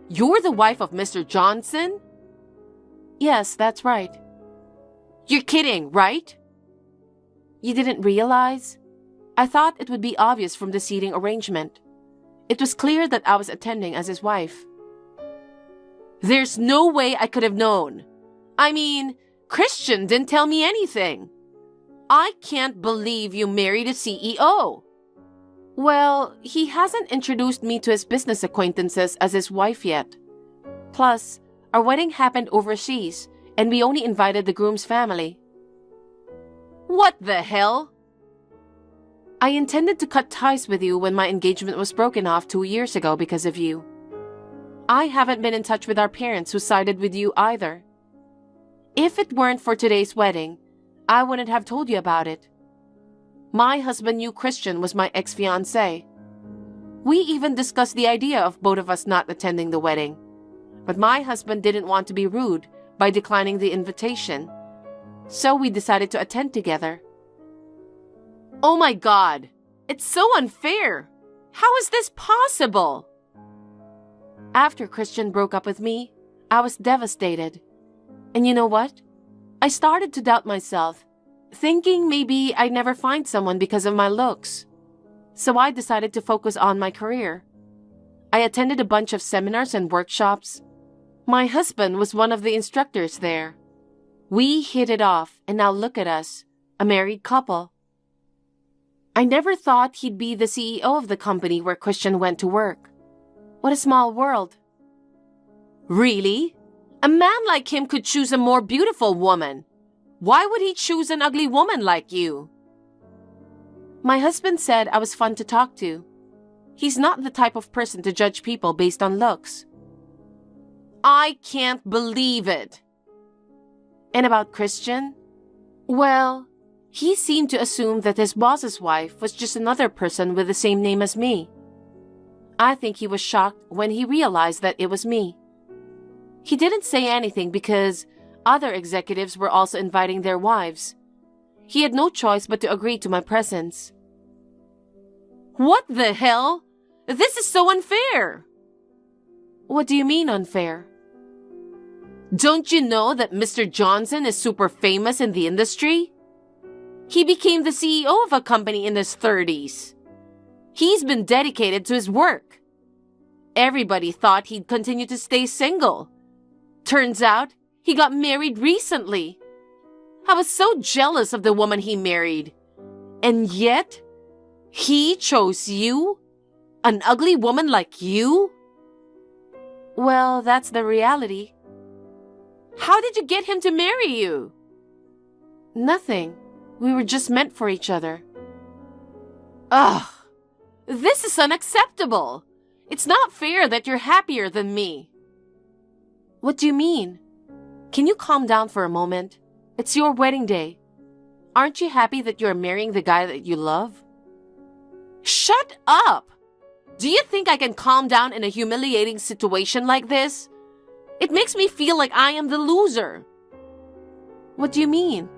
You're the wife of Mr. Johnson? Yes, that's right. You're kidding, right? You didn't realize? I thought it would be obvious from the seating arrangement. It was clear that I was attending as his wife. There's no way I could have known. I mean, Christian didn't tell me anything. I can't believe you married a CEO. Well, he hasn't introduced me to his business acquaintances as his wife yet. Plus, our wedding happened overseas, and we only invited the groom's family. What the hell? I intended to cut ties with you when my engagement was broken off 2 years ago because of you. I haven't been in touch with our parents who sided with you either. If it weren't for today's wedding, I wouldn't have told you about it. My husband knew Christian was my ex-fiancé. We even discussed the idea of both of us not attending the wedding, but my husband didn't want to be rude by declining the invitation, so we decided to attend together. Oh my God, it's so unfair. How is this possible? After Christian broke up with me, I was devastated. And you know what? I started to doubt myself, thinking maybe I'd never find someone because of my looks. So I decided to focus on my career. I attended a bunch of seminars and workshops. My husband was one of the instructors there. We hit it off, and now look at us, a married couple. I never thought he'd be the CEO of the company where Christian went to work. What a small world. Really? A man like him could choose a more beautiful woman. Why would he choose an ugly woman like you? My husband said I was fun to talk to. He's not the type of person to judge people based on looks. I can't believe it. And about Christian? Well, he seemed to assume that his boss's wife was just another person with the same name as me. I think he was shocked when he realized that it was me. He didn't say anything because other executives were also inviting their wives. He had no choice but to agree to my presence. What the hell? This is so unfair. What do you mean unfair? Don't you know that Mr. Johnson is super famous in the industry? He became the CEO of a company in his 30s. He's been dedicated to his work. Everybody thought he'd continue to stay single. Turns out, He got married recently. I was so jealous of the woman he married. And yet, he chose you? An ugly woman like you? Well, that's the reality. How did you get him to marry you? Nothing. We were just meant for each other. Ugh. This is unacceptable. It's not fair that you're happier than me. What do you mean? Can you calm down for a moment? It's your wedding day. Aren't you happy that you're marrying the guy that you love? Shut up! Do you think I can calm down in a humiliating situation like this? It makes me feel like I am the loser. What do you mean?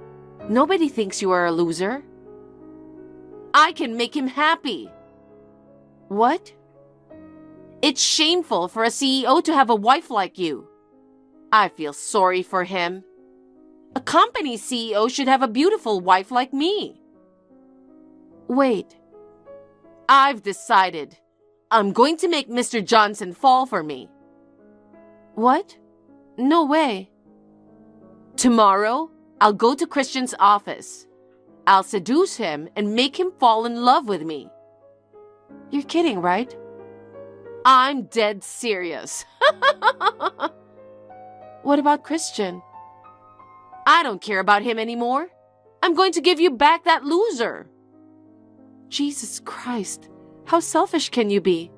Nobody thinks you are a loser. I can make him happy. What? It's shameful for a CEO to have a wife like you. I feel sorry for him. A company CEO should have a beautiful wife like me. Wait. I've decided. I'm going to make Mr. Johnson fall for me. What? No way. Tomorrow, I'll go to Christian's office. I'll seduce him and make him fall in love with me. You're kidding, right? I'm dead serious. What about Christian? I don't care about him anymore. I'm going to give you back that loser. Jesus Christ, how selfish can you be?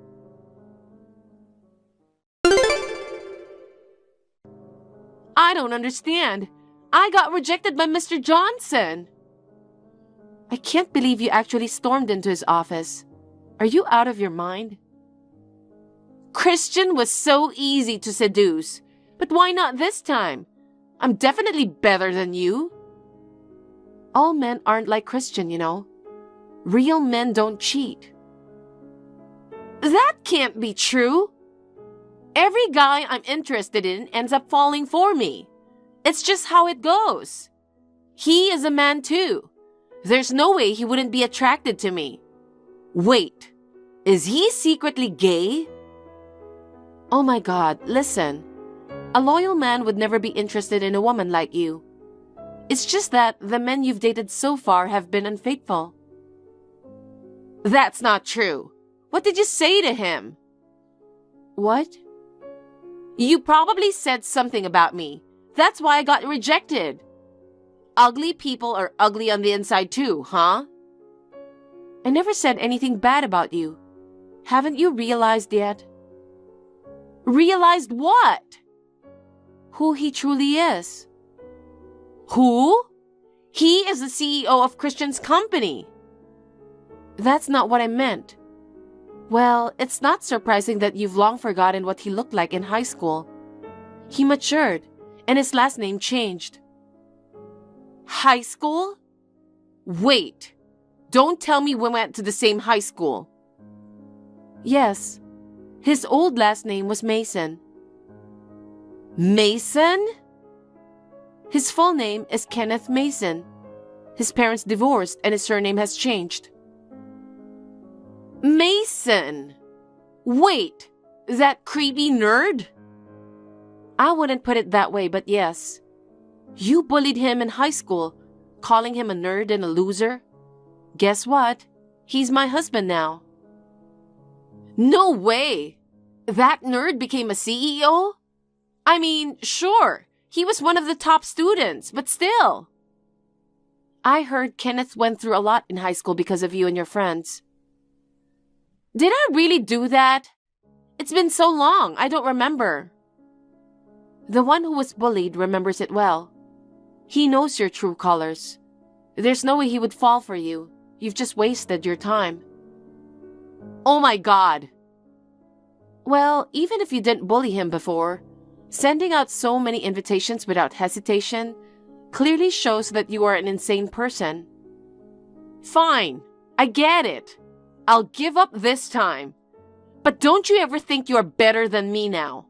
I don't understand. I got rejected by Mr. Johnson. I can't believe you actually stormed into his office. Are you out of your mind? Christian was so easy to seduce, but why not this time? I'm definitely better than you. All men aren't like Christian, you know. Real men don't cheat. That can't be true. Every guy I'm interested in ends up falling for me. It's just how it goes. He is a man too. There's no way he wouldn't be attracted to me. Wait, is he secretly gay? Oh my God, listen. A loyal man would never be interested in a woman like you. It's just that the men you've dated so far have been unfaithful. That's not true. What did you say to him? What? You probably said something about me. That's why I got rejected. Ugly people are ugly on the inside too, huh? I never said anything bad about you. Haven't you realized yet? Realized what? Who he truly is. Who? He is the CEO of Christian's company. That's not what I meant. Well, it's not surprising that you've long forgotten what he looked like in high school. He matured, and his last name changed. High school? Wait, don't tell me we went to the same high school. Yes, his old last name was Mason. Mason? His full name is Kenneth Mason. His parents divorced and his surname has changed. Mason! Wait, that creepy nerd? I wouldn't put it that way, but yes. You bullied him in high school, calling him a nerd and a loser. Guess what? He's my husband now. No way! That nerd became a CEO? I mean, sure, he was one of the top students, but still. I heard Kenneth went through a lot in high school because of you and your friends. Did I really do that? It's been so long, I don't remember. The one who was bullied remembers it well. He knows your true colors. There's no way he would fall for you. You've just wasted your time. Oh my God. Well, even if you didn't bully him before, sending out so many invitations without hesitation clearly shows that you are an insane person. Fine, I get it. I'll give up this time. But don't you ever think you're better than me now.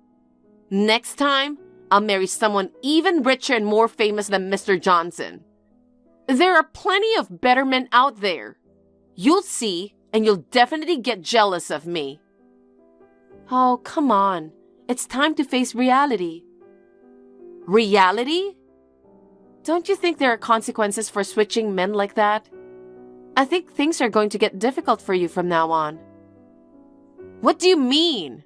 Next time, I'll marry someone even richer and more famous than Mr. Johnson. There are plenty of better men out there. You'll see, and you'll definitely get jealous of me. Oh, come on. It's time to face reality. Reality? Don't you think there are consequences for switching men like that? I think things are going to get difficult for you from now on. What do you mean?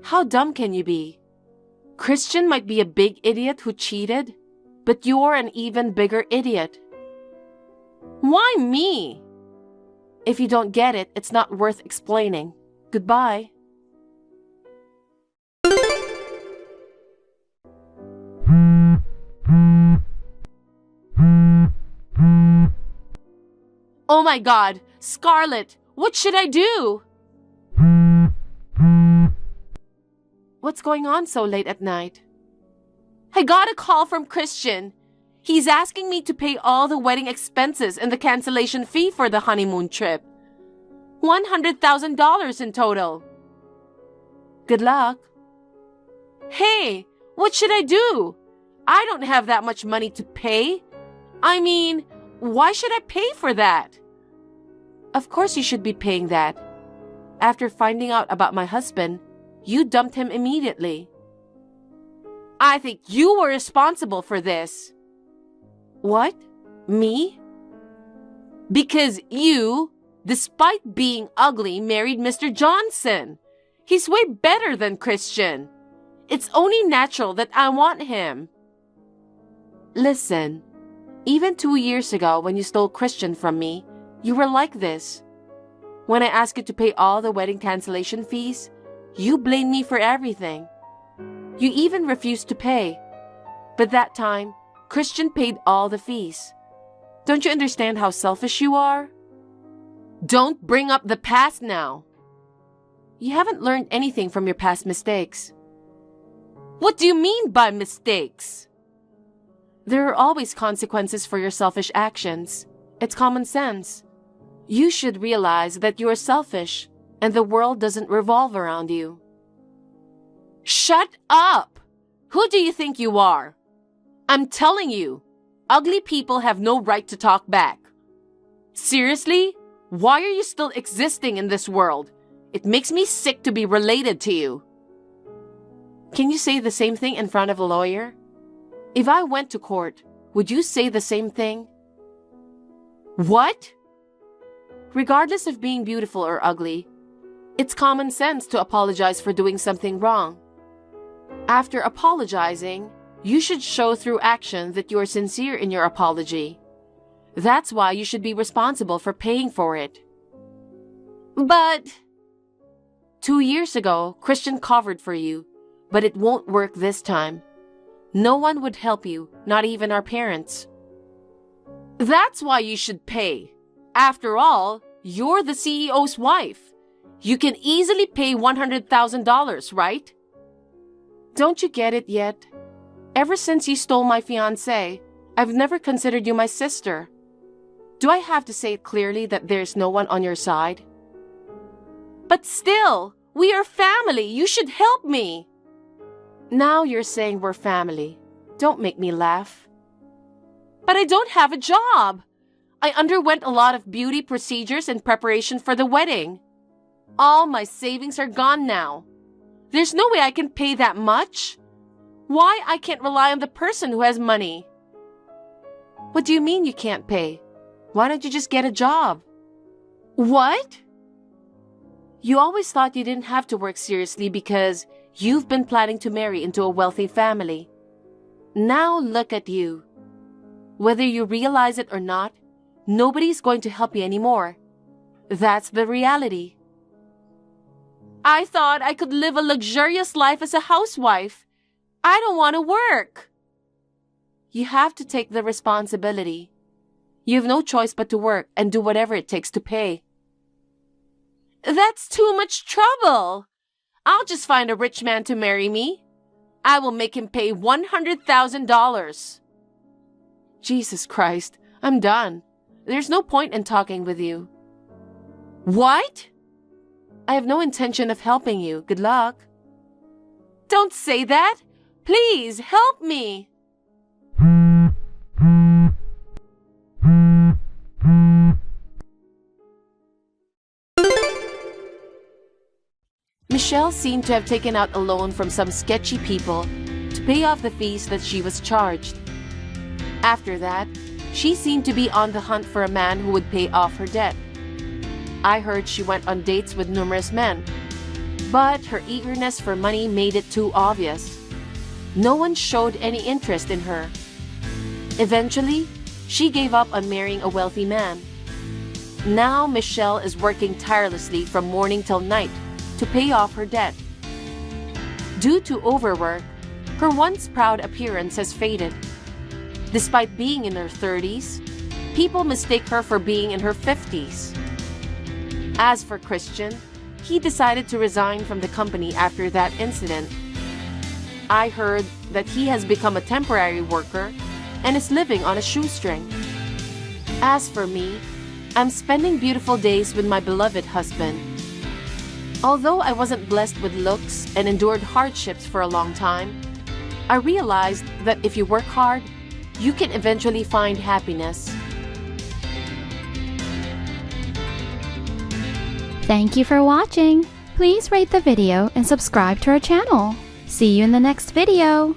How dumb can you be? Christian might be a big idiot who cheated, but you're an even bigger idiot. Why me? If you don't get it, it's not worth explaining. Goodbye. Oh my God, Scarlett, what should I do? What's going on so late at night? I got a call from Christian. He's asking me to pay all the wedding expenses and the cancellation fee for the honeymoon trip. $100,000 in total. Good luck. Hey, what should I do? I don't have that much money to pay. I mean, why should I pay for that? Of course you should be paying that. After finding out about my husband, you dumped him immediately. I think you were responsible for this. What? Me? Because you, despite being ugly, married Mr. Johnson. He's way better than Christian. It's only natural that I want him. Listen, even 2 years ago when you stole Christian from me, you were like this. When I asked you to pay all the wedding cancellation fees, you blamed me for everything. You even refused to pay. But that time, Christian paid all the fees. Don't you understand how selfish you are? Don't bring up the past now. You haven't learned anything from your past mistakes. What do you mean by mistakes? There are always consequences for your selfish actions. It's common sense. You should realize that you are selfish and the world doesn't revolve around you. Shut up! Who do you think you are? I'm telling you, ugly people have no right to talk back. Seriously? Why are you still existing in this world? It makes me sick to be related to you. Can you say the same thing in front of a lawyer? If I went to court, would you say the same thing? What? Regardless of being beautiful or ugly, it's common sense to apologize for doing something wrong. After apologizing, you should show through action that you are sincere in your apology. That's why you should be responsible for paying for it. But 2 years ago, Christian covered for you, but it won't work this time. No one would help you, not even our parents. That's why you should pay. After all, you're the CEO's wife. You can easily pay $100,000, right? Don't you get it yet? Ever since you stole my fiancé, I've never considered you my sister. Do I have to say it clearly that there's no one on your side? But still, we are family. You should help me. Now you're saying we're family. Don't make me laugh. But I don't have a job. I underwent a lot of beauty procedures in preparation for the wedding. All my savings are gone now. There's no way I can pay that much. Why I can't rely on the person who has money? What do you mean you can't pay? Why don't you just get a job? What? You always thought you didn't have to work seriously because you've been planning to marry into a wealthy family. Now look at you. Whether you realize it or not, nobody's going to help you anymore. That's the reality. I thought I could live a luxurious life as a housewife. I don't want to work. You have to take the responsibility. You have no choice but to work and do whatever it takes to pay. That's too much trouble. I'll just find a rich man to marry me. I will make him pay $100,000. Jesus Christ, I'm done. There's no point in talking with you. What? I have no intention of helping you. Good luck. Don't say that. Please help me. Michelle seemed to have taken out a loan from some sketchy people to pay off the fees that she was charged. After that, she seemed to be on the hunt for a man who would pay off her debt. I heard she went on dates with numerous men, but her eagerness for money made it too obvious. No one showed any interest in her. Eventually, she gave up on marrying a wealthy man. Now Michelle is working tirelessly from morning till night to pay off her debt. Due to overwork, her once proud appearance has faded. Despite being in her 30s, people mistake her for being in her 50s. As for Christian, he decided to resign from the company after that incident. I heard that he has become a temporary worker and is living on a shoestring. As for me, I'm spending beautiful days with my beloved husband. Although I wasn't blessed with looks and endured hardships for a long time, I realized that if you work hard, you can eventually find happiness. Thank you for watching. Please rate the video and subscribe to our channel. See you in the next video.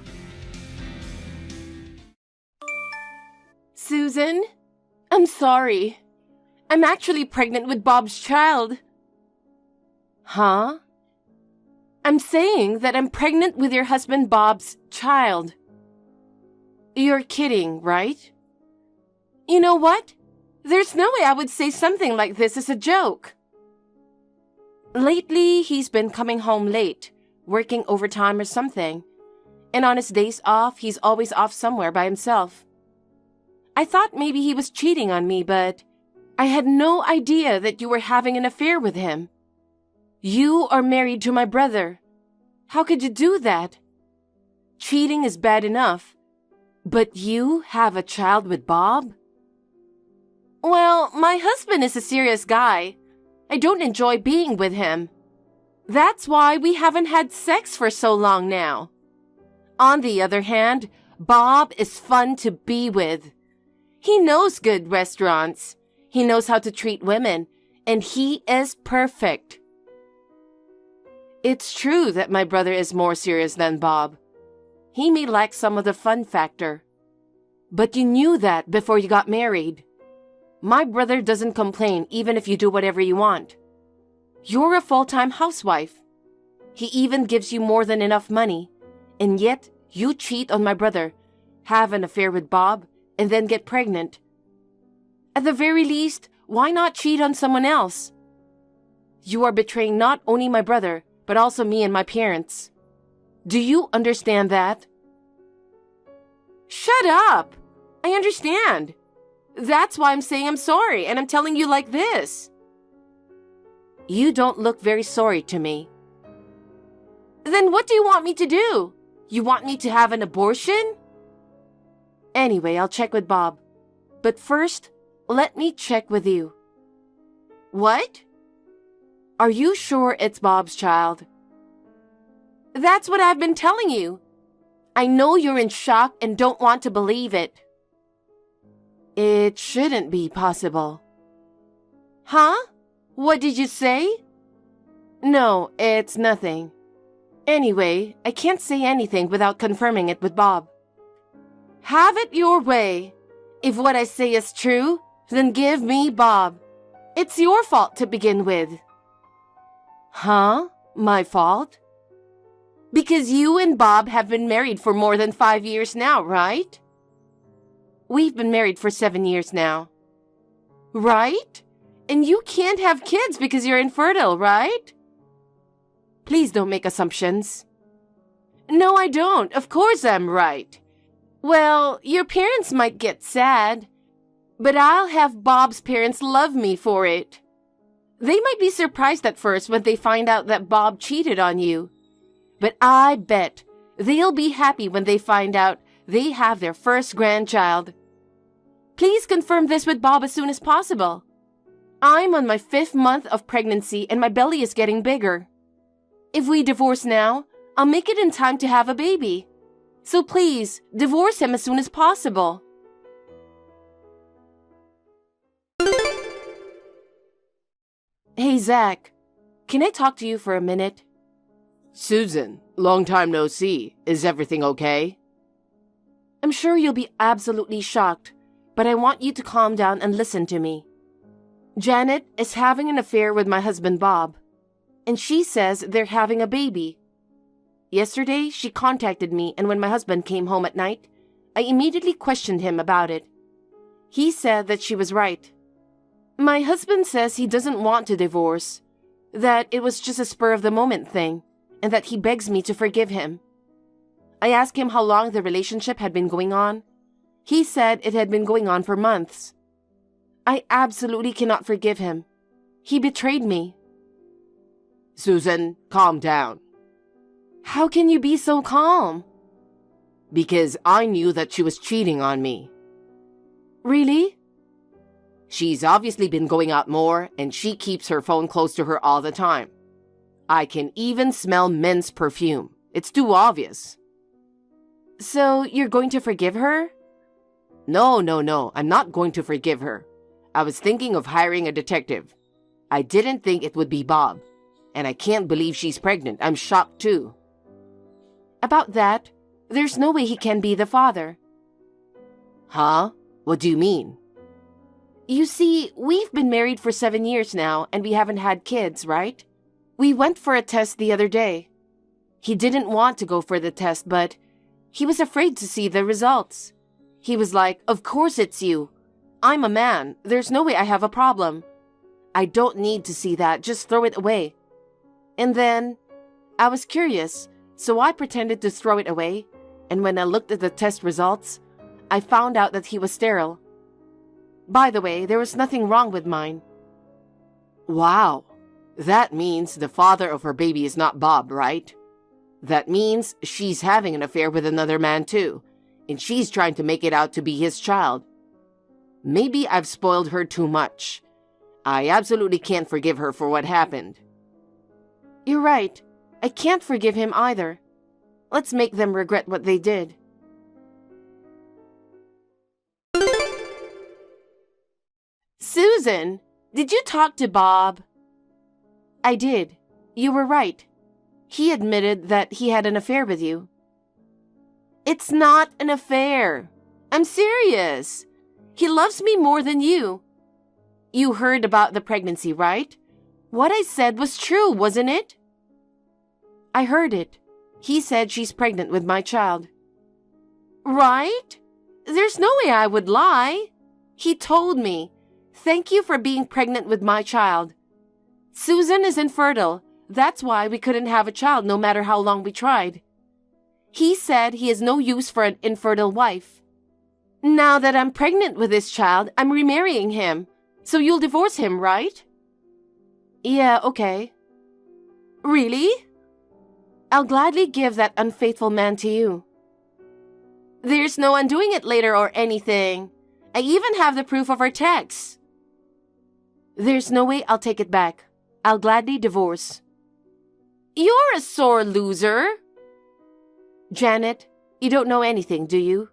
Susan, I'm sorry. I'm actually pregnant with Bob's child. Huh? I'm saying that I'm pregnant with your husband Bob's child. You're kidding, right? You know what? There's no way I would say something like this as a joke. Lately, he's been coming home late, working overtime or something. And on his days off, he's always off somewhere by himself. I thought maybe he was cheating on me, but I had no idea that you were having an affair with him. You are married to my brother. How could you do that? Cheating is bad enough, but you have a child with Bob? Well, my husband is a serious guy. I don't enjoy being with him. That's why we haven't had sex for so long now. On the other hand, Bob is fun to be with. He knows good restaurants. He knows how to treat women, and he is perfect. It's true that my brother is more serious than Bob. He may lack some of the fun factor. But you knew that before you got married. My brother doesn't complain even if you do whatever you want. You're a full-time housewife. He even gives you more than enough money, and yet you cheat on my brother, have an affair with Bob, and then get pregnant. At the very least, why not cheat on someone else? You are betraying not only my brother, but also me and my parents. Do you understand that? Shut up! I understand. That's why I'm saying I'm sorry, and I'm telling you like this. You don't look very sorry to me. Then what do you want me to do? You want me to have an abortion? Anyway, I'll check with Bob. But first, let me check with you. What? Are you sure it's Bob's child? That's what I've been telling you. I know you're in shock and don't want to believe it. It shouldn't be possible. Huh? What did you say? No, it's nothing. Anyway, I can't say anything without confirming it with Bob. Have it your way. If what I say is true, then give me Bob. It's your fault to begin with. Huh? My fault? Because you and Bob have been married for more than 5 years now, right? We've been married for 7 years now. Right? And you can't have kids because you're infertile, right? Please don't make assumptions. No, I don't. Of course I'm right. Well, your parents might get sad, but I'll have Bob's parents love me for it. They might be surprised at first when they find out that Bob cheated on you. But I bet they'll be happy when they find out they have their first grandchild. Please confirm this with Bob as soon as possible. I'm on my 5th month of pregnancy and my belly is getting bigger. If we divorce now, I'll make it in time to have a baby. So please, divorce him as soon as possible. Hey, Zach, can I talk to you for a minute? Susan, Long time no see. Is everything okay? I'm sure you'll be absolutely shocked, but I want you to calm down and listen to me. Janet is having an affair with my husband Bob, and she says they're having a baby. Yesterday, she contacted me, and when my husband came home at night, I immediately questioned him about it. He said that she was right. My husband says he doesn't want to divorce, that it was just a spur-of-the-moment thing, and that he begs me to forgive him. I asked him how long the relationship had been going on. He said it had been going on for months. I absolutely cannot forgive him. He betrayed me. Susan, calm down. How can you be so calm? Because I knew that she was cheating on me. Really? She's obviously been going out more, and she keeps her phone close to her all the time. I can even smell men's perfume. It's too obvious. So you're going to forgive her? No. I'm not going to forgive her. I was thinking of hiring a detective. I didn't think it would be Bob. And I can't believe she's pregnant. I'm shocked too. About that, there's no way he can be the father. Huh? What do you mean? You see, we've been married for 7 years now, and we haven't had kids, right? We went for a test the other day. He didn't want to go for the test, but he was afraid to see the results. He was like, "Of course it's you. I'm a man. There's no way I have a problem. I don't need to see that. Just throw it away." And then I was curious, so I pretended to throw it away, and when I looked at the test results, I found out that he was sterile. By the way, there was nothing wrong with mine. Wow. That means the father of her baby is not Bob, right? That means she's having an affair with another man too, and she's trying to make it out to be his child. Maybe I've spoiled her too much. I absolutely can't forgive her for what happened. You're right. I can't forgive him either. Let's make them regret what they did. Susan, did you talk to Bob? I did. You were right. He admitted that he had an affair with you. It's not an affair. I'm serious. He loves me more than you. You heard about the pregnancy, right? What I said was true, wasn't it? I heard it. He said she's pregnant with my child. Right? There's no way I would lie. He told me, "Thank you for being pregnant with my child. Susan is infertile. That's why we couldn't have a child no matter how long we tried." He said he has no use for an infertile wife. Now that I'm pregnant with this child, I'm remarrying him. So you'll divorce him, right? Yeah, okay. Really? I'll gladly give that unfaithful man to you. There's no undoing it later or anything. I even have the proof of our texts. There's no way I'll take it back. I'll gladly divorce. You're a sore loser. Janet, you don't know anything, do you?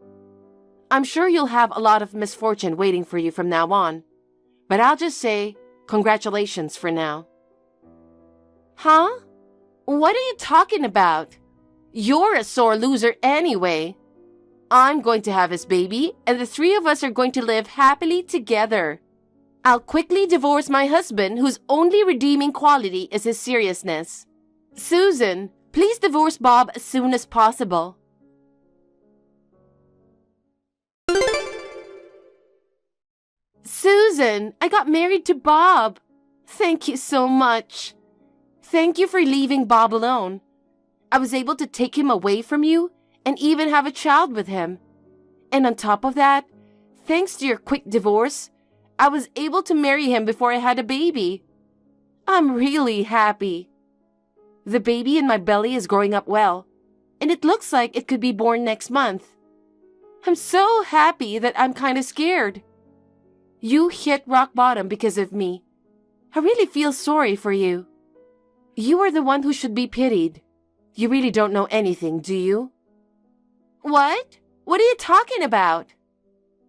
I'm sure you'll have a lot of misfortune waiting for you from now on. But I'll just say, congratulations for now. Huh? What are you talking about? You're a sore loser anyway. I'm going to have his baby, and the three of us are going to live happily together. I'll quickly divorce my husband, whose only redeeming quality is his seriousness. Susan, please divorce Bob as soon as possible. Susan, I got married to Bob. Thank you so much. Thank you for leaving Bob alone. I was able to take him away from you and even have a child with him. And on top of that, thanks to your quick divorce, I was able to marry him before I had a baby. I'm really happy. The baby in my belly is growing up well, and it looks like it could be born next month. I'm so happy that I'm kind of scared. You hit rock bottom because of me. I really feel sorry for you. You are the one who should be pitied. You really don't know anything, do you? What? What are you talking about?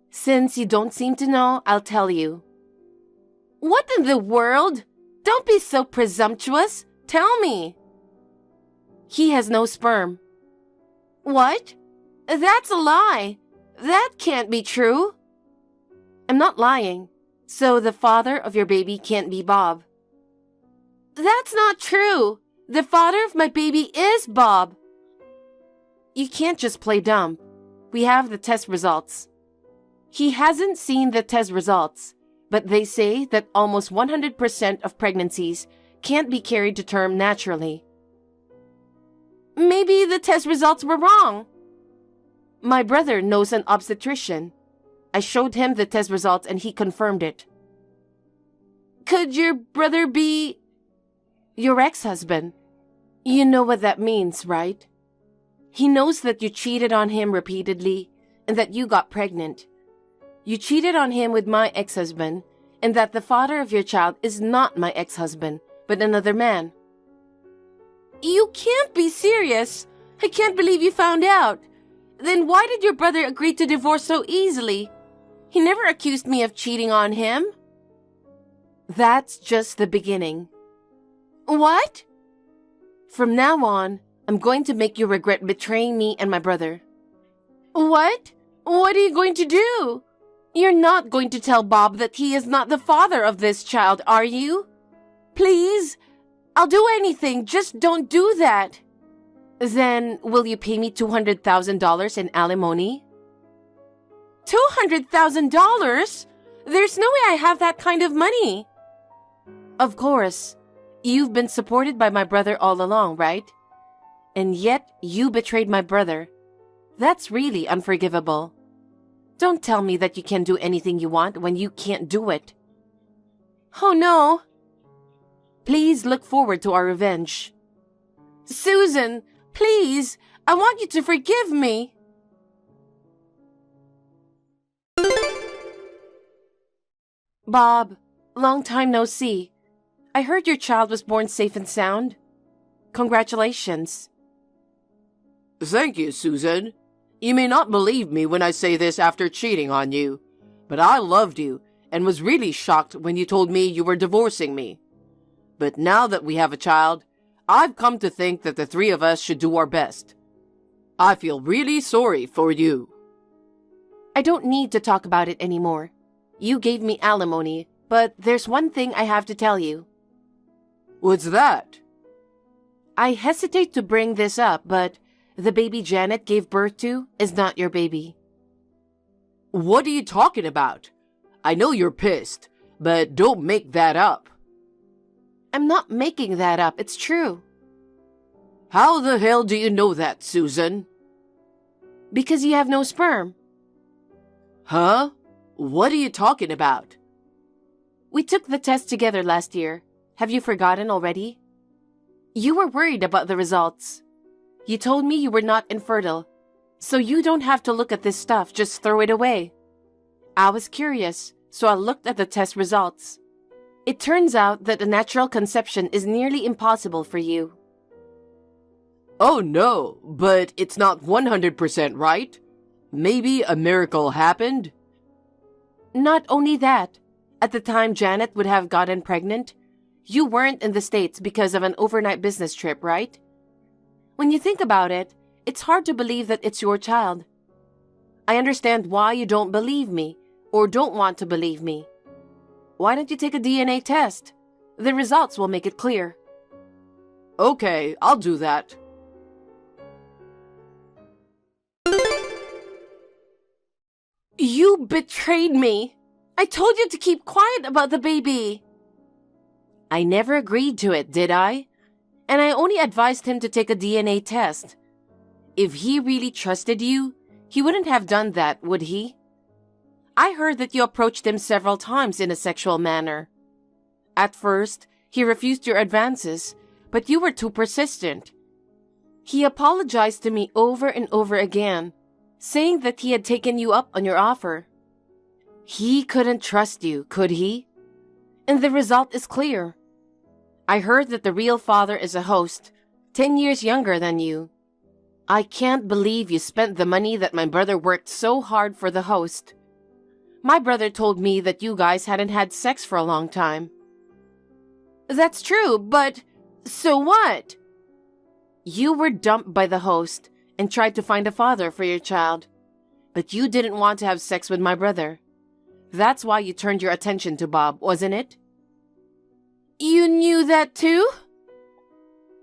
Since you don't seem to know, I'll tell you. What in the world? Don't be so presumptuous. Tell me. He has no sperm. What? That's a lie. That can't be true. I'm not lying. So the father of your baby can't be Bob. That's not true. The father of my baby is Bob. You can't just play dumb. We have the test results. He hasn't seen the test results, but they say that almost 100% of pregnancies can't be carried to term naturally. Maybe the test results were wrong. My brother knows an obstetrician. I showed him the test results and he confirmed it. Could your brother be your ex-husband? You know what that means, right? He knows that you cheated on him repeatedly and that you got pregnant. You cheated on him with my ex-husband and that the father of your child is not my ex-husband, but another man. You can't be serious. I can't believe you found out. Then why did your brother agree to divorce so easily? He never accused me of cheating on him. That's just the beginning. What? From now on, I'm going to make you regret betraying me and my brother. What? What are you going to do? You're not going to tell Bob that he is not the father of this child, are you? Please? I'll do anything, just don't do that. Then, will you pay me $200,000 in alimony? $200,000? There's no way I have that kind of money. Of course. You've been supported by my brother all along, right? And yet, you betrayed my brother. That's really unforgivable. Don't tell me that you can do anything you want when you can't do it. Oh no. Please look forward to our revenge. Susan, please, I want you to forgive me. Bob, long time no see. I heard your child was born safe and sound. Congratulations. Thank you, Susan. You may not believe me when I say this after cheating on you, but I loved you and was really shocked when you told me you were divorcing me. But now that we have a child, I've come to think that the three of us should do our best. I feel really sorry for you. I don't need to talk about it anymore. You gave me alimony, but there's one thing I have to tell you. What's that? I hesitate to bring this up, but the baby Janet gave birth to is not your baby. What are you talking about? I know you're pissed, but don't make that up. I'm not making that up, it's true. How the hell do you know that, Susan? Because you have no sperm. Huh? What are you talking about? We took the test together last year. Have you forgotten already? You were worried about the results. You told me you were not infertile, so you don't have to look at this stuff, just throw it away. I was curious, so I looked at the test results. It turns out that a natural conception is nearly impossible for you. Oh no, but it's not 100% right? Maybe a miracle happened? Not only that, at the time Janet would have gotten pregnant, you weren't in the States because of an overnight business trip, right? When you think about it, it's hard to believe that it's your child. I understand why you don't believe me, or don't want to believe me. Why don't you take a DNA test? The results will make it clear. Okay, I'll do that. You betrayed me! I told you to keep quiet about the baby! I never agreed to it, did I? And I only advised him to take a DNA test. If he really trusted you, he wouldn't have done that, would he? I heard that you approached him several times in a sexual manner. At first, he refused your advances, but you were too persistent. He apologized to me over and over again, saying that he had taken you up on your offer. He couldn't trust you, could he? And the result is clear. I heard that the real father is a host, 10 years younger than you. I can't believe you spent the money that my brother worked so hard for the host. My brother told me that you guys hadn't had sex for a long time. That's true, but so what? You were dumped by the host and tried to find a father for your child. But you didn't want to have sex with my brother. That's why you turned your attention to Bob, wasn't it? You knew that too?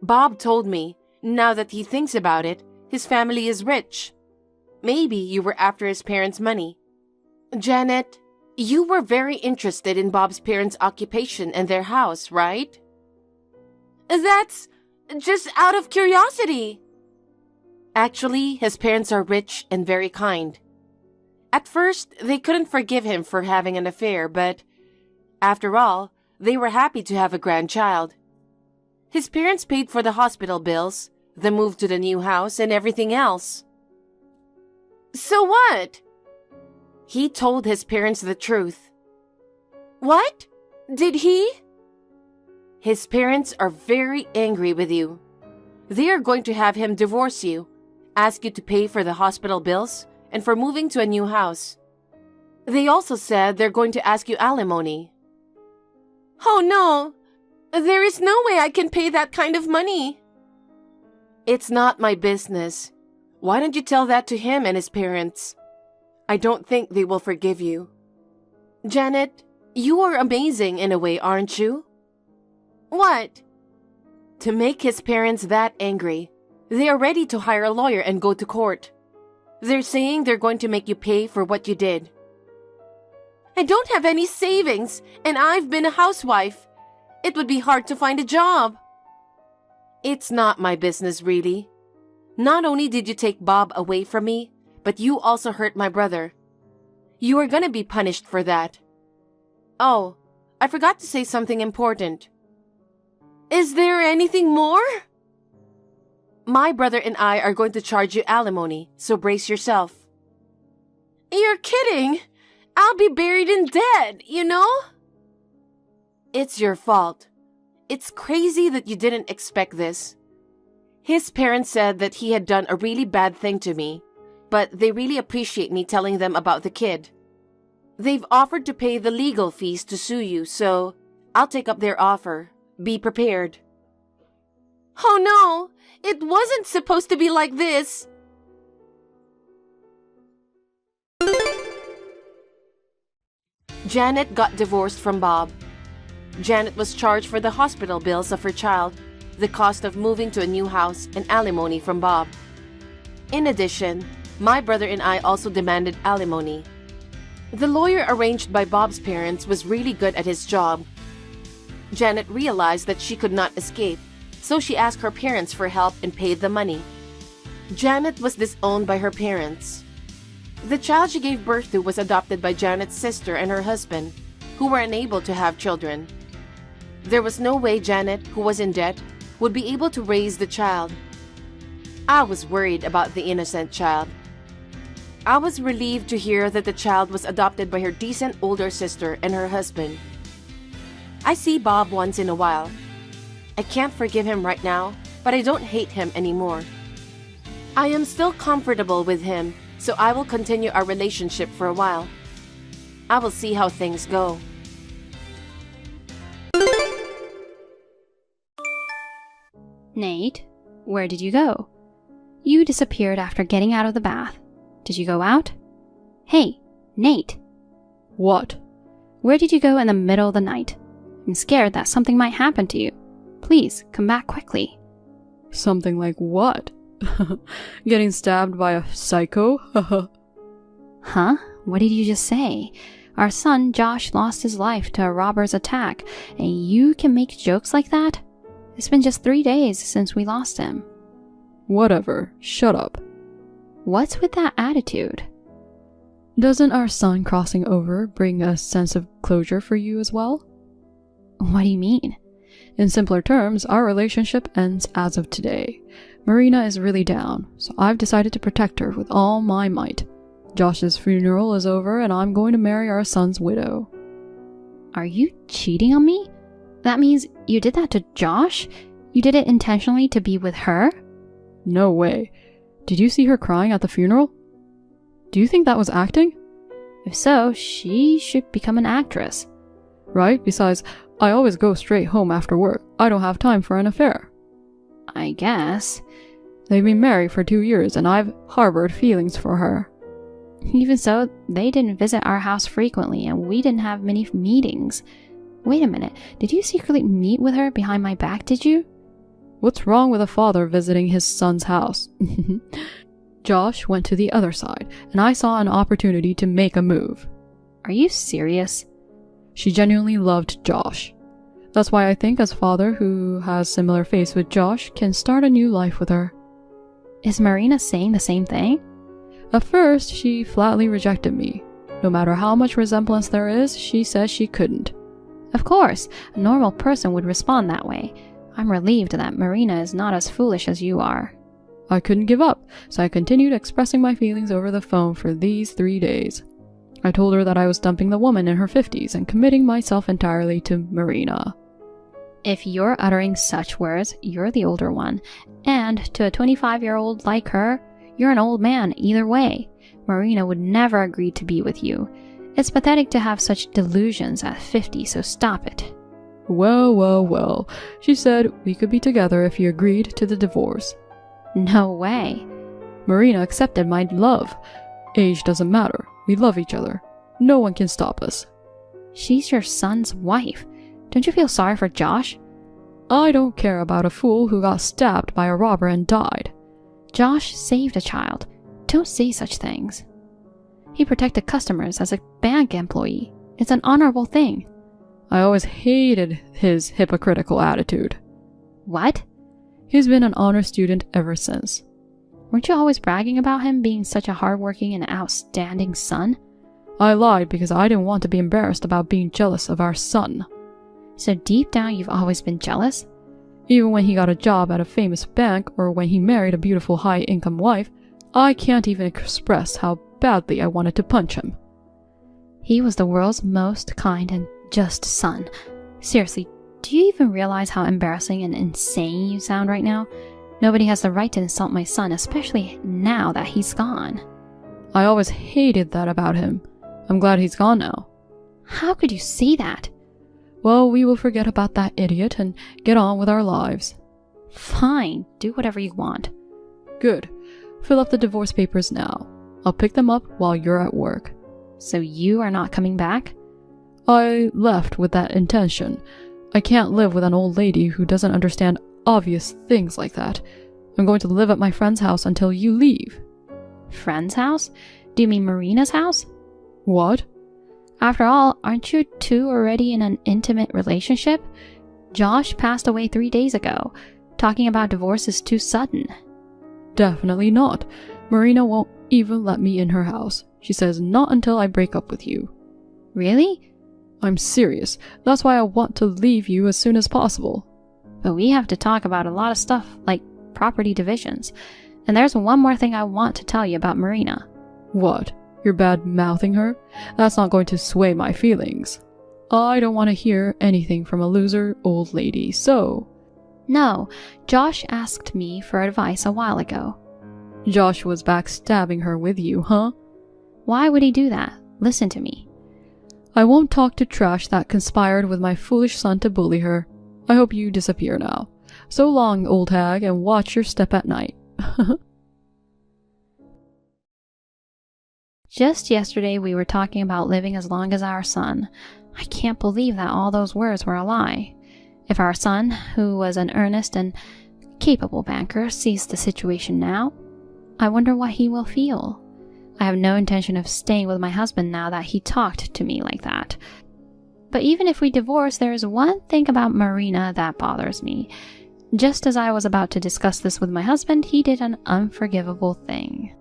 Bob told me, now that he thinks about it, his family is rich. Maybe you were after his parents' money. Janet, you were very interested in Bob's parents' occupation and their house, right? That's just out of curiosity. Actually, his parents are rich and very kind. At first, they couldn't forgive him for having an affair, but after all, they were happy to have a grandchild. His parents paid for the hospital bills, the move to the new house, and everything else. So what? He told his parents the truth. What? Did he? His parents are very angry with you. They are going to have him divorce you, ask you to pay for the hospital bills, and for moving to a new house. They also said they're going to ask you alimony. Oh no! There is no way I can pay that kind of money. It's not my business. Why don't you tell that to him and his parents? I don't think they will forgive you. Janet, you are amazing in a way, aren't you? What? To make his parents that angry, they are ready to hire a lawyer and go to court. They're saying they're going to make you pay for what you did. I don't have any savings, and I've been a housewife. It would be hard to find a job. It's not my business, really. Not only did you take Bob away from me, but you also hurt my brother. You are gonna be punished for that. Oh, I forgot to say something important. Is there anything more? My brother and I are going to charge you alimony, so brace yourself. You're kidding! I'll be buried in debt, you know? It's your fault. It's crazy that you didn't expect this. His parents said that he had done a really bad thing to me, but they really appreciate me telling them about the kid. They've offered to pay the legal fees to sue you, so I'll take up their offer. Be prepared. Oh no! It wasn't supposed to be like this! Janet got divorced from Bob. Janet was charged for the hospital bills of her child, the cost of moving to a new house, and alimony from Bob. In addition, my brother and I also demanded alimony. The lawyer arranged by Bob's parents was really good at his job. Janet realized that she could not escape, so she asked her parents for help and paid the money. Janet was disowned by her parents. The child she gave birth to was adopted by Janet's sister and her husband, who were unable to have children. There was no way Janet, who was in debt, would be able to raise the child. I was worried about the innocent child. I was relieved to hear that the child was adopted by her decent older sister and her husband. I see Bob once in a while. I can't forgive him right now, but I don't hate him anymore. I am still comfortable with him, so I will continue our relationship for a while. I will see how things go. Nate, where did you go? You disappeared after getting out of the bath. Did you go out? Hey, Nate. What? Where did you go in the middle of the night? I'm scared that something might happen to you. Please, come back quickly. Something like what? Getting stabbed by a psycho? Huh? What did you just say? Our son Josh lost his life to a robber's attack, and you can make jokes like that? It's been just 3 days since we lost him. Whatever. Shut up. What's with that attitude? Doesn't our son crossing over bring a sense of closure for you as well? What do you mean? In simpler terms, our relationship ends as of today. Marina is really down, so I've decided to protect her with all my might. Josh's funeral is over and I'm going to marry our son's widow. Are you cheating on me? That means you did that to Josh? You did it intentionally to be with her? No way. Did you see her crying at the funeral? Do you think that was acting? If so, she should become an actress. Right? Besides, I always go straight home after work. I don't have time for an affair. I guess. They've been married for 2 years, and I've harbored feelings for her. Even so, they didn't visit our house frequently, and we didn't have many meetings. Wait a minute, did you secretly meet with her behind my back, did you? What's wrong with a father visiting his son's house? Josh went to the other side, and I saw an opportunity to make a move. Are you serious? She genuinely loved Josh. That's why I think as father who has similar face with Josh can start a new life with her. Is Marina saying the same thing? At first, she flatly rejected me. No matter how much resemblance there is, she says she couldn't. Of course, a normal person would respond that way. I'm relieved that Marina is not as foolish as you are. I couldn't give up, so I continued expressing my feelings over the phone for these 3 days. I told her that I was dumping the woman in her 50s and committing myself entirely to Marina. If you're uttering such words, you're the older one, and to a 25-year-old like her, you're an old man either way. Marina would never agree to be with you. It's pathetic to have such delusions at 50, so stop it. Well. She said we could be together if you agreed to the divorce. No way. Marina accepted my love. Age doesn't matter. We love each other. No one can stop us. She's your son's wife. Don't you feel sorry for Josh? I don't care about a fool who got stabbed by a robber and died. Josh saved a child. Don't say such things. He protected customers as a bank employee. It's an honorable thing. I always hated his hypocritical attitude. What? He's been an honor student ever since. Weren't you always bragging about him being such a hardworking and outstanding son? I lied because I didn't want to be embarrassed about being jealous of our son. So deep down you've always been jealous? Even when he got a job at a famous bank or when he married a beautiful high-income wife, I can't even express how badly I wanted to punch him. He was the world's most kind and just son. Seriously, do you even realize how embarrassing and insane you sound right now? Nobody has the right to insult my son, especially now that he's gone. I always hated that about him. I'm glad he's gone now. How could you say that? Well, we will forget about that idiot and get on with our lives. Fine, do whatever you want. Good. Fill up the divorce papers now. I'll pick them up while you're at work. So you are not coming back? I left with that intention. I can't live with an old lady who doesn't understand obvious things like that. I'm going to live at my friend's house until you leave. Friend's house? Do you mean Marina's house? What? After all, aren't you two already in an intimate relationship? Josh passed away 3 days ago. Talking about divorce is too sudden. Definitely not. Marina won't even let me in her house. She says not until I break up with you. Really? I'm serious. That's why I want to leave you as soon as possible. But we have to talk about a lot of stuff, like property divisions. And there's one more thing I want to tell you about Marina. What? You're bad-mouthing her? That's not going to sway my feelings. I don't want to hear anything from a loser old lady, so... No, Josh asked me for advice a while ago. Josh was backstabbing her with you, huh? Why would he do that? Listen to me. I won't talk to trash that conspired with my foolish son to bully her. I hope you disappear now. So long, old hag, and watch your step at night. Just yesterday we were talking about living as long as our son. I can't believe that all those words were a lie. If our son, who was an earnest and capable banker, sees the situation now, I wonder what he will feel. I have no intention of staying with my husband now that he talked to me like that. But even if we divorce, there is one thing about Marina that bothers me. Just as I was about to discuss this with my husband, he did an unforgivable thing.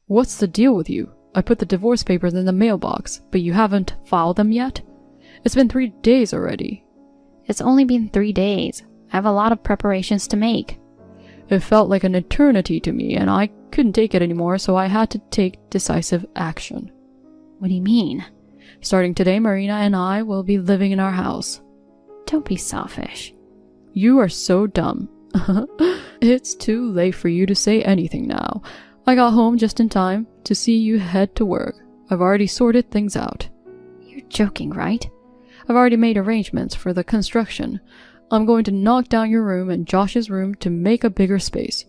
What's the deal with you? I put the divorce papers in the mailbox, but you haven't filed them yet? It's been 3 days already. It's only been 3 days. I have a lot of preparations to make. It felt like an eternity to me, and I couldn't take it anymore, so I had to take decisive action. What do you mean? Starting today, Marina and I will be living in our house. Don't be selfish. You are so dumb. It's too late for you to say anything now. I got home just in time to see you head to work. I've already sorted things out. You're joking, right? I've already made arrangements for the construction. I'm going to knock down your room and Josh's room to make a bigger space.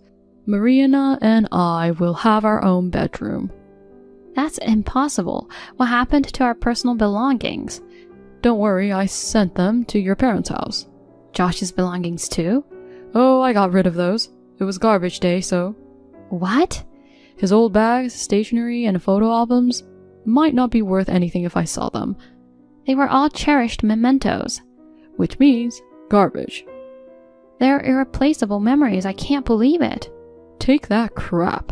Marina and I will have our own bedroom. That's impossible. What happened to our personal belongings? Don't worry, I sent them to your parents' house. Josh's belongings too? Oh, I got rid of those. It was garbage day, so... What? His old bags, stationery, and photo albums might not be worth anything if I saw them. They were all cherished mementos. Which means garbage. They're irreplaceable memories. I can't believe it. Take that crap.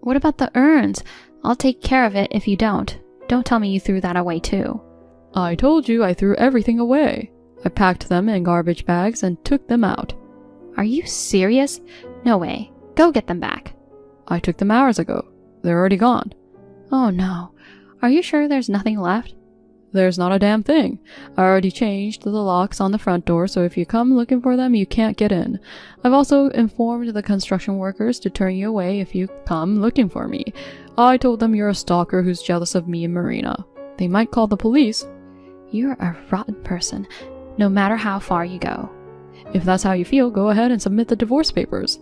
What about the urns? I'll take care of it if you don't. Don't tell me you threw that away too. I told you I threw everything away. I packed them in garbage bags and took them out. Are you serious? No way. Go get them back. I took them hours ago. They're already gone. Oh no. Are you sure there's nothing left? There's not a damn thing. I already changed the locks on the front door, so if you come looking for them, you can't get in. I've also informed the construction workers to turn you away if you come looking for me. I told them you're a stalker who's jealous of me and Marina. They might call the police. You're a rotten person, no matter how far you go. If that's how you feel, go ahead and submit the divorce papers.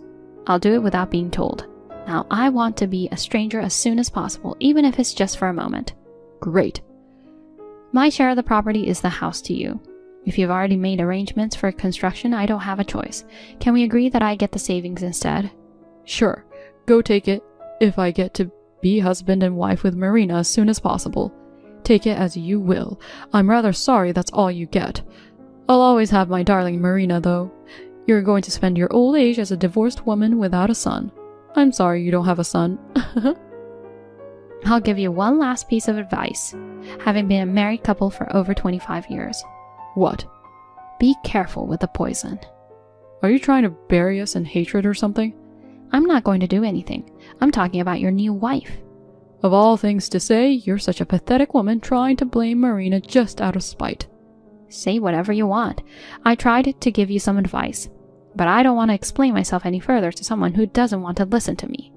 I'll do it without being told. Now, I want to be a stranger as soon as possible, even if it's just for a moment. Great. My share of the property is the house to you. If you've already made arrangements for construction, I don't have a choice. Can we agree that I get the savings instead? Sure. Go take it, if I get to be husband and wife with Marina as soon as possible. Take it as you will. I'm rather sorry that's all you get. I'll always have my darling Marina, though. You're going to spend your old age as a divorced woman without a son. I'm sorry you don't have a son. I'll give you one last piece of advice, having been a married couple for over 25 years. What? Be careful with the poison. Are you trying to bury us in hatred or something? I'm not going to do anything. I'm talking about your new wife. Of all things to say, you're such a pathetic woman trying to blame Marina just out of spite. Say whatever you want. I tried to give you some advice, but I don't want to explain myself any further to someone who doesn't want to listen to me.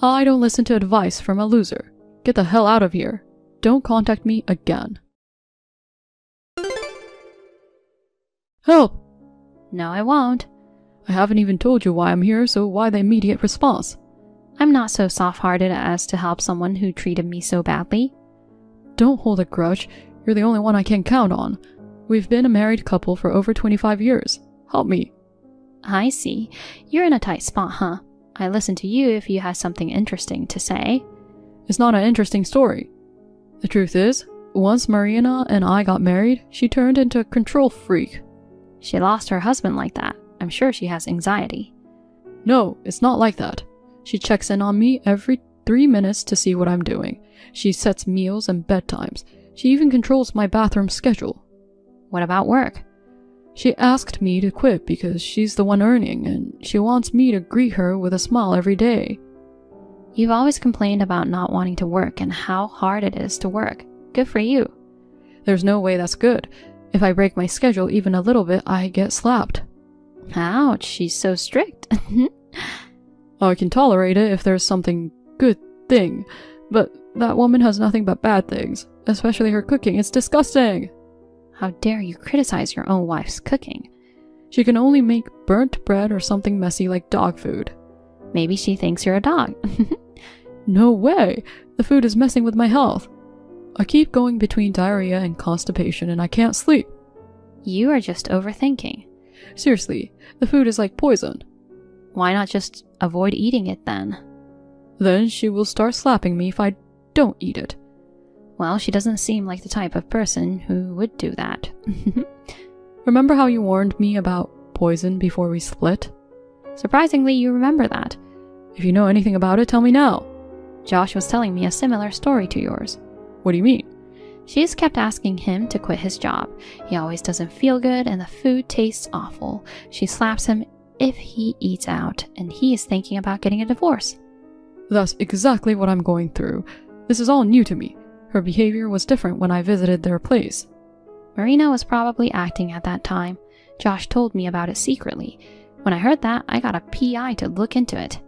I don't listen to advice from a loser. Get the hell out of here. Don't contact me again. Help! No, I won't. I haven't even told you why I'm here, so why the immediate response? I'm not so soft-hearted as to help someone who treated me so badly. Don't hold a grudge. You're the only one I can count on. We've been a married couple for over 25 years. Help me. I see. You're in a tight spot, huh? I listen to you if you have something interesting to say. It's not an interesting story. The truth is, once Marina and I got married, she turned into a control freak. She lost her husband like that. I'm sure she has anxiety. No, it's not like that. She checks in on me every 3 minutes to see what I'm doing. She sets meals and bedtimes. She even controls my bathroom schedule. What about work? She asked me to quit because she's the one earning, and she wants me to greet her with a smile every day. You've always complained about not wanting to work and how hard it is to work. Good for you. There's no way that's good. If I break my schedule even a little bit, I get slapped. Ouch, she's so strict. I can tolerate it if there's something good thing, but that woman has nothing but bad things, especially her cooking. It's disgusting. How dare you criticize your own wife's cooking? She can only make burnt bread or something messy like dog food. Maybe she thinks you're a dog. No way! The food is messing with my health. I keep going between diarrhea and constipation and I can't sleep. You are just overthinking. Seriously, the food is like poison. Why not just avoid eating it then? Then she will start slapping me if I don't eat it. Well, she doesn't seem like the type of person who would do that. Remember how you warned me about poison before we split? Surprisingly, you remember that. If you know anything about it, tell me now. Josh was telling me a similar story to yours. What do you mean? She has kept asking him to quit his job. He always doesn't feel good and the food tastes awful. She slaps him if he eats out, and he is thinking about getting a divorce. That's exactly what I'm going through. This is all new to me. Her behavior was different when I visited their place. Marina was probably acting at that time. Josh told me about it secretly. When I heard that, I got a PI to look into it.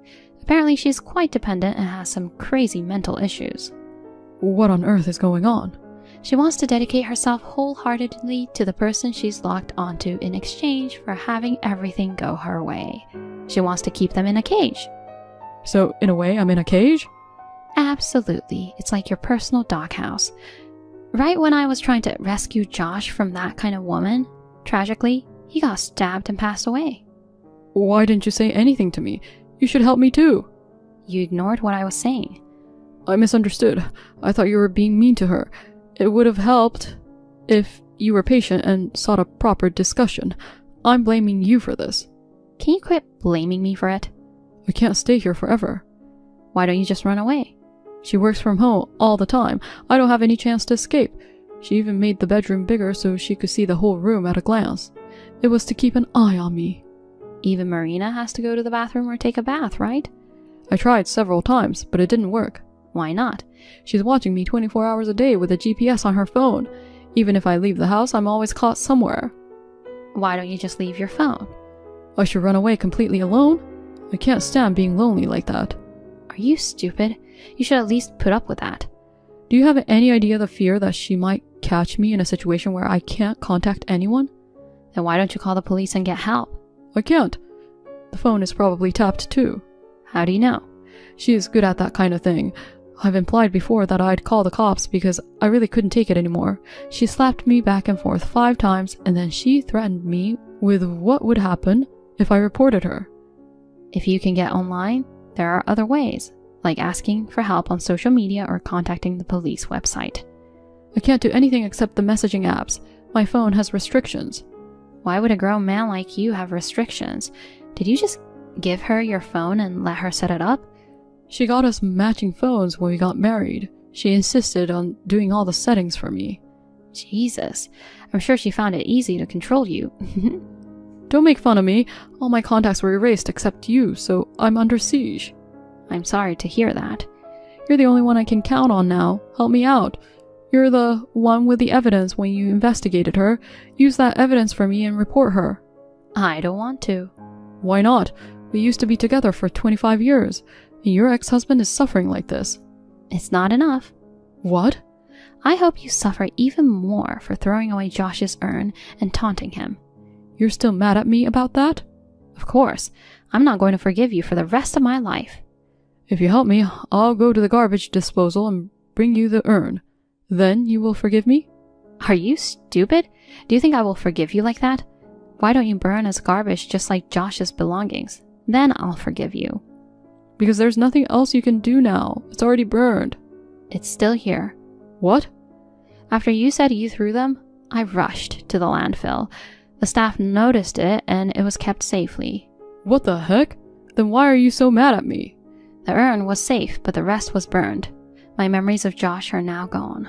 Apparently she's quite dependent and has some crazy mental issues. What on earth is going on? She wants to dedicate herself wholeheartedly to the person she's locked onto in exchange for having everything go her way. She wants to keep them in a cage. So, in a way, I'm in a cage? Absolutely. It's like your personal doghouse. Right when I was trying to rescue Josh from that kind of woman, tragically, he got stabbed and passed away. Why didn't you say anything to me? You should help me too. You ignored what I was saying. I misunderstood. I thought you were being mean to her. It would have helped if you were patient and sought a proper discussion. I'm blaming you for this. Can you quit blaming me for it? I can't stay here forever. Why don't you just run away? She works from home all the time. I don't have any chance to escape. She even made the bedroom bigger so she could see the whole room at a glance. It was to keep an eye on me. Even Marina has to go to the bathroom or take a bath, right? I tried several times, but it didn't work. Why not? She's watching me 24 hours a day with a GPS on her phone. Even if I leave the house, I'm always caught somewhere. Why don't you just leave your phone? I should run away completely alone? I can't stand being lonely like that. Are you stupid? You should at least put up with that. Do you have any idea the fear that she might catch me in a situation where I can't contact anyone? Then why don't you call the police and get help? I can't. The phone is probably tapped too. How do you know? She is good at that kind of thing. I've implied before that I'd call the cops because I really couldn't take it anymore. She slapped me back and forth 5 times and then she threatened me with what would happen if I reported her. If you can get online, there are other ways, like asking for help on social media or contacting the police website. I can't do anything except the messaging apps. My phone has restrictions. Why would a grown man like you have restrictions? Did you just give her your phone and let her set it up? She got us matching phones when we got married. She insisted on doing all the settings for me. Jesus, I'm sure she found it easy to control you. Don't make fun of me. All my contacts were erased except you, so I'm under siege. I'm sorry to hear that. You're the only one I can count on now. Help me out. You're the one with the evidence when you investigated her. Use that evidence for me and report her. I don't want to. Why not? We used to be together for 25 years, and your ex-husband is suffering like this. It's not enough. What? I hope you suffer even more for throwing away Josh's urn and taunting him. You're still mad at me about that? Of course. I'm not going to forgive you for the rest of my life. If you help me, I'll go to the garbage disposal and bring you the urn. Then you will forgive me? Are you stupid? Do you think I will forgive you like that? Why don't you burn as garbage just like Josh's belongings? Then I'll forgive you. Because there's nothing else you can do now. It's already burned. It's still here. What? After you said you threw them, I rushed to the landfill. The staff noticed it and it was kept safely. What the heck? Then why are you so mad at me? The urn was safe, but the rest was burned. My memories of Josh are now gone.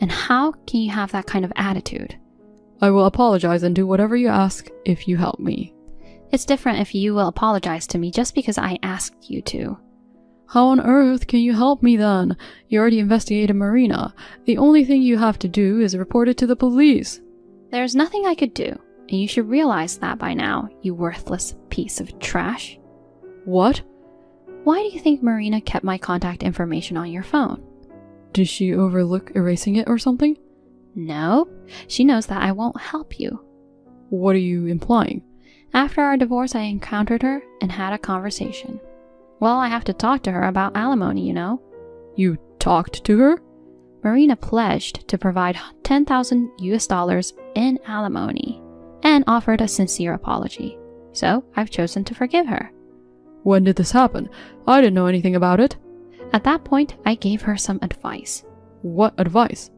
And how can you have that kind of attitude? I will apologize and do whatever you ask if you help me. It's different if you will apologize to me just because I asked you to. How on earth can you help me then? You already investigated Marina. The only thing you have to do is report it to the police. There's nothing I could do, and you should realize that by now, you worthless piece of trash. What? Why do you think Marina kept my contact information on your phone? Did she overlook erasing it or something? No, she knows that I won't help you. What are you implying? After our divorce, I encountered her and had a conversation. Well, I have to talk to her about alimony, you know. You talked to her? Marina pledged to provide $10,000 in alimony and offered a sincere apology. So I've chosen to forgive her. When did this happen? I didn't know anything about it. At that point, I gave her some advice. What advice?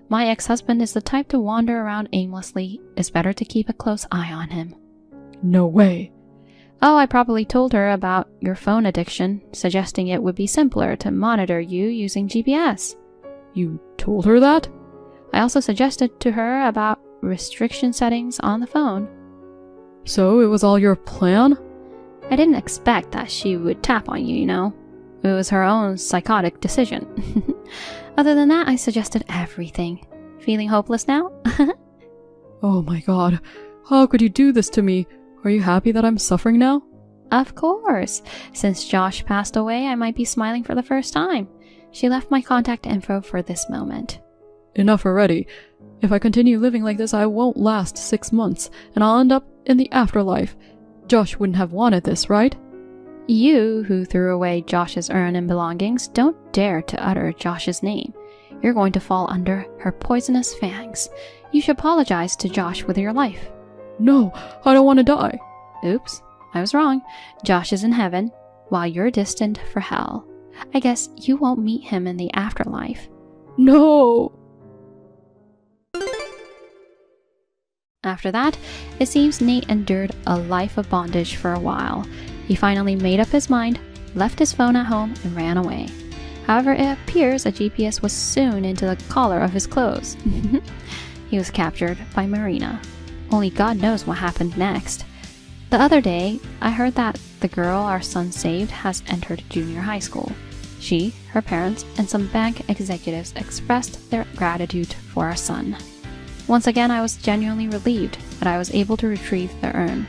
My ex-husband is the type to wander around aimlessly. It's better to keep a close eye on him. No way. Oh, I probably told her about your phone addiction, suggesting it would be simpler to monitor you using GPS. You told her that? I also suggested to her about restriction settings on the phone. So it was all your plan? I didn't expect that she would tap on you, you know. It was her own psychotic decision. Other than that, I suggested everything. Feeling hopeless now? Oh my god. How could you do this to me? Are you happy that I'm suffering now? Of course. Since Josh passed away, I might be smiling for the first time. She left my contact info for this moment. Enough already. If I continue living like this, I won't last 6 months, and I'll end up in the afterlife. Josh wouldn't have wanted this, right? You, who threw away Josh's urn and belongings, don't dare to utter Josh's name. You're going to fall under her poisonous fangs. You should apologize to Josh with your life. No, I don't want to die. Oops, I was wrong. Josh is in heaven, while you're destined for hell. I guess you won't meet him in the afterlife. No! After that, it seems Nate endured a life of bondage for a while. He finally made up his mind, left his phone at home, and ran away. However, it appears a GPS was sewn into the collar of his clothes. He was captured by Marina. Only God knows what happened next. The other day, I heard that the girl our son saved has entered junior high school. She, her parents, and some bank executives expressed their gratitude for our son. Once again, I was genuinely relieved that I was able to retrieve the urn.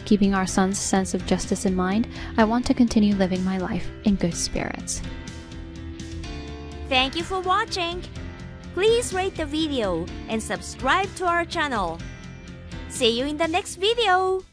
Keeping our son's sense of justice in mind, I want to continue living my life in good spirits. Thank you for watching. Please rate the video and subscribe to our channel. See you in the next video.